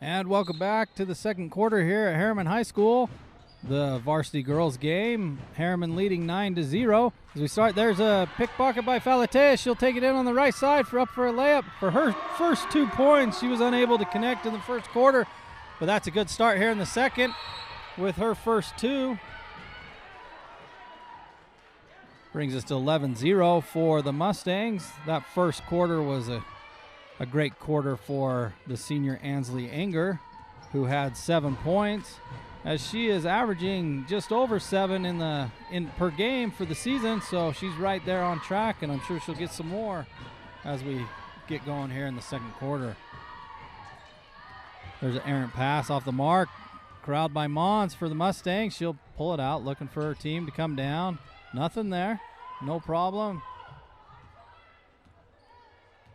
And welcome back to the second quarter here at Herriman High School. The varsity girls game. Herriman leading 9-0. As we start, there's a pickpocket by Falatea. She'll take it in on the right side for a layup. For her first 2 points, she was unable to connect in the first quarter, but that's a good start here in the second with her first 2. Brings us to 11-0 for the Mustangs. That first quarter was a great quarter for the senior Ansley Anger, who had 7 points, as she is averaging just over 7 per game for the season. So she's right there on track, and I'm sure she'll get some more as we get going here in the second quarter. There's an errant pass off the mark. Corralled by Mons for the Mustangs. She'll pull it out, looking for her team to come down. Nothing there. No problem.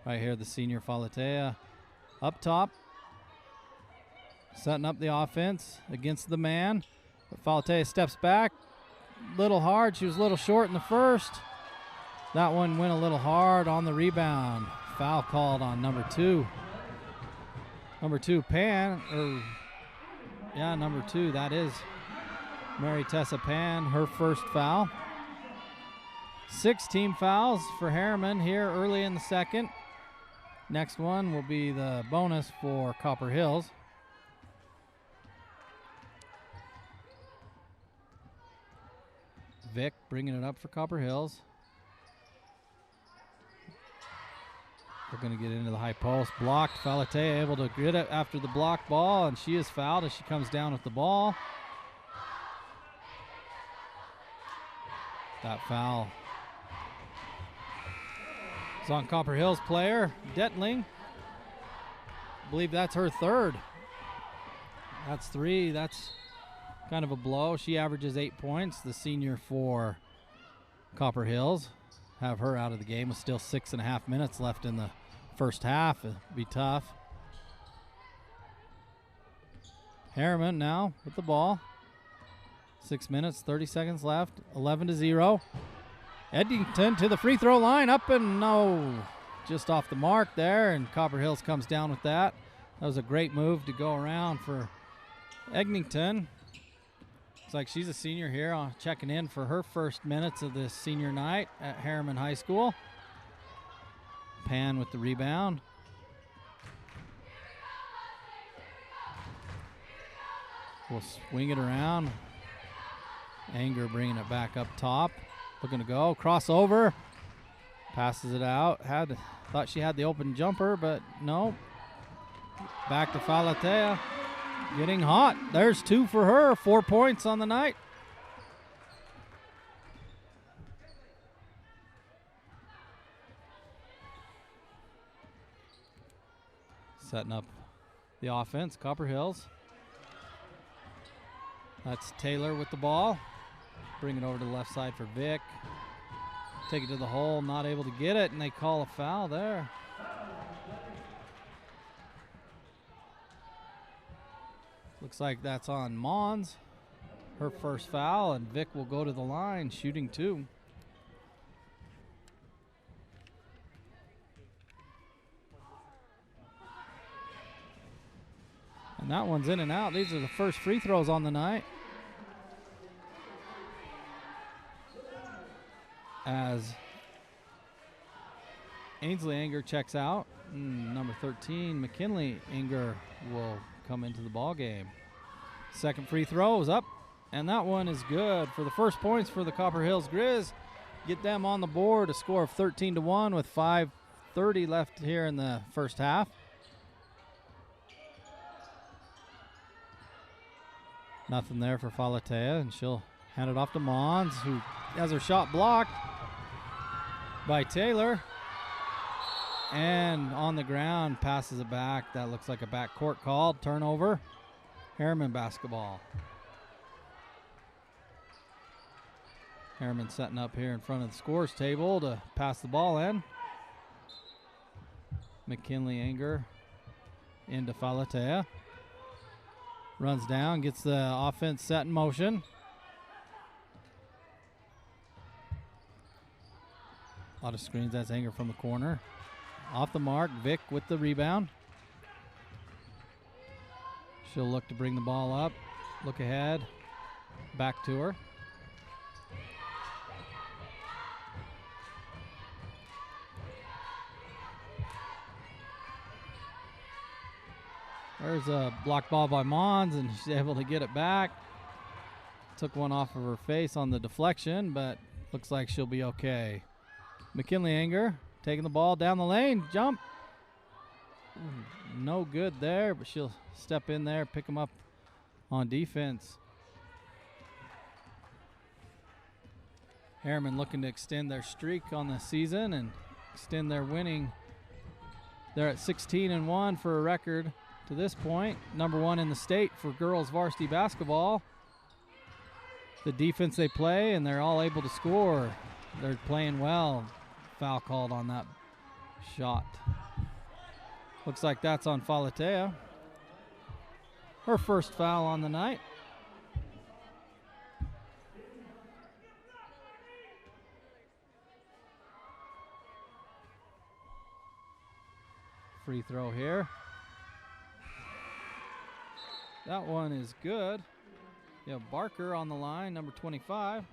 Right here, the senior Falatea up top, setting up the offense against the man. But Falatea steps back, little hard. She was a little short in the first. That one went a little hard on the rebound. Foul called on number 2. Number 2, Pan, number 2, that is Mary Tessa Pan, her first foul. 6 team fouls for Herriman here early in the second. Next one will be the bonus for Copper Hills. Vic bringing it up for Copper Hills. They're going to get into the high post. Blocked. Falatea able to get it after the blocked ball, and she is fouled as she comes down with the ball. That foul is on Copper Hills player, Detling. I believe that's her 3rd. That's 3. That's kind of a blow. She averages 8 points, the senior for Copper Hills. Have her out of the game with still 6.5 minutes left in the first half. It'll be tough. Herriman now with the ball. 6 minutes, 30 seconds left. 11-0. Eddington to the free throw line, up and no. Just off the mark there, and Copper Hills comes down with that. That was a great move to go around for Eddington. Looks like she's a senior here, checking in for her first minutes of this senior night at Herriman High School. Pan with the rebound. will swing it around. Anger bringing it back up top. Looking to go. Crossover. Passes it out. Thought she had the open jumper, but no. Back to Falatea. Getting hot. There's 2 for her. 4 points on the night. Setting up the offense. Copper Hills. That's Taylor with the ball. Bring it over to the left side for Vic. Take it to the hole. Not able to get it, and they call a foul there. Looks like that's on Mons. Her first foul, and Vic will go to the line, shooting 2. And that one's in and out. These are the first free throws on the night. As Ainsley Anger checks out, number 13, McKinley Anger will come into the ball game. Second free throw is up, and that one is good for the first points for the Copper Hills Grizz. Get them on the board, a score of 13-1 with 5:30 left here in the first half. Nothing there for Falatea, and she'll hand it off to Mons, who has her shot blocked by Taylor. And on the ground, passes it back. That looks like a backcourt call. Turnover. Herriman basketball. Herriman setting up here in front of the scores table to pass the ball in. McKinley Anger into Falatea. Runs down, gets the offense set in motion. A lot of screens. That's Anger from the corner. Off the mark, Vic with the rebound. She'll look to bring the ball up. Look ahead. Back to her. There's a block ball by Mons, and she's able to get it back. Took one off of her face on the deflection, but looks like she'll be okay. McKinley Anger taking the ball down the lane. Jump. No good there, but she'll step in there, pick them up on defense. Herriman looking to extend their streak on the season and extend their winning. They're at 16-1 for a record to this point. Number 1 in the state for girls varsity basketball. The defense they play, and they're all able to score. They're playing well. Foul called on that shot. Looks like that's on Falatea. Her first foul on the night. Free throw here. That one is good. You have Barker on the line, number 25.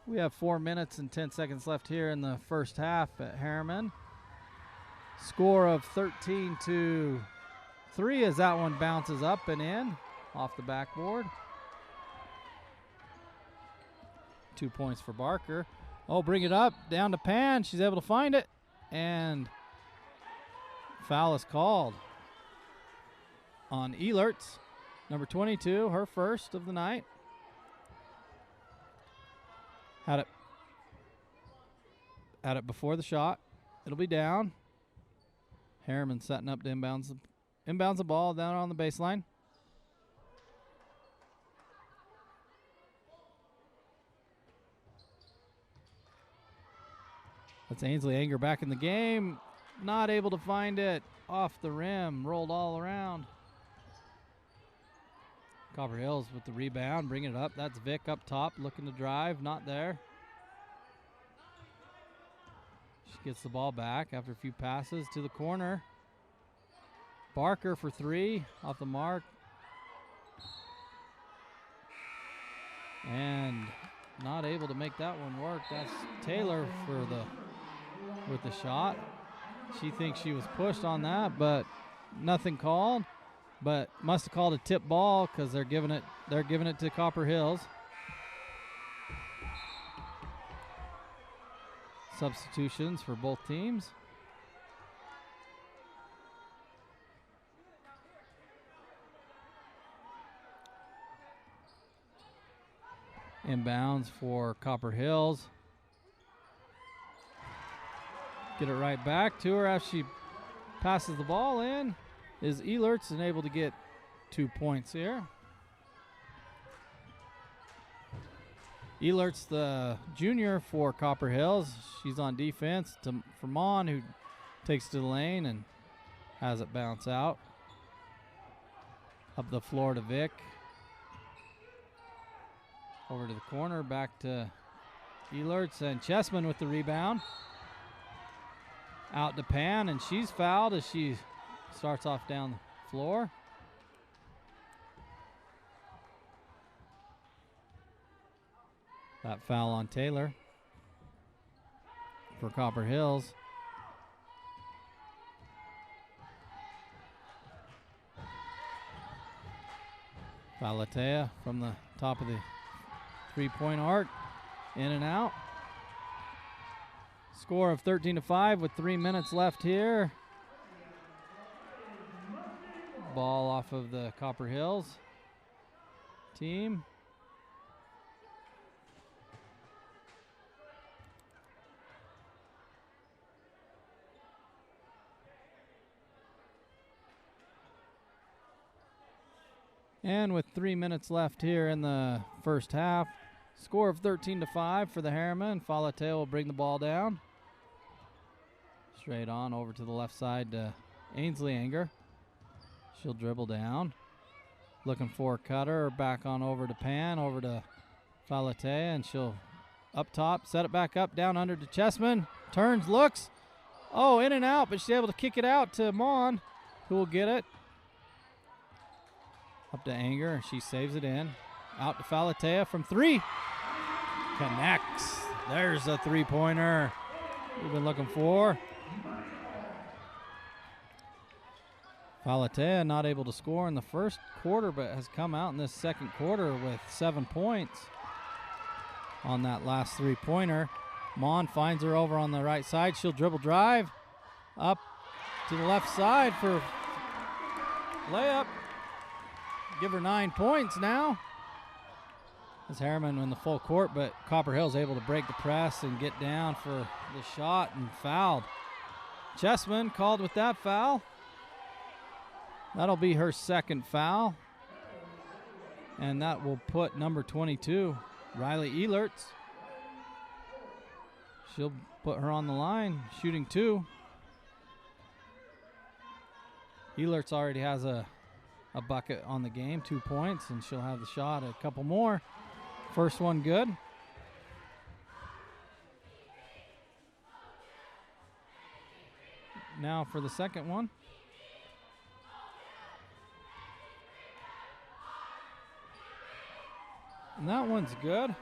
We have 4 minutes and 10 seconds left here in the first half at Herriman. Score of 13-3 as that one bounces up and in off the backboard. 2 points for Barker. Oh, bring it up, down to Pan. She's able to find it, and foul is called on Elertz, number 22, her first of the night. Had it before the shot. It'll be down. Herriman setting up to inbounds the ball down on the baseline. That's Ainsley Anger back in the game. Not able to find it. Off the rim. Rolled all around. Copper Hills with the rebound. Bringing it up. That's Vic up top. Looking to drive. Not there. She gets the ball back after a few passes to the corner. Barker for 3. Off the mark. And not able to make that one work. That's Taylor with the shot. She thinks she was pushed on that, but nothing called. But must have called a tip ball because they're giving it to Copper Hills. Substitutions for both teams. Inbounds for Copper Hills. Get it right back to her after she passes the ball in. Is Elertz and able to get 2 points here. Elertz, the junior for Copper Hills. She's on defense for Mon, who takes to the lane and has it bounce out. Up the floor to Vic. Over to the corner, back to Elertz, and Chessman with the rebound. Out to Pan, and she's fouled as she starts off down the floor. That foul on Taylor for Copper Hills. Valatea from the top of the three-point arc, in and out. Score of 13-5 with 3 minutes left here. Ball off of the Copper Hills team. And with 3 minutes left here in the first half, score of 13-5 for the Herriman. Valatea will bring the ball down. Straight on over to the left side to Ainsley Anger. She'll dribble down. Looking for a cutter, back on over to Pan, over to Valatea, and she'll up top, set it back up, down under to Chessman. Turns, looks. Oh, in and out, but she's able to kick it out to Mon, who will get it. Up to Anger, and she saves it in. Out to Valatea from three. Connects. There's a three-pointer we've been looking for. Valatea not able to score in the first quarter, but has come out in this second quarter with 7 points on that last three-pointer. Mon finds her over on the right side. She'll dribble drive up to the left side for layup. Give her 9 points now. As Herriman in the full court, but Copper Hill's able to break the press and get down for the shot and fouled. Chessman called with that foul. That'll be her second foul. And that will put number 22, Riley Elertz. She'll put her on the line, shooting two. Elertz already has a bucket on the game, 2 points, and she'll have the shot a couple more. First one good. Now for the second one. And that one's good.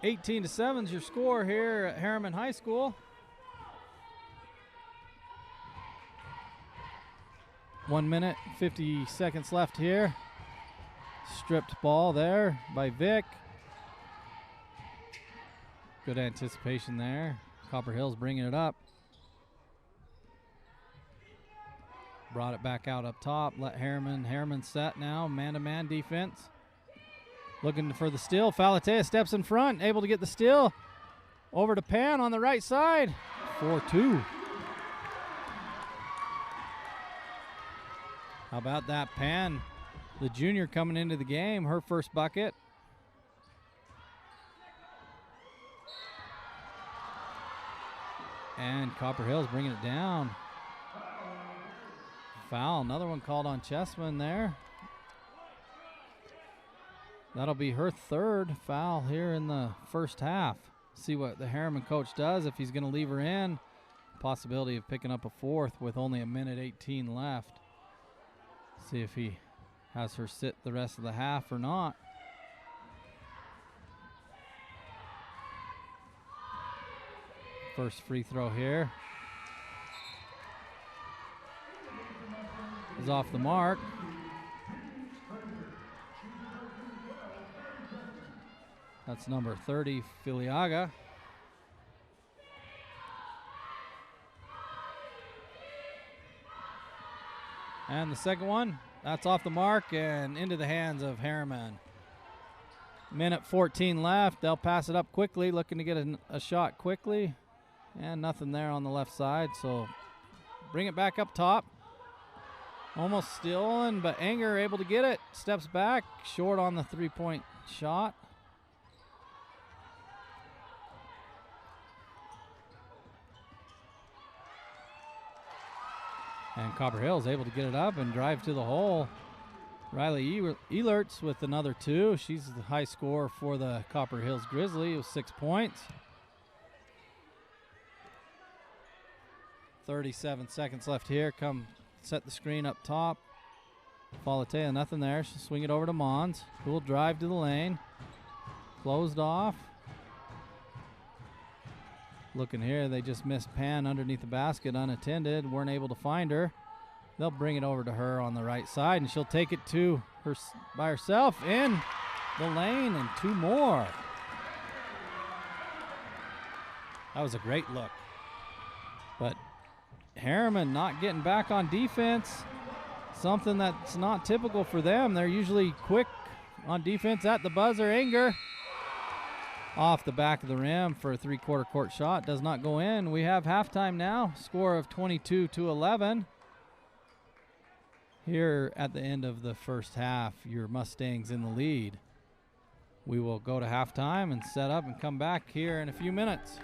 18-7 is your score here at Herriman High School. 1 minute, 50 seconds left here. Stripped ball there by Vic. Good anticipation there. Copper Hill's bringing it up. Brought it back out up top. Let Herriman set now. Man-to-man defense. Looking for the steal. Valatea steps in front. Able to get the steal. Over to Pan on the right side. 4-2. How about that? Pan, the junior, coming into the game, her first bucket. And Copper Hill's bringing it down. Foul, another one called on Chessman there. That'll be her third foul here in the first half. See what the Herriman coach does, if he's going to leave her in. Possibility of picking up a fourth with only 1:18 left. See if he has her sit the rest of the half or not. First free throw here. is off the mark. That's number 30, Filiaga. And the second one, that's off the mark and into the hands of Herriman. Minute 14 left. They'll pass it up quickly, looking to get a shot quickly. And nothing there on the left side, so bring it back up top. Almost stolen, but Anger able to get it. Steps back, short on the three-point shot. And Copper Hill is able to get it up and drive to the hole. Riley Elertz with another two. She's the high scorer for the Copper Hills Grizzly with 6 points. 37 seconds left here. Come set the screen up top. Falatea, nothing there. She'll swing it over to Mons, who will drive to the lane. Closed off. Looking here, they just missed Pan underneath the basket unattended. Weren't able to find her. They'll bring it over to her on the right side, and she'll take it to her by herself in the lane, and two more. That was a great look. But Herriman not getting back on defense, something that's not typical for them. They're usually quick on defense at the buzzer. Anger off the back of the rim for a three-quarter court shot. Does not go in. We have halftime now. Score of 22-11. Here at the end of the first half, your Mustangs in the lead. We will go to halftime and set up and come back here in a few minutes.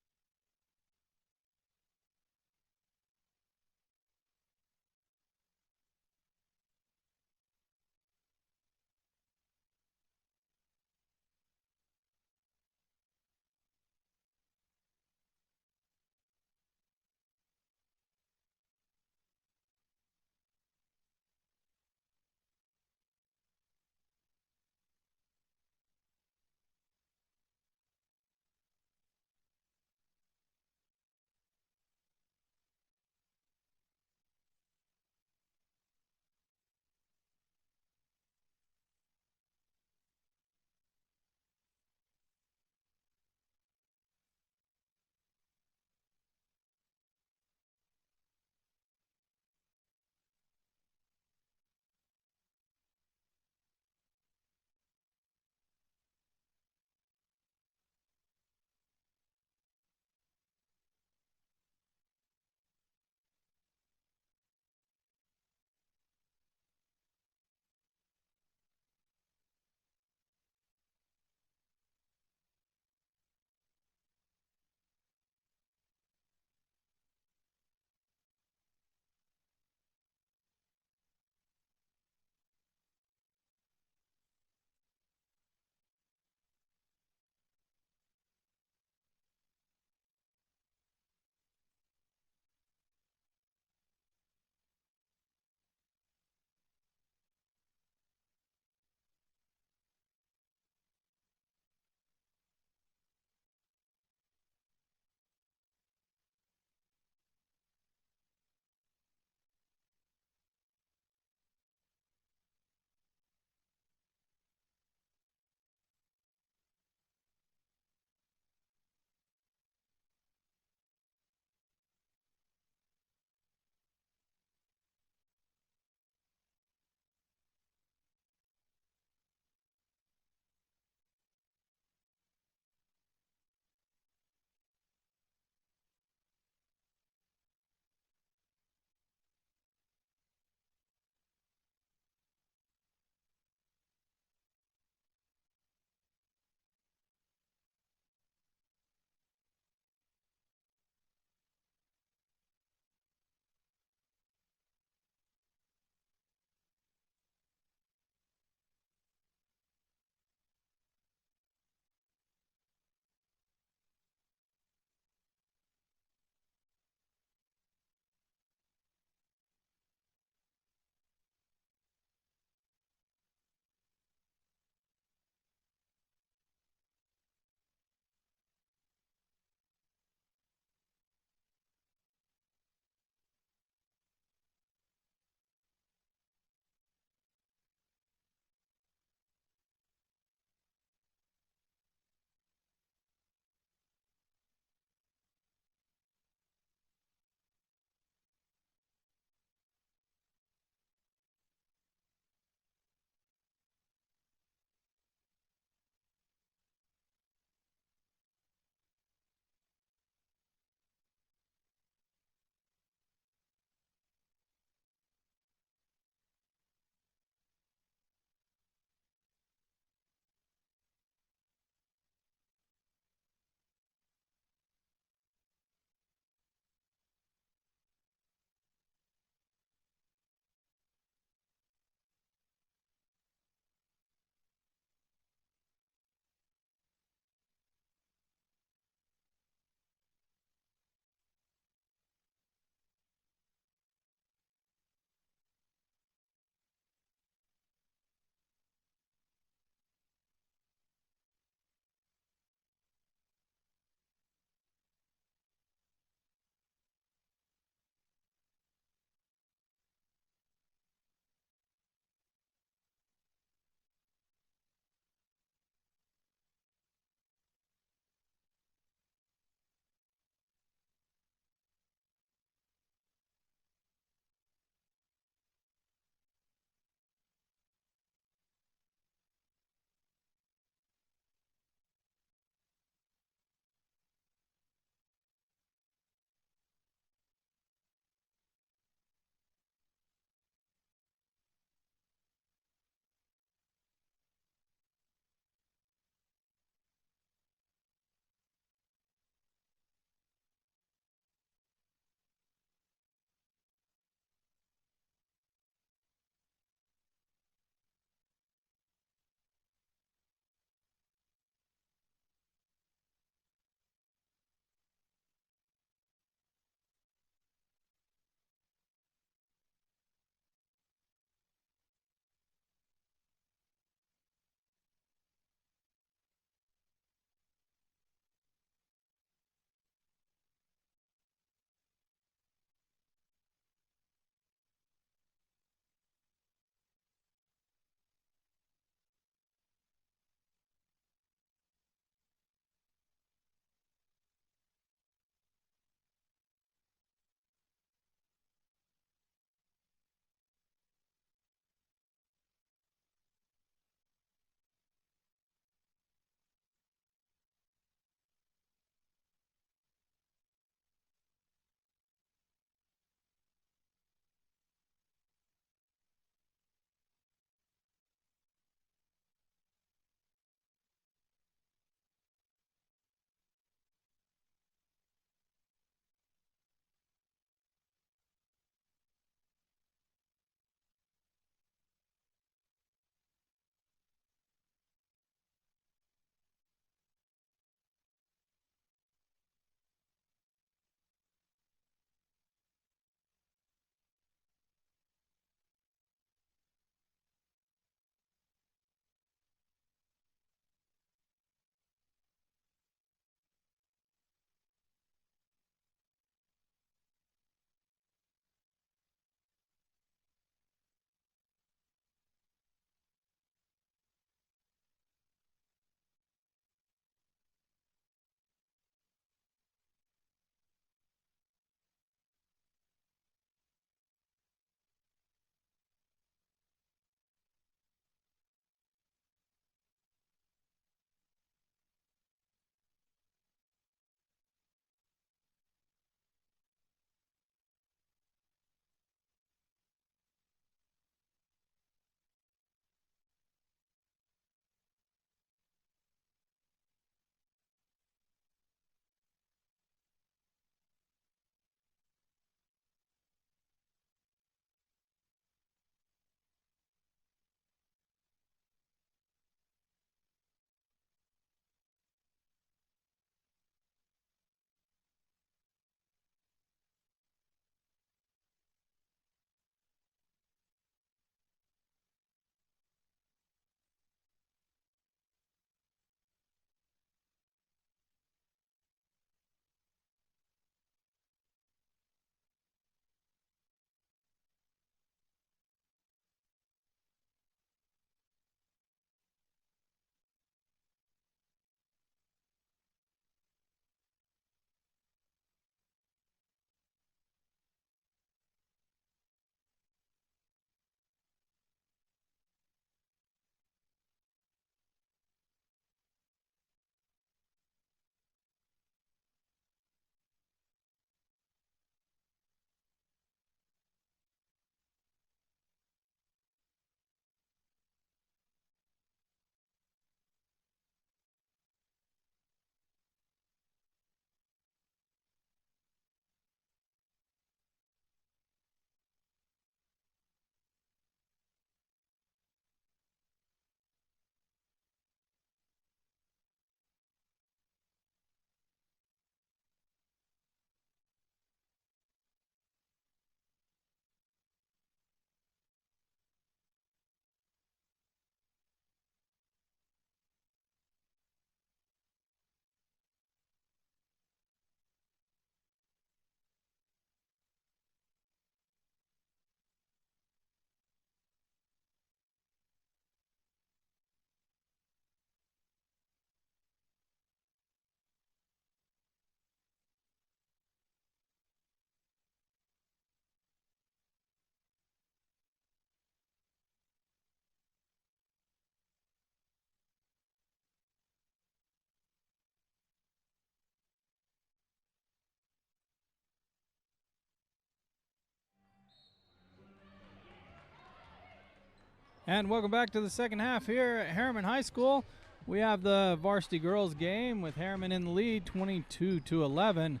And welcome back to the second half here at Herriman High School. We have the varsity girls game with Herriman in the lead, 22-11.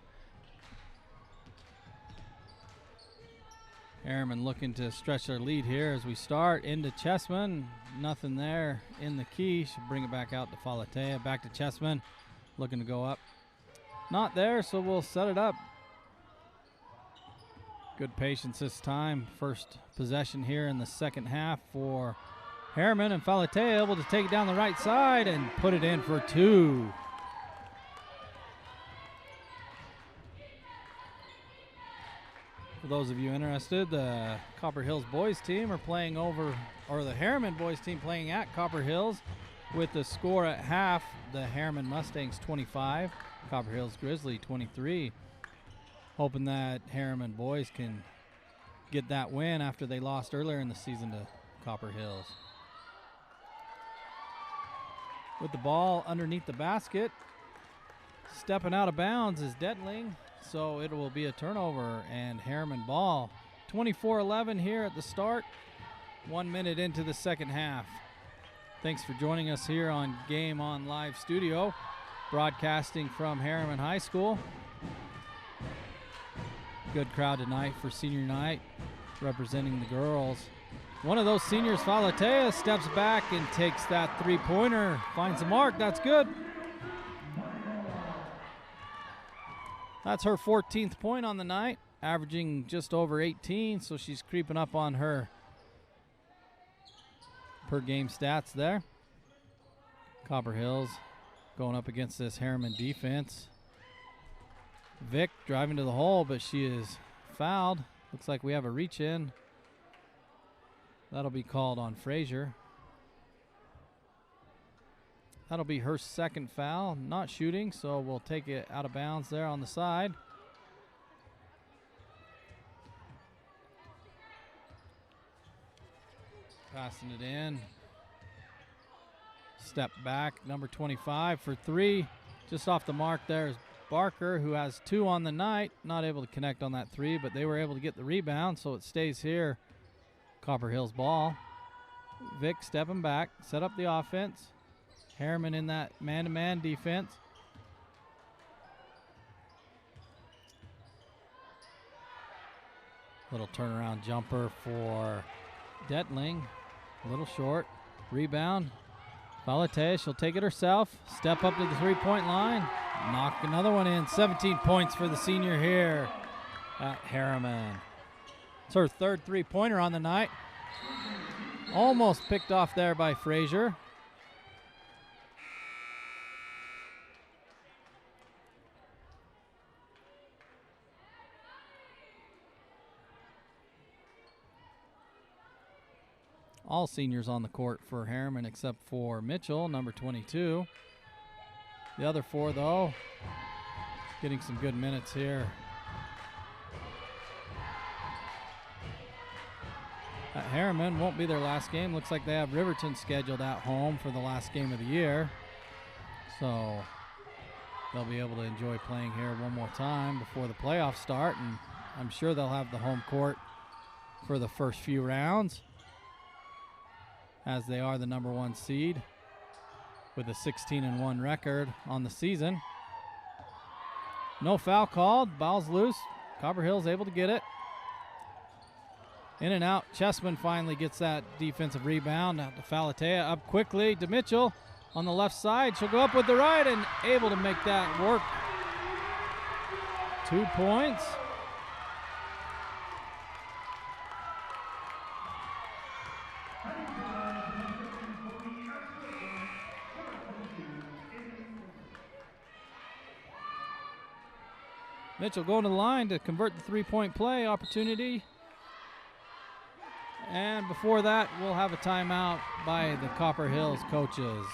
Herriman looking to stretch their lead here as we start into Chessman. Nothing there in the key. Should bring it back out to Falatea. Back to Chessman, looking to go up. Not there, so we'll set it up. Good patience this time. First possession here in the second half for Herriman, and Falatea able to take it down the right side and put it in for 2. For those of you interested, the Copper Hills boys team are playing over, or the Herriman boys team playing at Copper Hills with the score at half. The Herriman Mustangs 25, Copper Hills Grizzly 23. Hoping that Herriman boys can get that win after they lost earlier in the season to Copper Hills. With the ball underneath the basket, stepping out of bounds is Detling, so it will be a turnover and Herriman ball. 24-11 here at the start, 1 minute into the second half. Thanks for joining us here on Game On Live Studio, broadcasting from Herriman High School. Good crowd tonight for senior night, representing the girls. One of those seniors, Falatea, steps back and takes that three-pointer, finds the mark. That's good. That's her 14th point on the night, averaging just over 18, so she's creeping up on her per game stats there. Copper Hills going up against this Herriman defense. Vic driving to the hole, but she is fouled. Looks like we have a reach in. That'll be called on Frazier. That'll be her second foul. Not shooting, so we'll take it out of bounds there on the side. Passing it in. Step back, number 25 for 3. Just off the mark there is Barker, who has 2 on the night, not able to connect on that 3, but they were able to get the rebound, so it stays here. Copper Hills ball. Vic stepping back, set up the offense. Herriman in that man-to-man defense. Little turnaround jumper for Detling. A little short. Rebound. Falatea, she'll take it herself. Step up to the three-point line. Knock another one in. 17 points for the senior here at Herriman. It's her third three-pointer on the night. Almost picked off there by Frazier. All seniors on the court for Herriman except for Mitchell, number 22. The other 4, though, getting some good minutes here. At Herriman, won't be their last game. Looks like they have Riverton scheduled at home for the last game of the year. So they'll be able to enjoy playing here one more time before the playoffs start, and I'm sure they'll have the home court for the first few rounds, as they are the number 1 seed with a 16-1 record on the season. No foul called. Ball's loose. Copper Hills able to get it. In and out. Chessman finally gets that defensive rebound. Out to Falatea. Up quickly to Mitchell on the left side. She'll go up with the right and able to make that work. 2 points. Mitchell going to the line to convert the three-point play opportunity. And before that, we'll have a timeout by the Copper Hills coaches.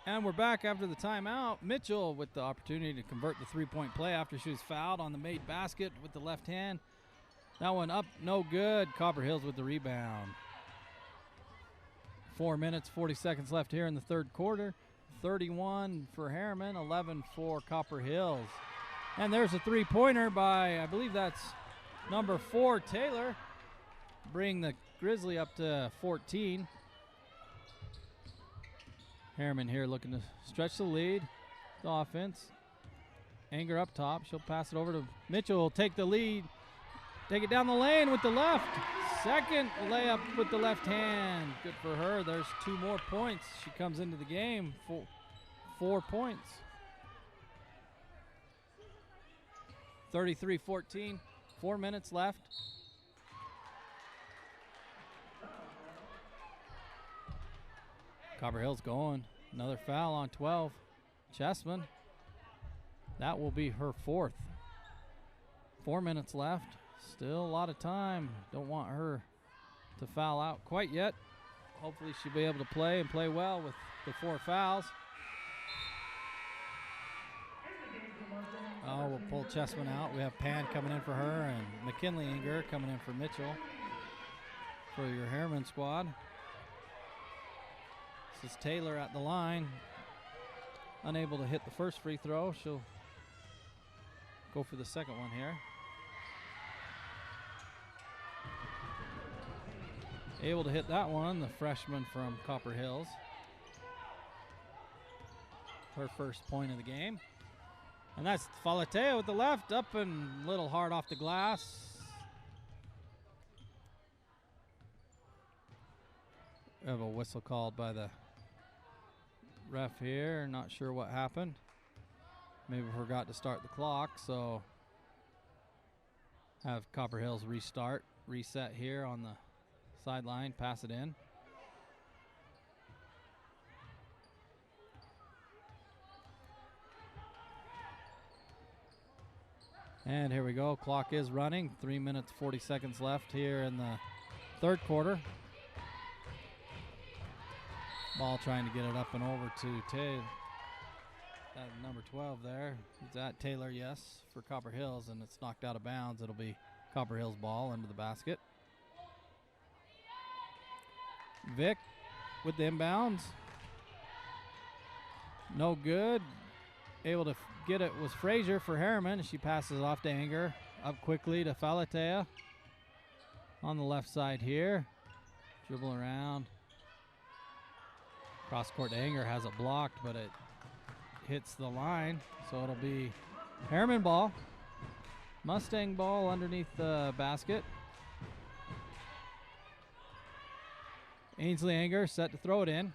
And we're back after the timeout. Mitchell with the opportunity to convert the three-point play after she was fouled on the made basket with the left hand. That one up, no good. Copper Hills with the rebound. 4 minutes, 40 seconds left here in the third quarter. 31 for Herriman, 11 for Copper Hills. And there's a three-pointer by, I believe that's number 4, Taylor. Bring the Grizzly up to 14. Herriman here looking to stretch the lead. The offense. Anger up top. She'll pass it over to Mitchell. Will take the lead. Take it down the lane with the left. Second layup with the left hand. Good for her. There's 2 more points. She comes into the game. 4 points. 33-14. 4 minutes left. Copper Hills going. Another foul on 12. Chessman. That will be her 4th. 4 minutes left. Still a lot of time. Don't want her to foul out quite yet. Hopefully she'll be able to play and play well with the 4 fouls. Oh, we'll pull Chessman out. We have Pan coming in for her and McKinley Inger coming in for Mitchell for your Herriman squad. This is Taylor at the line. Unable to hit the first free throw. She'll go for the second one here. Able to hit that one, the freshman from Copper Hills. Her first point of the game. And that's Falatea with the left, up and a little hard off the glass. We have a whistle called by the ref here. Not sure what happened. Maybe forgot to start the clock, so have Copper Hills reset here on the sideline, pass it in. And here we go. Clock is running. 3 minutes, 40 seconds left here in the third quarter. Ball trying to get it up and over to Taylor. Number 12 there. Is that Taylor? Yes, for Copper Hills, and it's knocked out of bounds. It'll be Copper Hills ball into the basket. Vic with the inbounds. No good. Able to get it was Frazier for Herriman. She passes off to Anger. Up quickly to Falatea. On the left side here. Dribble around. Cross court to Anger. Has it blocked, but it hits the line. So it'll be Herriman ball. Mustang ball underneath the basket. Ainsley Anger set to throw it in.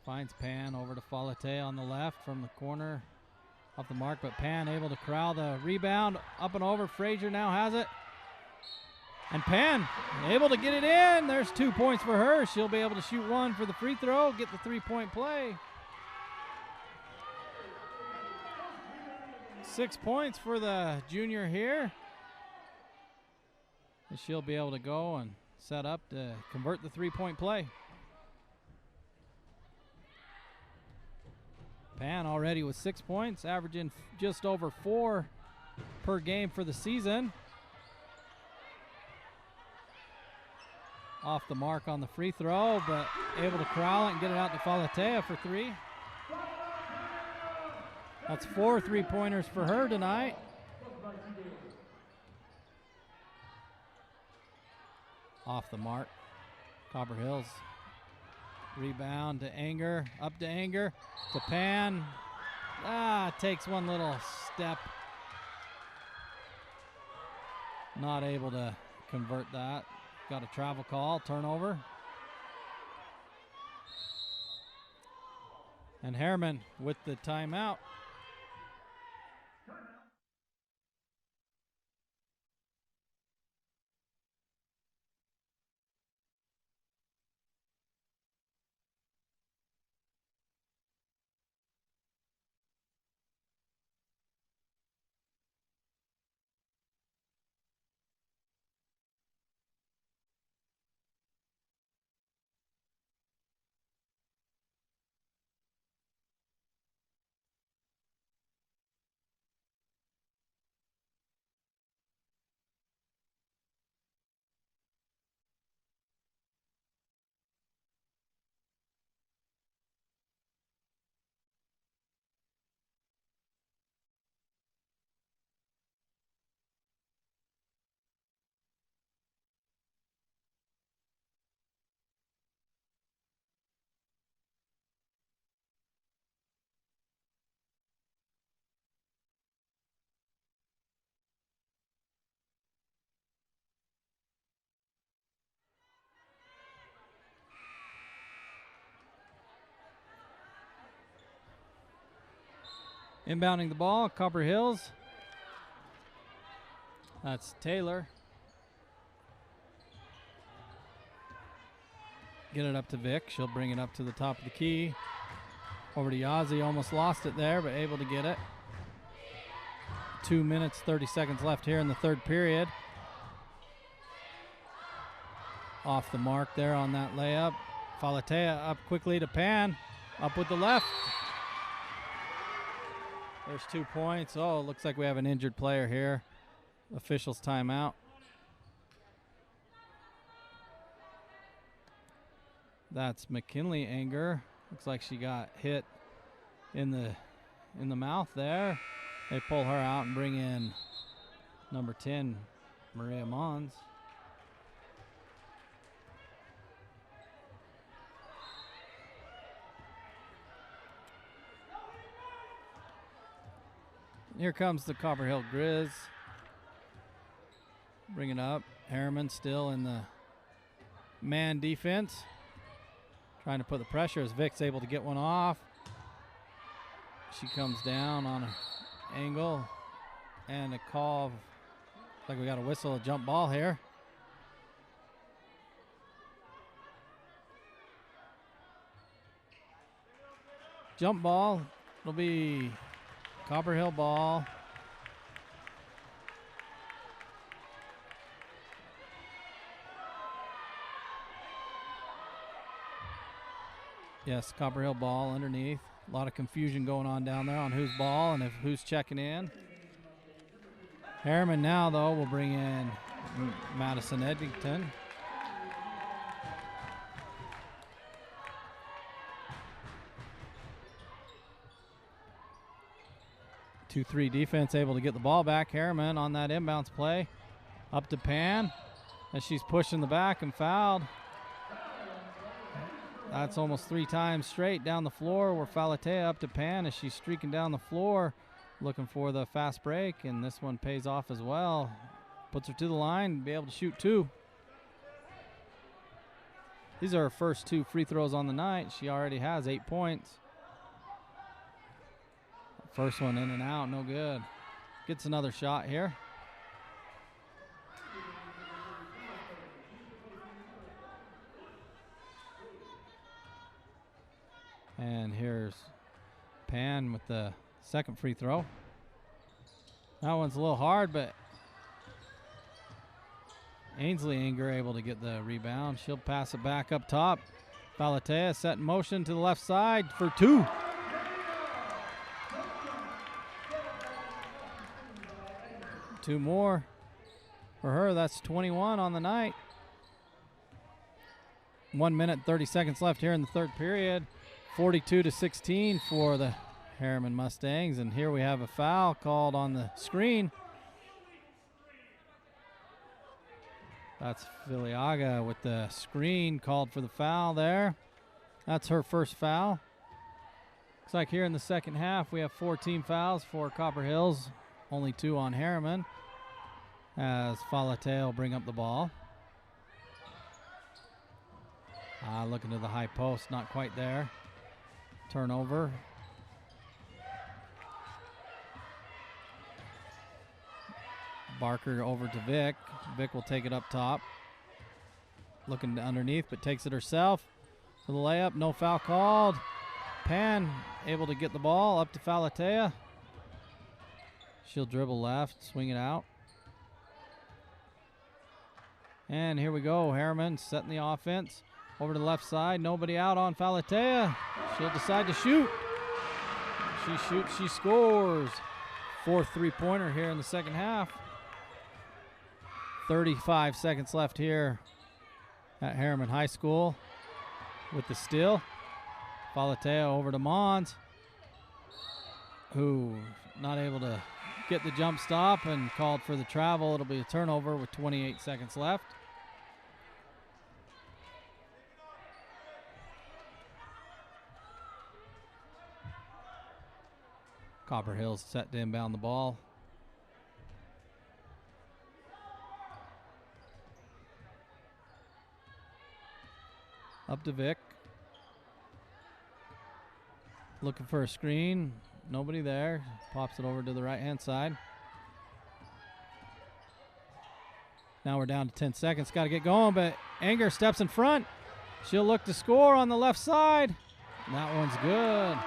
Finds Pan over to Falatea on the left from the corner. Off the mark, but Pan able to corral the rebound. Up and over. Frazier now has it. And Pan able to get it in. There's 2 points for her. She'll be able to shoot 1 for the free throw, get the 3-point play. 6 points for the junior here. And she'll be able to go and set up to convert the 3-point play. Pan already with 6 points, averaging just over 4 per game for the season. Off the mark on the free throw, but able to corral it and get it out to Falatea for 3. That's 4 3-pointers for her tonight. Off the mark. Copper Hills. Rebound to Anger. Up to Anger. To Pan. Takes one little step. Not able to convert that. Got a travel call. Turnover. And Herriman with the timeout. Inbounding the ball, Copper Hills. That's Taylor. Get it up to Vic. She'll bring it up to the top of the key. Over to Yazzie. Almost lost it there, but able to get it. 2 minutes, 30 seconds left here in the third period. Off the mark there on that layup. Falatea up quickly to Pan. Up with the left. There's 2 points. Oh, looks like we have an injured player here. Officials timeout. That's McKinley Anger. Looks like she got hit in the mouth there. They pull her out and bring in number 10, Maria Mons. Here comes the Copper Hill Grizz. Bring it up. Herriman still in the man defense. Trying to put the pressure as Vic's able to get one off. She comes down on an angle. And a call. Like we got a whistle, a jump ball here. Jump ball. It'll be Copper Hill ball. Yes, Copper Hill ball underneath. A lot of confusion going on down there on whose ball and who's checking in. Herriman now, though, will bring in Madison Edgington. Two-three defense able to get the ball back. Herriman on that inbounds play. Up to Pan as she's pushing the back and fouled. That's almost 3 times straight down the floor where Falatea up to Pan as she's streaking down the floor looking for the fast break, and this one pays off as well. Puts her to the line, be able to shoot 2. These are her first 2 free throws on the night. She already has 8 points. First one in and out, no good. Gets another shot here. And here's Pan with the second free throw. That one's a little hard, but Ainsley Anger able to get the rebound. She'll pass it back up top. Falatea set in motion to the left side for 2. Two more for her. That's 21 on the night. 1 minute, 30 seconds left here in the third period. 42-16 for the Herriman Mustangs. And here we have a foul called on the screen. That's Filiaga with the screen called for the foul there. That's her first foul. Looks like here in the second half we have 4 team fouls for Copper Hills. Only 2 on Herriman as Falatea will bring up the ball. Looking to the high post, not quite there. Turnover. Barker over to Vic. Vic will take it up top. Looking underneath, but takes it herself. For the layup, no foul called. Pan able to get the ball up to Falatea. She'll dribble left, swing it out. And here we go. Herriman setting the offense. Over to the left side. Nobody out on Falatea. She'll decide to shoot. She shoots, she scores. 4th three-pointer here in the second half. 35 seconds left here at Herriman High School with the steal. Falatea over to Mons, who not able to get the jump stop and called for the travel. It'll be a turnover with 28 seconds left. Copper Hills set to inbound the ball. Up to Vic. Looking for a screen. nobody there. Pops it over to the right-hand side. Now we're down to 10 seconds. Got to get going, but Anger steps in front. She'll look to score on the left side. And that one's good.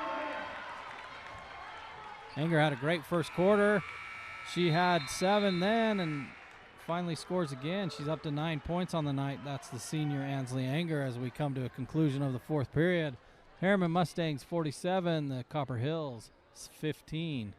Anger had a great first quarter. She had 7 then and finally scores again. She's up to 9 points on the night. That's the senior Ansley Anger as we come to a conclusion of the fourth period. Herriman Mustangs 47, the Copper Hills 15.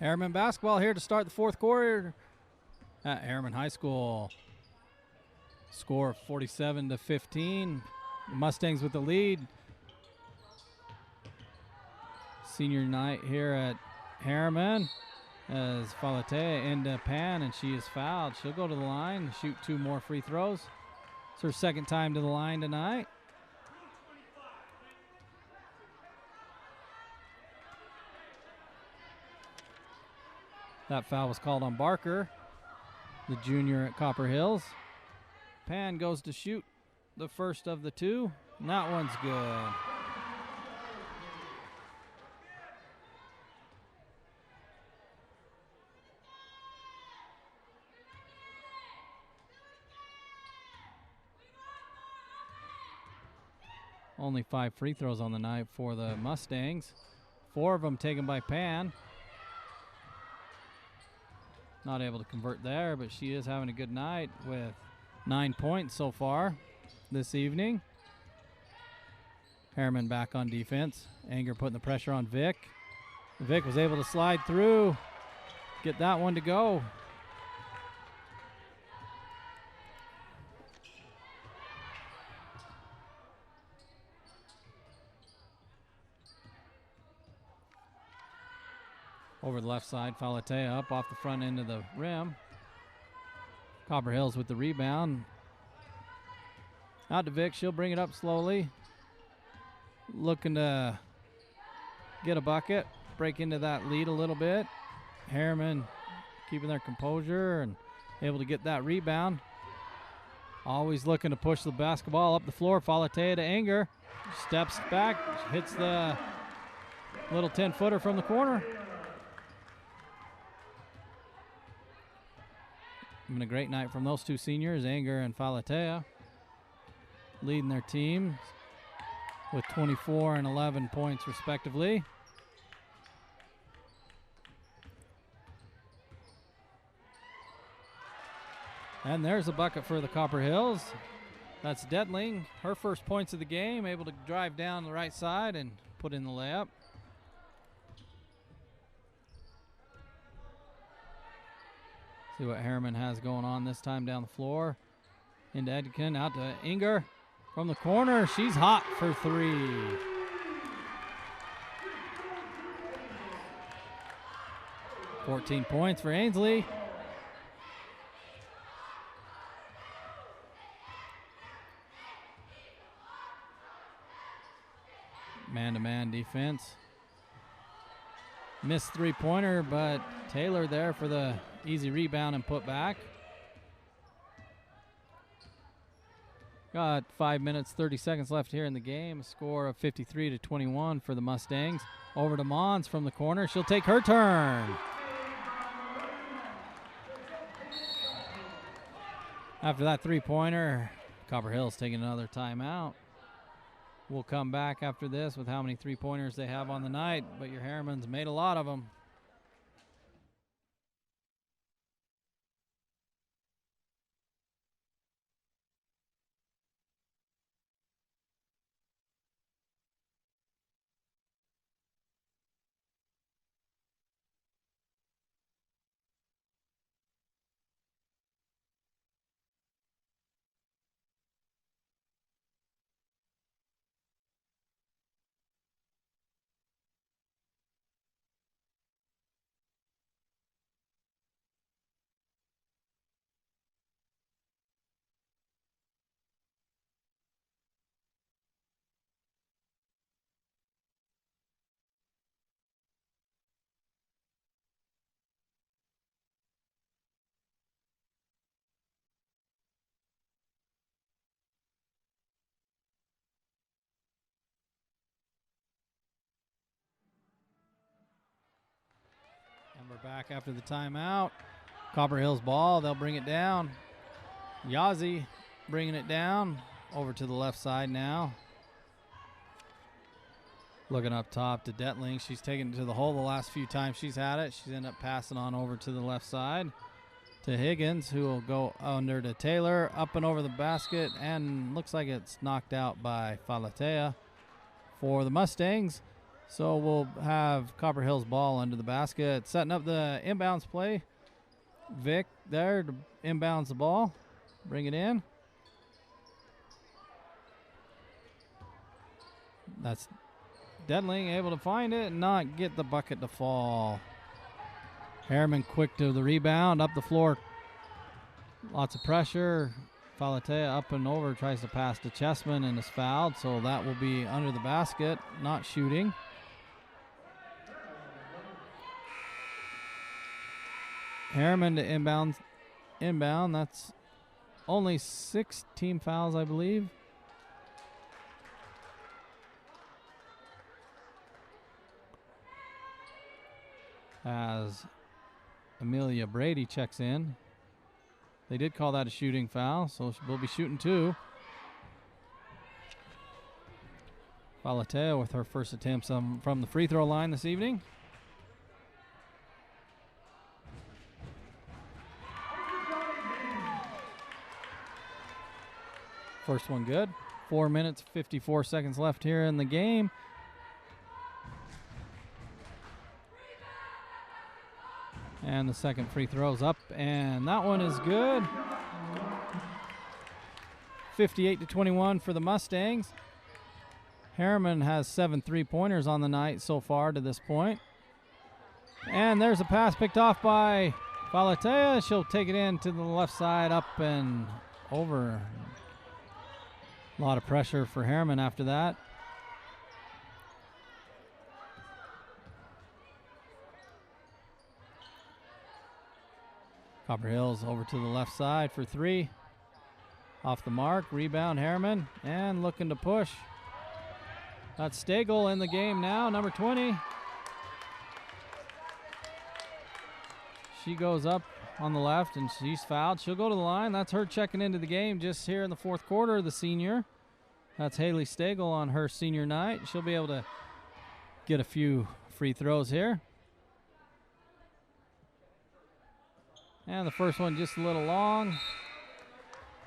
Herriman basketball here to start the fourth quarter at Herriman High School. Score 47-15. The Mustangs with the lead. Senior night here at Herriman as Falatea into Pan, and she is fouled. She'll go to the line, shoot 2 more free throws. It's her second time to the line tonight. That foul was called on Barker, the junior at Copper Hills. Pan goes to shoot the first of the 2, and that one's good. Only 5 free throws on the night for the Mustangs. 4 of them taken by Pan. Not able to convert there, but she is having a good night with 9 points so far this evening. Herriman back on defense. Anger putting the pressure on Vic. Vic was able to slide through, get that one to go. Over the left side, Falatea up off the front end of the rim. Copper Hills with the rebound. Out to Vic, she'll bring it up slowly. Looking to get a bucket, break into that lead a little bit. Herriman keeping their composure and able to get that rebound. Always looking to push the basketball up the floor. Falatea to Anger. Steps back, hits the little 10-footer from the corner. Been a great night from those 2 seniors, Anger and Falatea, leading their team with 24 and 11 points respectively. And there's a bucket for the Copper Hills. That's Dedling, her first points of the game, able to drive down the right side and put in the layup. See what Herriman has going on this time down the floor. Into Edkin, out to Inger. From the corner, she's hot for 3. $14 points for Ainsley. Man-to-man defense. Missed 3-pointer, but Taylor there for the easy rebound and put back. Got 5 minutes, 30 seconds left here in the game. A score of 53-21 for the Mustangs. Over to Mons from the corner. She'll take her turn. After that three-pointer, Copper Hill's taking another timeout. We'll come back after this with how many three-pointers they have on the night, but your Herriman's made a lot of them. And we're back after the timeout. Copper Hill's ball, they'll bring it down. Yazzie bringing it down over to the left side now. Looking up top to Detling. She's taken it to the hole the last few times she's had it. She's ended up passing on over to the left side to Higgins, who will go under to Taylor, up and over the basket, and looks like it's knocked out by Falatea for the Mustangs. So we'll have Copper Hill's ball under the basket. Setting up the inbounds play. Vic there to inbounds the ball. Bring it in. That's Dedling able to find it and not get the bucket to fall. Herriman quick to the rebound, up the floor. Lots of pressure. Falatea up and over, tries to pass to Chessman and is fouled, so that will be under the basket, not shooting. Herriman to inbound. That's only 6 team fouls, I believe. As Amelia Brady checks in. They did call that a shooting foul, so we'll be shooting 2. Falatea with her first attempts from the free throw line this evening. First one good. 4 minutes, 54 seconds left here in the game. And the second free throw's up, and that one is good. 58-21 for the Mustangs. Herriman has 7 three-pointers on the night so far to this point. And there's a pass picked off by Falatea. She'll take it in to the left side, up and over. A lot of pressure for Herriman after that. Copper Hill's over to the left side for 3. Off the mark, rebound Herriman, and looking to push. That's Stagel in the game now, number 20. She goes up on the left, and she's fouled. She'll go to the line. That's her checking into the game just here in the fourth quarter, the senior. That's Haley Stagel on her senior night. She'll be able to get a few free throws here. And the first one just a little long.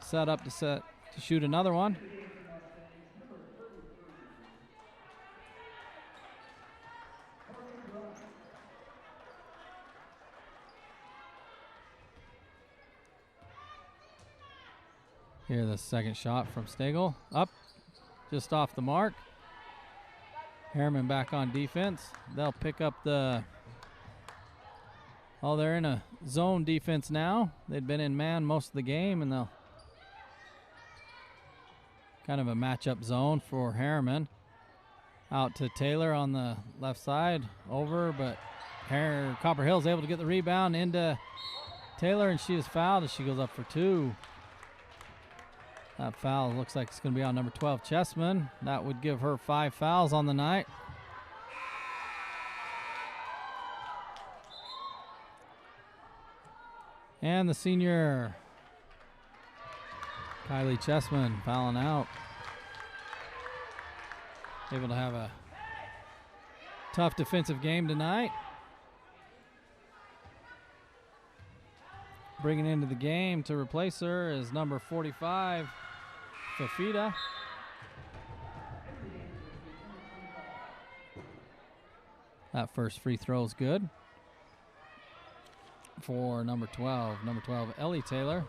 Set up to shoot another one. Here, the second shot from Stagel. Up, just off the mark. Herriman back on defense. They'll pick up the... Oh, they're in a zone defense now. They'd been in man most of the game, and they'll... Kind of a matchup zone for Herriman. Out to Taylor on the left side. Over, but Copper Hill's able to get the rebound into Taylor, and she is fouled as she goes up for 2. That foul looks like it's going to be on number 12, Chessman. That would give her 5 fouls on the night. And the senior Kylie Chessman fouling out. Able to have a tough defensive game tonight. Bringing into the game to replace her is number 45, Fafita. That first free throw is good for number 12. Number 12, Ellie Taylor,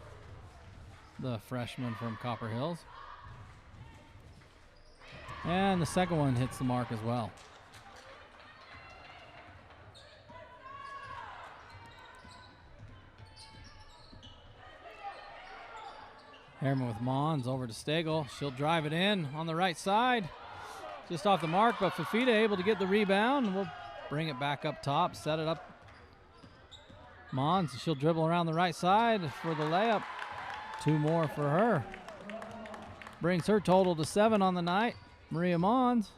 the freshman from Copper Hills. And the second one hits the mark as well. Herriman with Mons over to Stagel. She'll drive it in on the right side. Just off the mark, but Fafita able to get the rebound. We'll bring it back up top, set it up. Mons, she'll dribble around the right side for the layup. 2 more for her. Brings her total to 7 on the night. Maria Mons.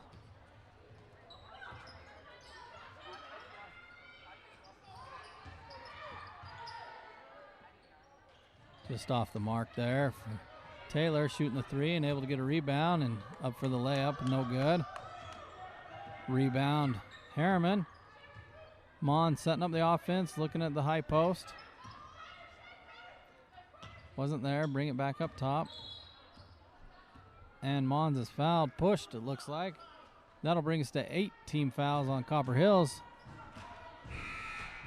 Just off the mark there for Taylor, shooting the 3 and able to get a rebound and up for the layup, no good. Rebound, Herriman. Mons setting up the offense, looking at the high post. Wasn't there, bring it back up top. And Mons is fouled, pushed it looks like. That'll bring us to 8 team fouls on Copper Hills.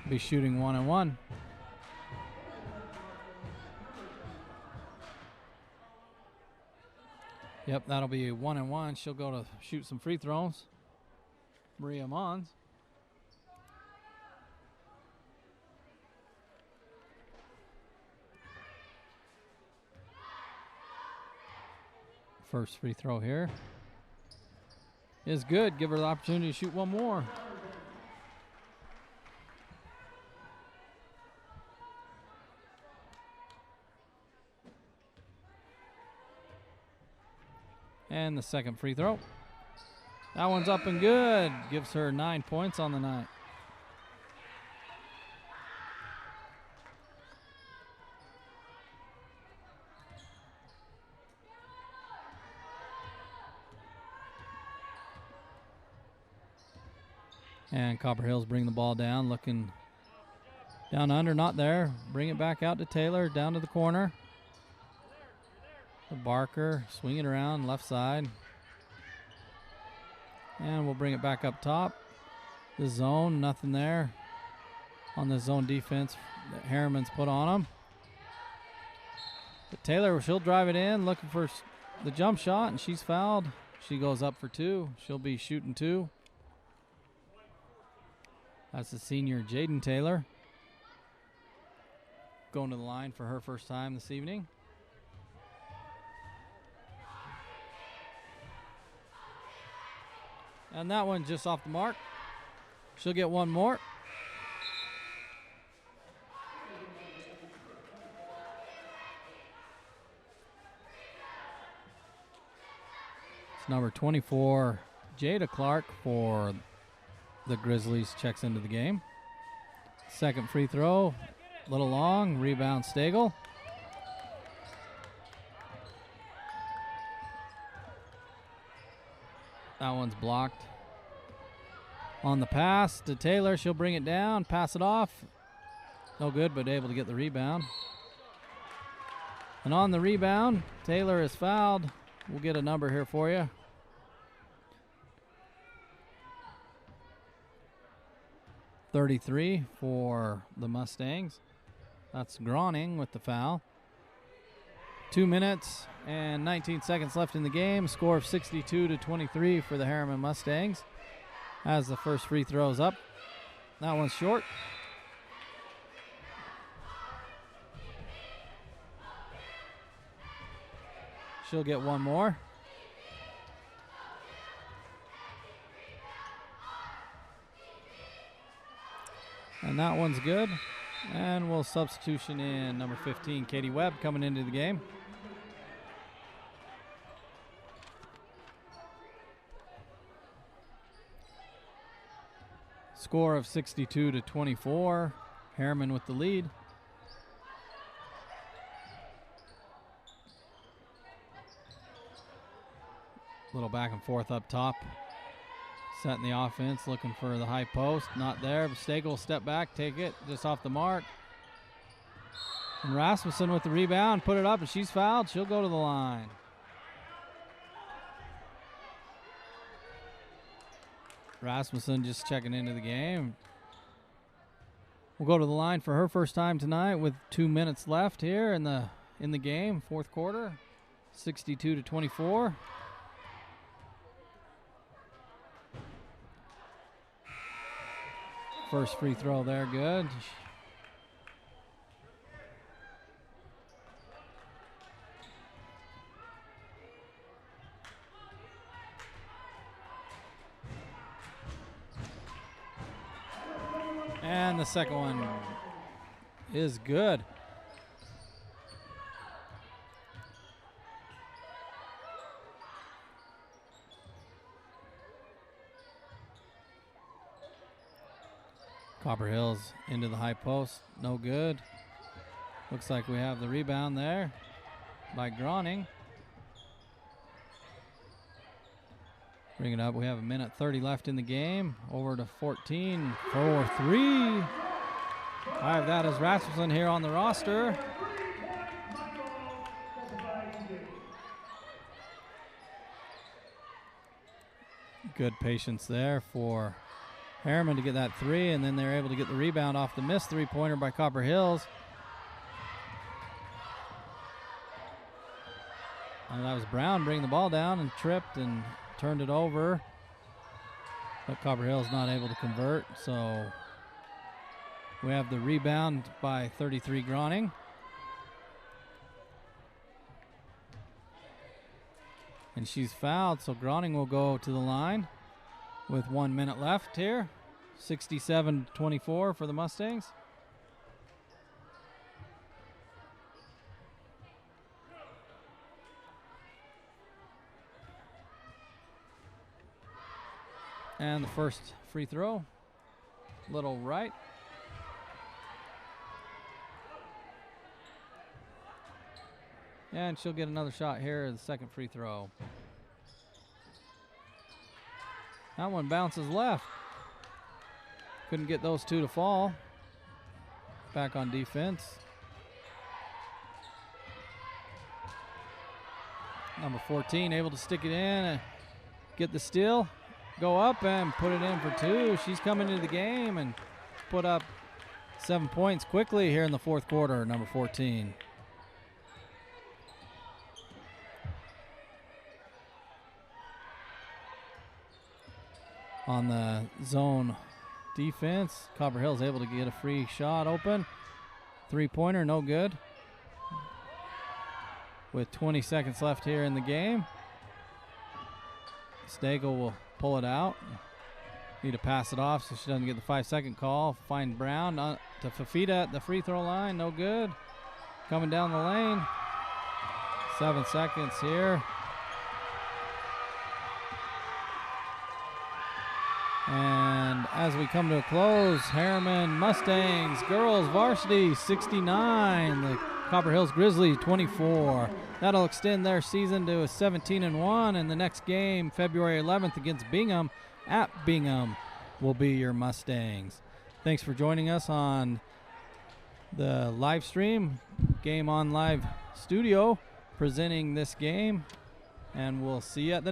Be shooting 1-and-1. Yep, that'll be a 1-and-1. She'll go to shoot some free throws. Maria Mons. First free throw here is good. Give her the opportunity to shoot 1 more. And the second free throw. That one's up and good. Gives her 9 points on the night. And Copper Hills bring the ball down, looking down under, not there. Bring it back out to Taylor, down to the corner. Barker, swing it around, left side. And we'll bring it back up top. The zone, nothing there on the zone defense that Herriman's put on them. But Taylor, she'll drive it in, looking for the jump shot, and she's fouled. She goes up for 2. She'll be shooting 2. That's the senior Jaden Taylor. Going to the line for her first time this evening. And that one just off the mark. She'll get 1 more. It's number 24, Jada Clark for the Grizzlies, checks into the game. Second free throw, a little long, rebound Stagel. That one's blocked. On the pass to Taylor, she'll bring it down, pass it off. No good, but able to get the rebound. And on the rebound, Taylor is fouled. We'll get a number here for you. .33 for the Mustangs. That's Groning with the foul. 2 minutes and 19 seconds left in the game. Score of 62-23 for the Herriman Mustangs. As the first free throw is up. That one's short. She'll get 1 more. And that one's good. And we'll substitution in number 15, Katie Webb, coming into the game. Score of 62-24. Herriman with the lead. Little back and forth up top. Setting the offense, looking for the high post. Not there. Stagel will step back, take it just off the mark. And Rasmussen with the rebound, put it up, and she's fouled. She'll go to the line. Rasmussen just checking into the game. We'll go to the line for her first time tonight with 2 minutes left here in the game, fourth quarter, 62-24. First free throw there, good. And the second one is good. Copper Hills into the high post, no good. Looks like we have the rebound there by Groning. Bring it up, we have 1:30 left in the game. Over to 14 for 3. I have that as Rasmussen here on the roster. Good patience there for Herriman to get that 3, and then they're able to get the rebound off the missed three-pointer by Copper Hills. And that was Brown bringing the ball down and tripped and turned it over. But Copper Hills not able to convert, so we have the rebound by 33 Groning. And she's fouled, so Groning will go to the line with 1 minute left here. 67-24 for the Mustangs. And the first free throw, little right. And she'll get another shot here, the second free throw. That one bounces left. Couldn't get those two to fall. Back on defense. Number 14 able to stick it in and get the steal. Go up and put it in for 2. She's coming into the game and put up 7 points quickly here in the fourth quarter, number 14. On the zone defense, Copper Hill's able to get a free shot open. Three-pointer, no good. With 20 seconds left here in the game. Stagel will pull it out. Need to pass it off so she doesn't get the 5-second call. Find Brown to Fafita at the free throw line, no good. Coming down the lane. 7 seconds here. And as we come to a close, Herriman Mustangs girls varsity 69, the Copper Hills Grizzlies 24. That'll extend their season to a 17-1, and the next game, February 11th against Bingham at Bingham, will be your Mustangs. Thanks for joining us on the live stream, Game On Live Studio, presenting this game, and we'll see you at the next